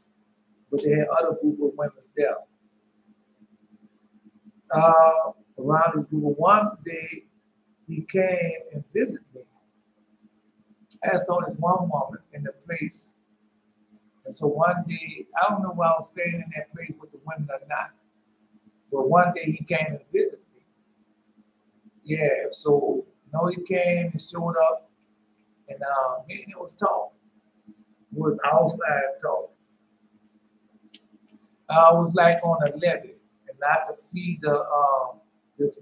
but they had other group of women there. Around this group, one day he came and visited me. I saw this one woman in the place. And so one day, I don't know why I was staying in that place with the women or not, but one day he came and visited me. Yeah, so he came and showed up, and me and it was talking. It was outside talking. I was like on a levee, and I could see this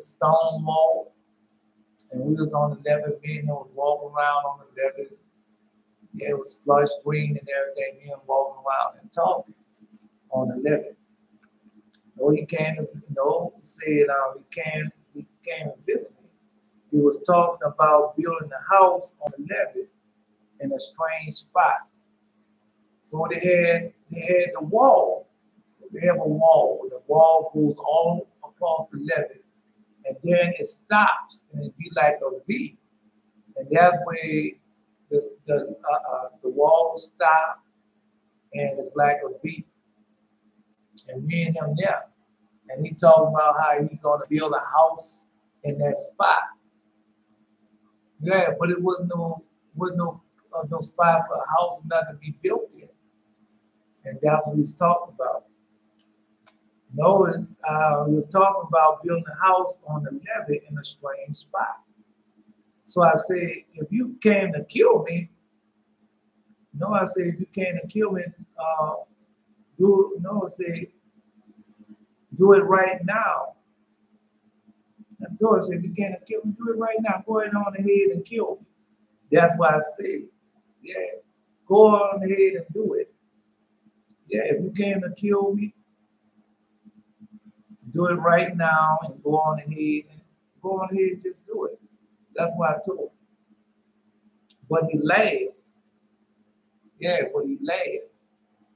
stone wall, and we was on the levee. Me and him was walking around on the levee. Yeah, it was flush green and everything. Me and him walking around and talking on the levee. He came to, he said he came and visit me. He was talking about building a house on the levee in a strange spot. So they had the wall. So they have a wall. The wall goes all across the levee, and then it stops, and it'd be like a V. And that's where the wall stop, and it's like a V. And me and him there, and he talking about how he's gonna build a house in that spot. Yeah, but it was no spot for a house, nothing to be built in. And that's what he's talking about. He was talking about building a house on the levee in a strange spot. So I said, if you came to kill me, if you came to kill me, do it right now. I said, if you came to kill me, do it right now. Go ahead on ahead and kill me. That's why I said, yeah, go on ahead and do it. Yeah, if you came to kill me, do it right now and go on ahead and just do it. That's why I told him. But he laughed. Yeah, but he laughed.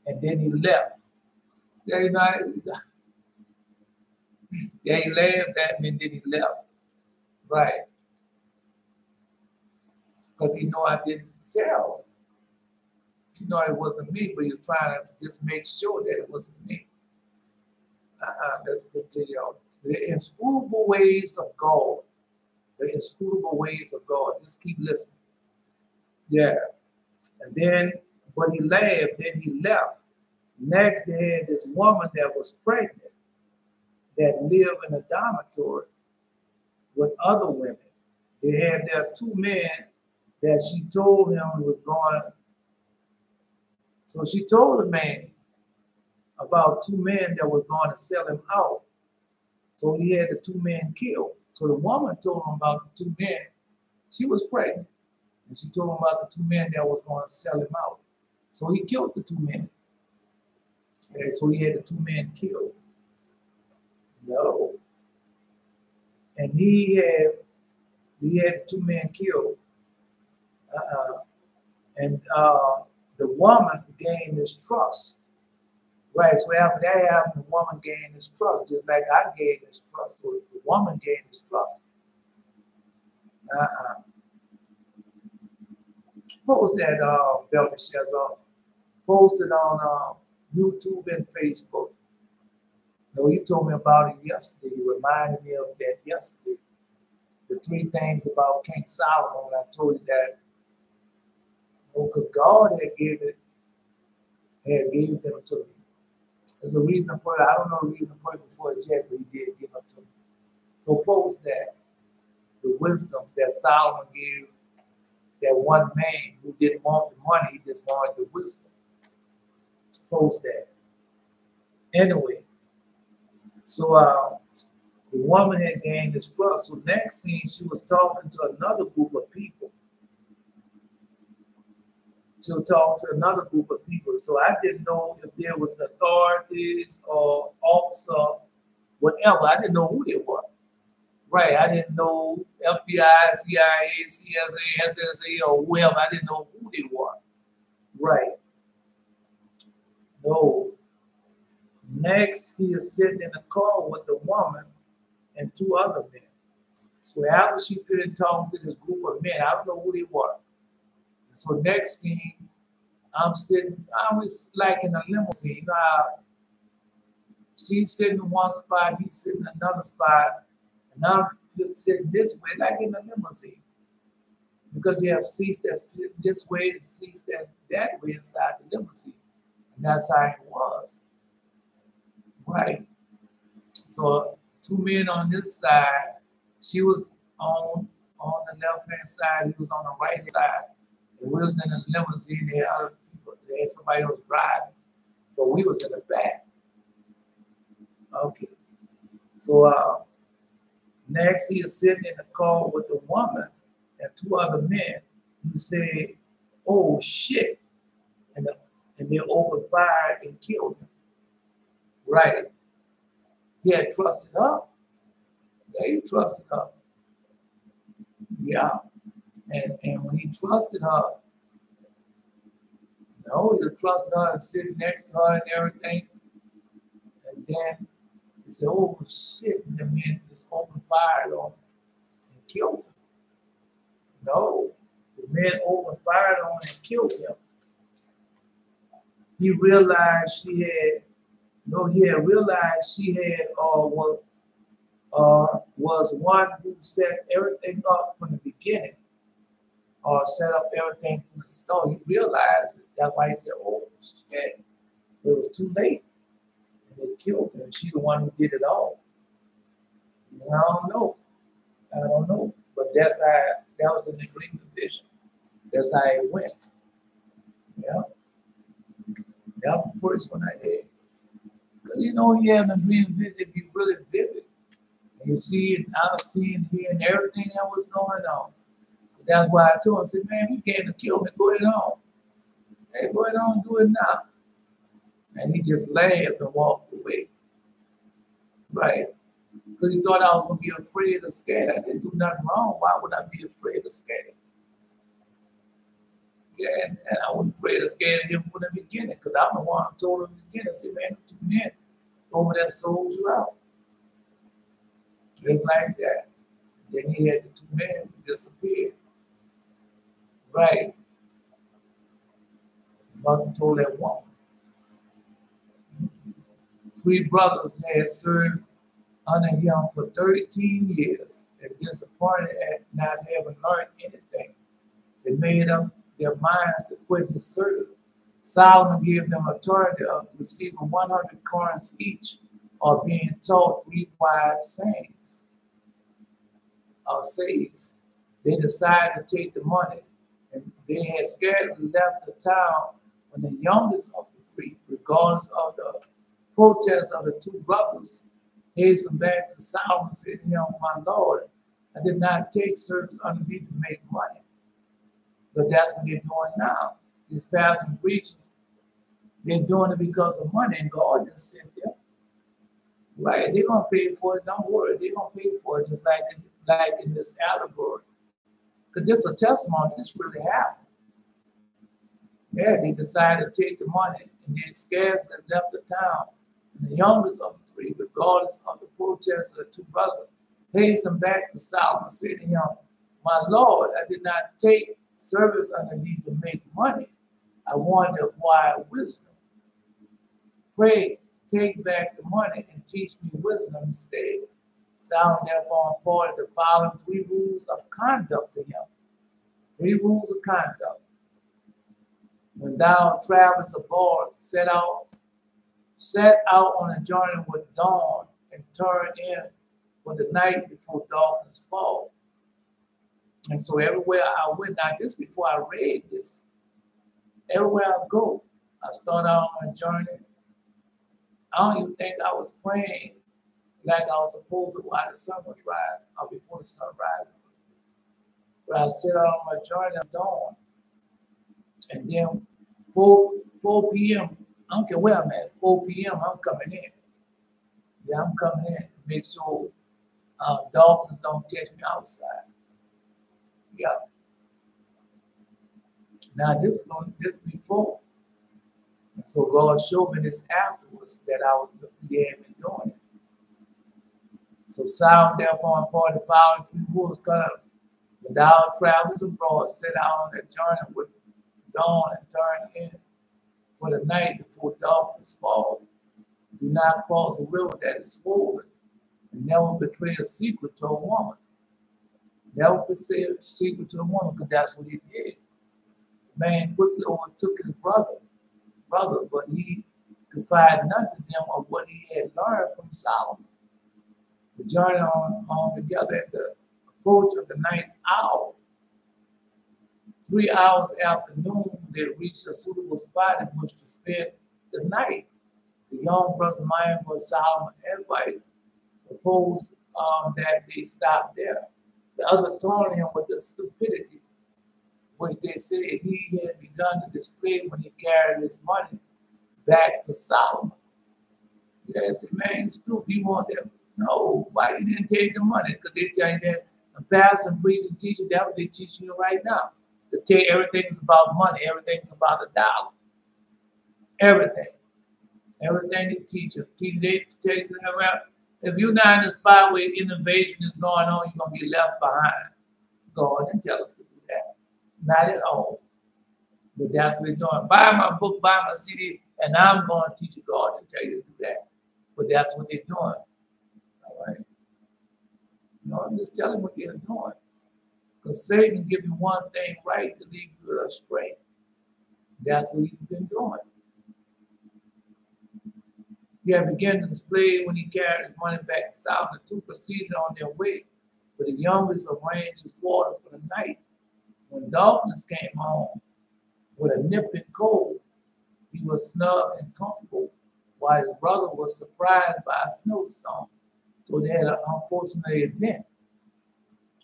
And then he left. Yeah, he laughed at me and then he left. Right. Because he knew I didn't tell. He knew it wasn't me, but he was trying to just make sure that it wasn't me. Let's continue on. The inscrutable ways of God. The inscrutable ways of God. Just keep listening. Yeah. And then, but he laughed, then he left. Next, they had this woman that was pregnant that lived in a dormitory with other women. They had their two men that she told him was going. So she told the man about two men that was going to sell him out. So he had the two men killed. So the woman told him about the two men. She was pregnant. And she told him about the two men that was going to sell him out. So he killed the two men. And so he had the two men killed. No. And he had the two men killed. And the woman gained his trust. Right, so after that happened, the woman gained his trust, just like I gained his trust. So the woman gained his trust. Post that, Belteshazzar. Post it on YouTube and Facebook. No, you told me about it yesterday. You reminded me of that yesterday. The three things about King Solomon. I told you that, because God had gave them to me. There's a reason to pray. I don't know the reason to pray before it yet, but he did give it to me. So post that. The wisdom that Solomon gave that one man who didn't want the money, he just wanted the wisdom. Post that. Anyway, so the woman had gained his trust. So next scene, she was talking to another group of people. She'll talk to another group of people. So I didn't know if there was the authorities or officer, whatever. I didn't know who they were. Right, I didn't know FBI, CIA, CSA, SSA, or whoever. I didn't know who they were. Right. No. Next, he is sitting in the car with the woman and two other men. So after she finished talking to this group of men, I don't know who they were. So next scene, I'm sitting, I was like in a limousine. You know, she's sitting in one spot, he's sitting in another spot, and I'm sitting this way, like in a limousine. Because you have seats that's this way and seats that way inside the limousine. And that's how it was. Right. So two men on this side, she was on the left-hand side, he was on the right-hand side. And we was in a limousine, they had other people, they had somebody else driving, but we was in the back. Okay. So next he is sitting in the car with the woman and two other men. He said, "Oh shit," and they opened fire and killed him. Right. He had trusted her. Yeah, he trusted her. Yeah. And when he trusted her, he trusted her and sitting next to her and everything. And then he said, "Oh shit," and the men just opened fire on him and killed him. No, the men opened fire on him and killed him. He realized she had was one who set everything up from the beginning, or set up everything from the start. He realized it. That's why he said, "Oh shit," but it was too late, and they killed her. She the one who did it all. I don't know, but that was in the dream division. That's how it went. Yeah, that was the first one I had. Because you have a dream vision, be really vivid. And you see it, I was seeing, hearing everything that was going on. That's why I told him, I said, "Man, you came to kill me, go ahead on. Hey, go ahead on, do it now." And he just laughed and walked away. Right. Because he thought I was going to be afraid or scared. I didn't do nothing wrong. Why would I be afraid or scared? Yeah, and I wasn't afraid or scared of him from the beginning, because I'm the one who told him in the beginning. I said, "Man, two men over there sold you out." Just like that. Then he had the two men who disappeared. Right. He must have told that woman. 3 brothers had served under him for 13 years and disappointed at not having learned anything. They made up their minds to quit his service. Solomon gave them authority of receiving 100 coins each or being taught 3 wise sayings or sayings. They decided to take the money, and they had scarcely left the town when the youngest of the 3, regardless of the protest of the 2 brothers, hastened back to Solomon, said to him, "My Lord, I did not take service under thee to make money." But that's what they're doing now. These pastors and preachers, they're doing it because of money, and God just sent them. Right? They're going to pay for it. Don't worry. They're going to pay for it, just like in this allegory. Because this is a testimony. This really happened. Yeah, they decided to take the money, and they scarcely left the town. And the youngest of the 3, regardless of the protest of the 2 brothers, hastened back to Solomon, said to him, "My Lord, I did not take service under thee to make money. I wanted to acquire wisdom. Pray, take back the money and teach me wisdom instead." Solomon therefore imparted the following 3 rules of conduct to him. 3 rules of conduct. When thou travelest abroad, set out on a journey with dawn and turn in for the night before darkness fall. And so everywhere I went, now this before I read this, everywhere I go, I start out on my journey. I don't even think I was praying like I was supposed to while the sun was rising, or before the sun rises. But I set out on my journey at dawn. And then 4 p.m., I don't care where I'm at, 4 p.m., I'm coming in. Yeah, I'm coming in to make sure dolphins don't catch me outside. Yeah. Now this before. And so God showed me this afterwards that he had been doing it. So Solomon therefore imparted the following 3 rules: when thou travels abroad, set out on that journey with dawn and turn in for the night before darkness fall. Do not cross a river that is swollen, and never betray a secret to a woman. Never betray a secret to a woman, because that's what he did. The man quickly overtook his brother, but he confided none to them of what he had learned from Solomon. The journey on together at the approach of the 9th hour. 3 hours after noon, they reached a suitable spot in which to spend the night. The young brother, mindful of Solomon's advice, proposed that they stop there. The other taunted him with the stupidity which they said he had begun to display when he carried his money back to Solomon. Yeah, I said, man, stupid. You want that? No, why you didn't take the money? Because they tell you that the pastor and preacher and teacher, that's what they teaching you right now. They tell you everything's about money, everything's about a dollar. Everything. Everything they teach you. They tell you that if you're not in the spot where innovation is going on, you're going to be left behind. God didn't tell us to do that. Not at all. But that's what they're doing. Buy my book, buy my CD, and I'm going to teach you. God didn't tell you to do that. But that's what they're doing. All right? No, I'm just telling what they're doing. Because Satan give you one thing right to lead you astray. That's what he's been doing. He had begun to display when he carried his money back to Solomon. The 2 proceeded on their way, but the youngest arranged his quarter for the night. When darkness came on with a nipping cold, he was snug and comfortable, while his brother was surprised by a snowstorm. So they had an unfortunate event.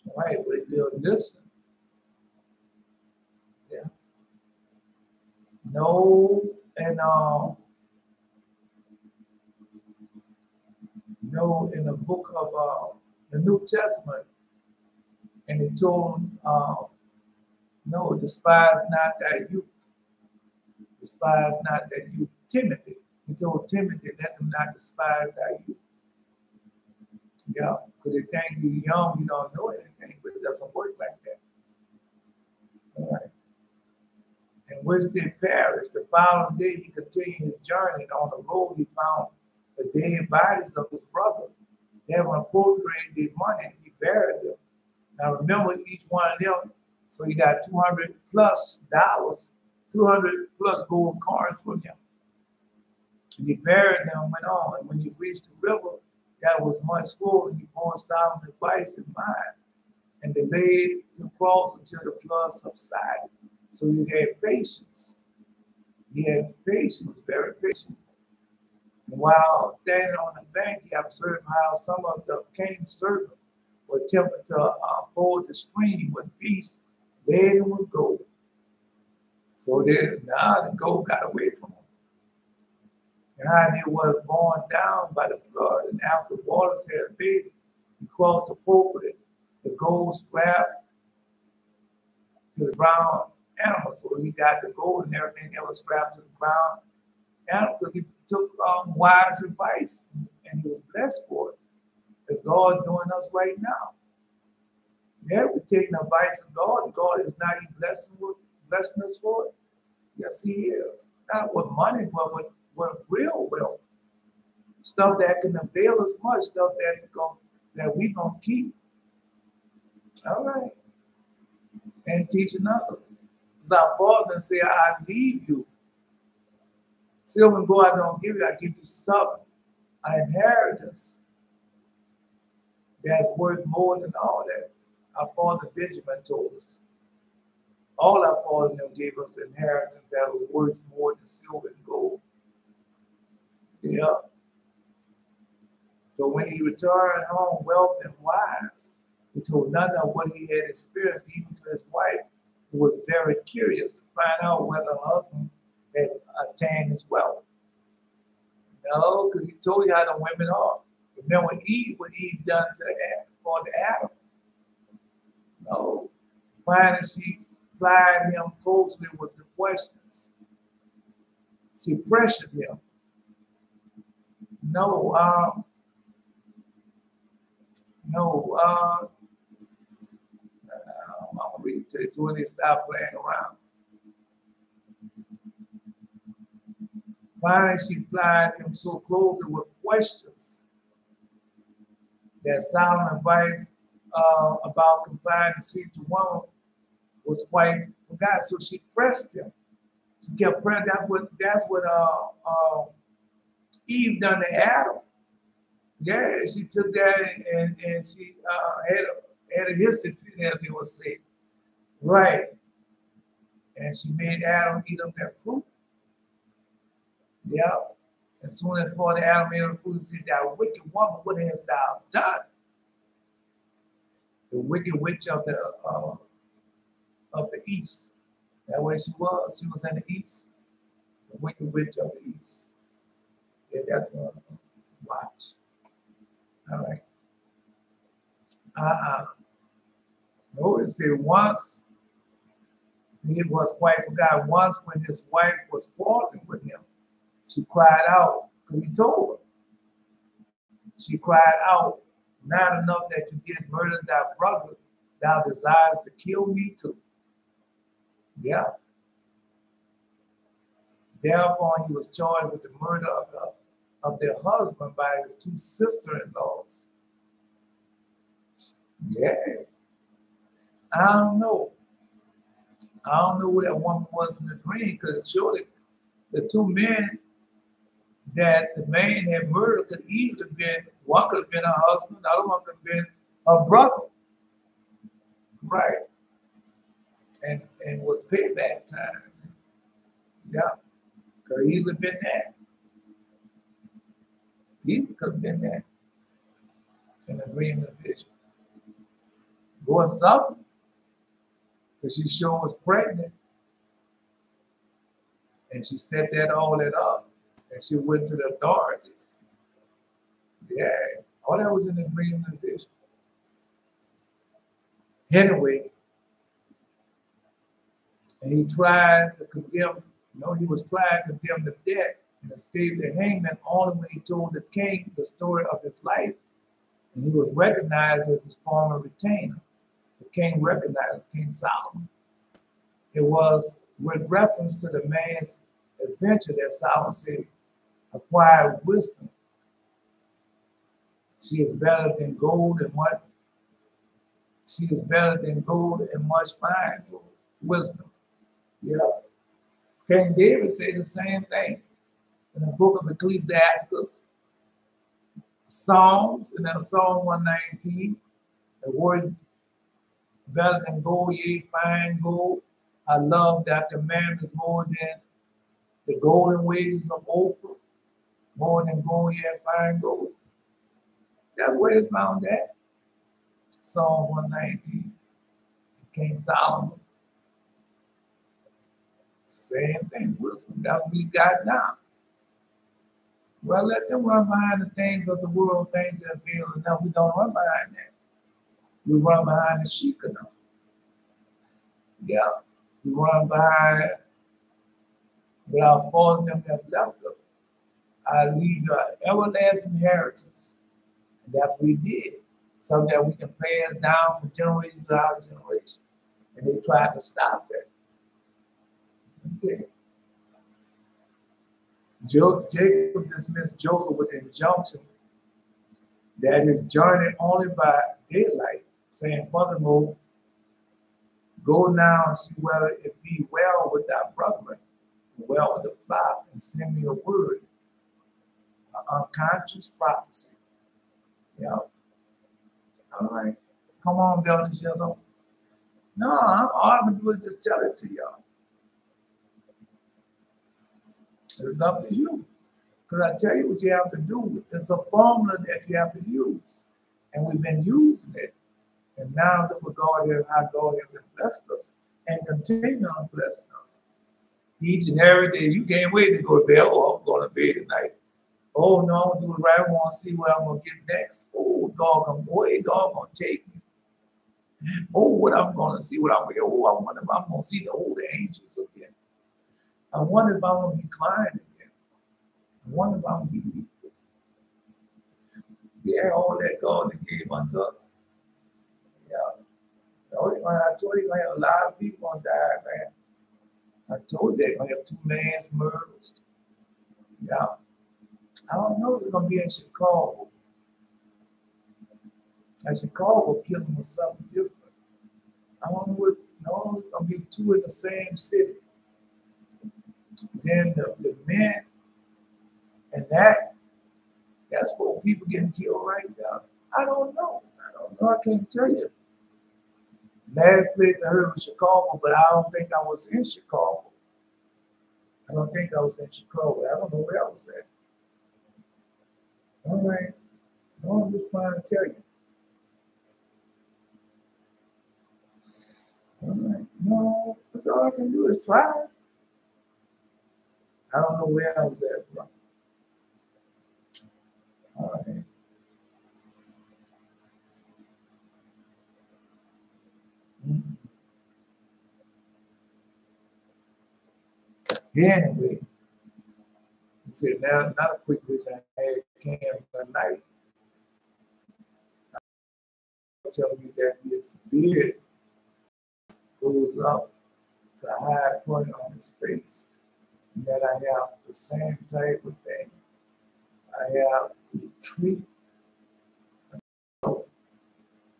All right, but if you'll listen, yeah. No, and in the book of the New Testament, and it told no, despise not thy youth. Despise not thy youth. Timothy. He told Timothy, let them not despise thy youth. Yeah, because they think you're young, you don't know anything, but it doesn't work like that. All right. And which they perished. The following day he continued his journey, and on the road he found the dead bodies of his brother. They have appropriated their money. He buried them. Now remember each one of them. So he got $200 plus, 200 plus gold coins from them. And he buried them, went on. And when he reached the river, that was much full, and he bore solemn advice in mind, and delayed to cross until the flood subsided. So he had patience. He had patience, very patient. And while standing on the bank, he observed how some of the king's servants were attempting to board the stream with beasts laden with gold. So now the gold got away from him. And how they were borne down by the flood, and after the waters had abated, he crossed the pulpit, the gold strapped to the ground animal. So he got the gold and everything that was strapped to the ground animal. So he took wise advice, and he was blessed for it. As God doing us right now. Yeah, we're taking advice of God. God is not blessing us for it. Yes, he is. Not with money, but with real wealth. Stuff that can avail us much, stuff that we gonna keep. All right. And teaching others. Because our Father said, I leave you. Silver and gold I don't give you, I give you something. An inheritance that's worth more than all that. Our father Benjamin told us. All our fathers gave us the inheritance that was worth more than silver and gold. Yeah. So when he returned home wealthy and wise, he told none of what he had experienced, even to his wife, who was very curious to find out whether her husband had attained his wealth. No, because he told you how the women are. Remember what Eve done to the Adam. No. Finally, she plied him closely with the questions. She pressured him. No, I'm gonna read it to you. So when they stopped playing around. Finally, she plied him so closely with questions that solemn advice about confined to see to woman was quite forgot. So she pressed him. She kept pressing. That's what Eve done to Adam. Yeah, she took that and she had a history that they would say. Right. And she made Adam eat up that fruit. Yeah. As soon as for the Adam ate the fruit, he said, thou wicked woman, what hast thou done? The wicked witch of the east. That way she was. She was in the east. The wicked witch of the east. Yeah, that's what I watch. All right. Notice it once, it was quite forgot. Once when his wife was quarreling with him, she cried out, because he told her. She cried out, not enough that you did murder thy brother, thou desires to kill me too. Yeah. Therefore, he was charged with the murder of their husband by his two sister-in-laws. Yeah. I don't know who that woman was in the dream, because surely the two men that the man had murdered could either have been, one could have been her husband, the other one could have been her brother. Right. And was payback time. Yeah. Could either been that. He could have been that in a dream and a vision. Or something. Because she sure was pregnant. And she set all that up. And she went to the authorities. Yeah. All that was in the dream and the vision. Anyway, and he tried to condemn, he was trying to condemn the death and escape the hangman only when he told the king the story of his life. And he was recognized as his former retainer. The king recognized King Solomon. It was with reference to the man's adventure that Solomon said, acquired wisdom She is better than gold and what? She is better than gold and much fine gold. Wisdom. Yeah. King David said the same thing in the book of Ecclesiastes, Psalms, and then Psalm 119. The word better than gold, yea, fine gold. I love that commandments more than the golden wages of Oprah, more than gold, yet fine gold. That's where it's found at. Psalm 119. King Solomon. Same thing. Wisdom that we got now. Well, let them run behind the things of the world, things that feel enough. We don't run behind that. We run behind the sheep enough. Yeah. We run behind what our fathers have left us. I leave you an everlasting inheritance. And that's what we did. Something that we can pass down from generation to our generation. And they tried to stop that. Okay. Jacob dismissed Joseph with the injunction that his journey only by daylight, saying, furthermore, go now and see whether it be well with thy brethren, well with the flock, and send me a word, an unconscious prophecy. Yeah. All right. Come on, Belteshazzar. No, all I can do is just tell it to y'all. It's up to you. Because I tell you what you have to do. It's a formula that you have to use. And we've been using it. And now look what how God has blessed us and continue on blessing us. Each and every day, you can't wait to go to bed. Oh, I'm going to bed tonight. Oh, no, I'm going to do it right. I want to see what I'm going to get next. Oh, God going to take me. Oh, what I'm going to see, what I'm going to get. Oh, I wonder if I'm going to see the holy angels again. I wonder if I'm going to be climbing again. I wonder if I'm going to be leaping. Yeah, all that God gave unto us. Yeah. I told you, a lot of people going to die, man. I told you they're going to have 2 mass murders. Yeah. I don't know if they're going to be in Chicago. And Chicago killing was something different. I don't know what, no, it's going to be 2 in the same city. Then the men, and that's 4 people getting killed right now. I don't know. I can't tell you. Last place I heard was Chicago, but I don't think I was in Chicago. I don't think I was in Chicago. I don't know where I was at. All right. No, I'm just trying to tell you. All right. No, that's all I can do is try. I don't know where I was at, bro. All right. Yeah, anyway. He said, now, not a quick vision I had came tonight. I'll tell you that his beard goes up to a high point on his face. And that I have the same type of thing. I have to treat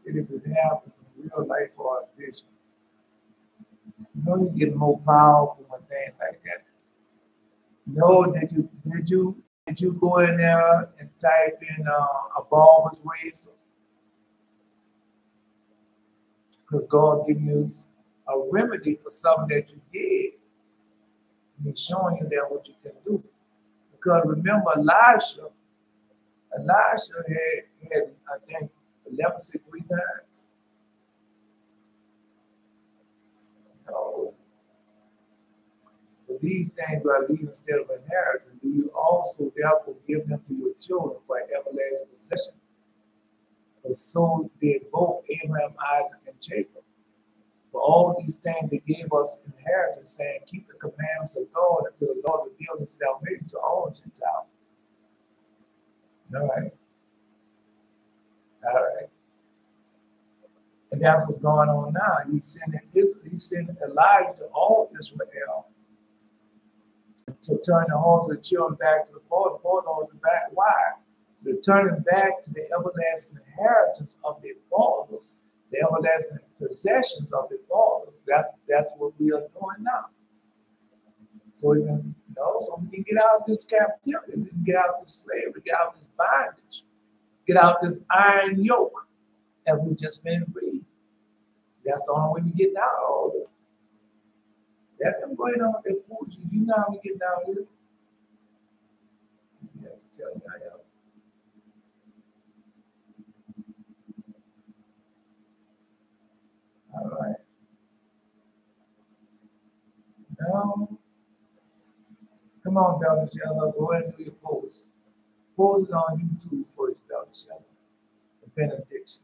it if it happens in real life or a vision. You know, you get more powerful when things like that. No, did you go in there and type in a barber's razor? Because God gives you a remedy for something that you did. And he's showing you that what you can do. Because remember, Elisha had I think, leprosy 3 times. Oh. But these things do I leave instead of inheritance. Do you also therefore give them to your children for everlasting possession? For so did both Abraham, Isaac, and Jacob. For all these things they gave us inheritance, saying, keep the commandments of God until the Lord reveal his salvation to all Gentiles. All right. All right. And that's what's going on now. He's sending Elijah to all Israel to turn the hearts of the children back to the father, the horses back. Why? returning back to the everlasting inheritance of their fathers, the everlasting possessions of their fathers. That's what we are doing now. So we can, so we can get out of this captivity, we can get out of this slavery, get out of this bondage, get out of this iron yoke, as we just finished reading. That's the only way we get out of all of it. Let them go in on their foolishness. You know how we get down with this? He has to tell you I am. All right. Now, come on, Belteshazzar, go ahead and do your post. Post it on YouTube first, Belteshazzar. The benediction.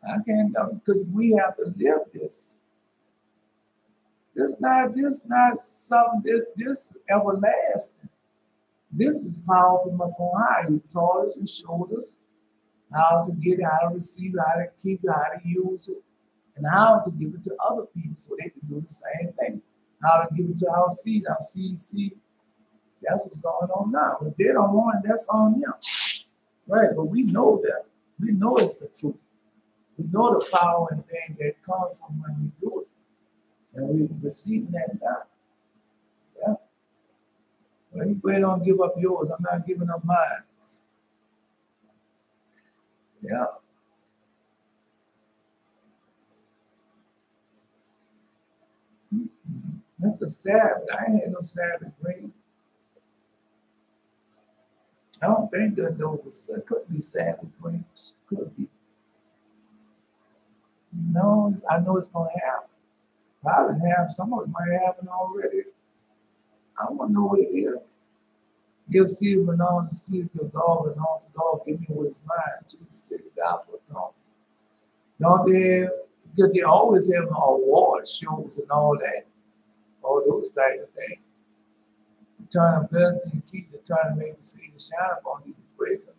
I can't do it because we have to live this. This not something, this everlasting. This is power from up on high. He taught us and showed us how to get it, how to receive it, how to keep it, how to use it, and how to give it to other people so they can do the same thing. How to give it to our seed, that's what's going on now. If they don't want it, that's on them. Right, but we know that. We know it's the truth. We know the power and thing that comes from when we do it. And we're receiving that now. Yeah. Well, you go ahead and give up yours. I'm not giving up mine. Yeah. That's a Sabbath. I ain't had no Sabbath dream. I don't think that those could be Sabbath dreams. Could be. No, I know it's going to happen. Probably have. Some of it might happen already. I want to know what it is. Give seed of renown to seed of God, and all to God, give me what is mine. Jesus said the gospel tongues. Don't they have, because they always have award shows and all that, all those type of things. Turn to bless and keep the turn to make the face to shine upon you, praise him.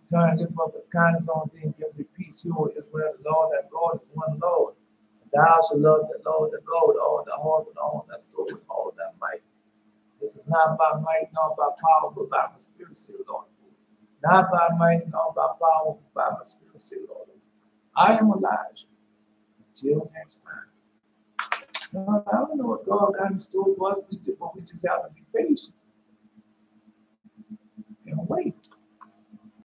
Turn to lift up his kindness on thee and give thee peace. Here is where the Lord that God is one Lord. Thou shalt love the Lord, the God, with all thy heart, with all thy soul, with all thy might. This is not by might, nor by power, but by my spirit, say the Lord. Not by might, nor by power, but by my spirit, say the Lord. I am Elijah. Until next time. Now, I don't know what God got in store for us, but we just have to be patient and wait.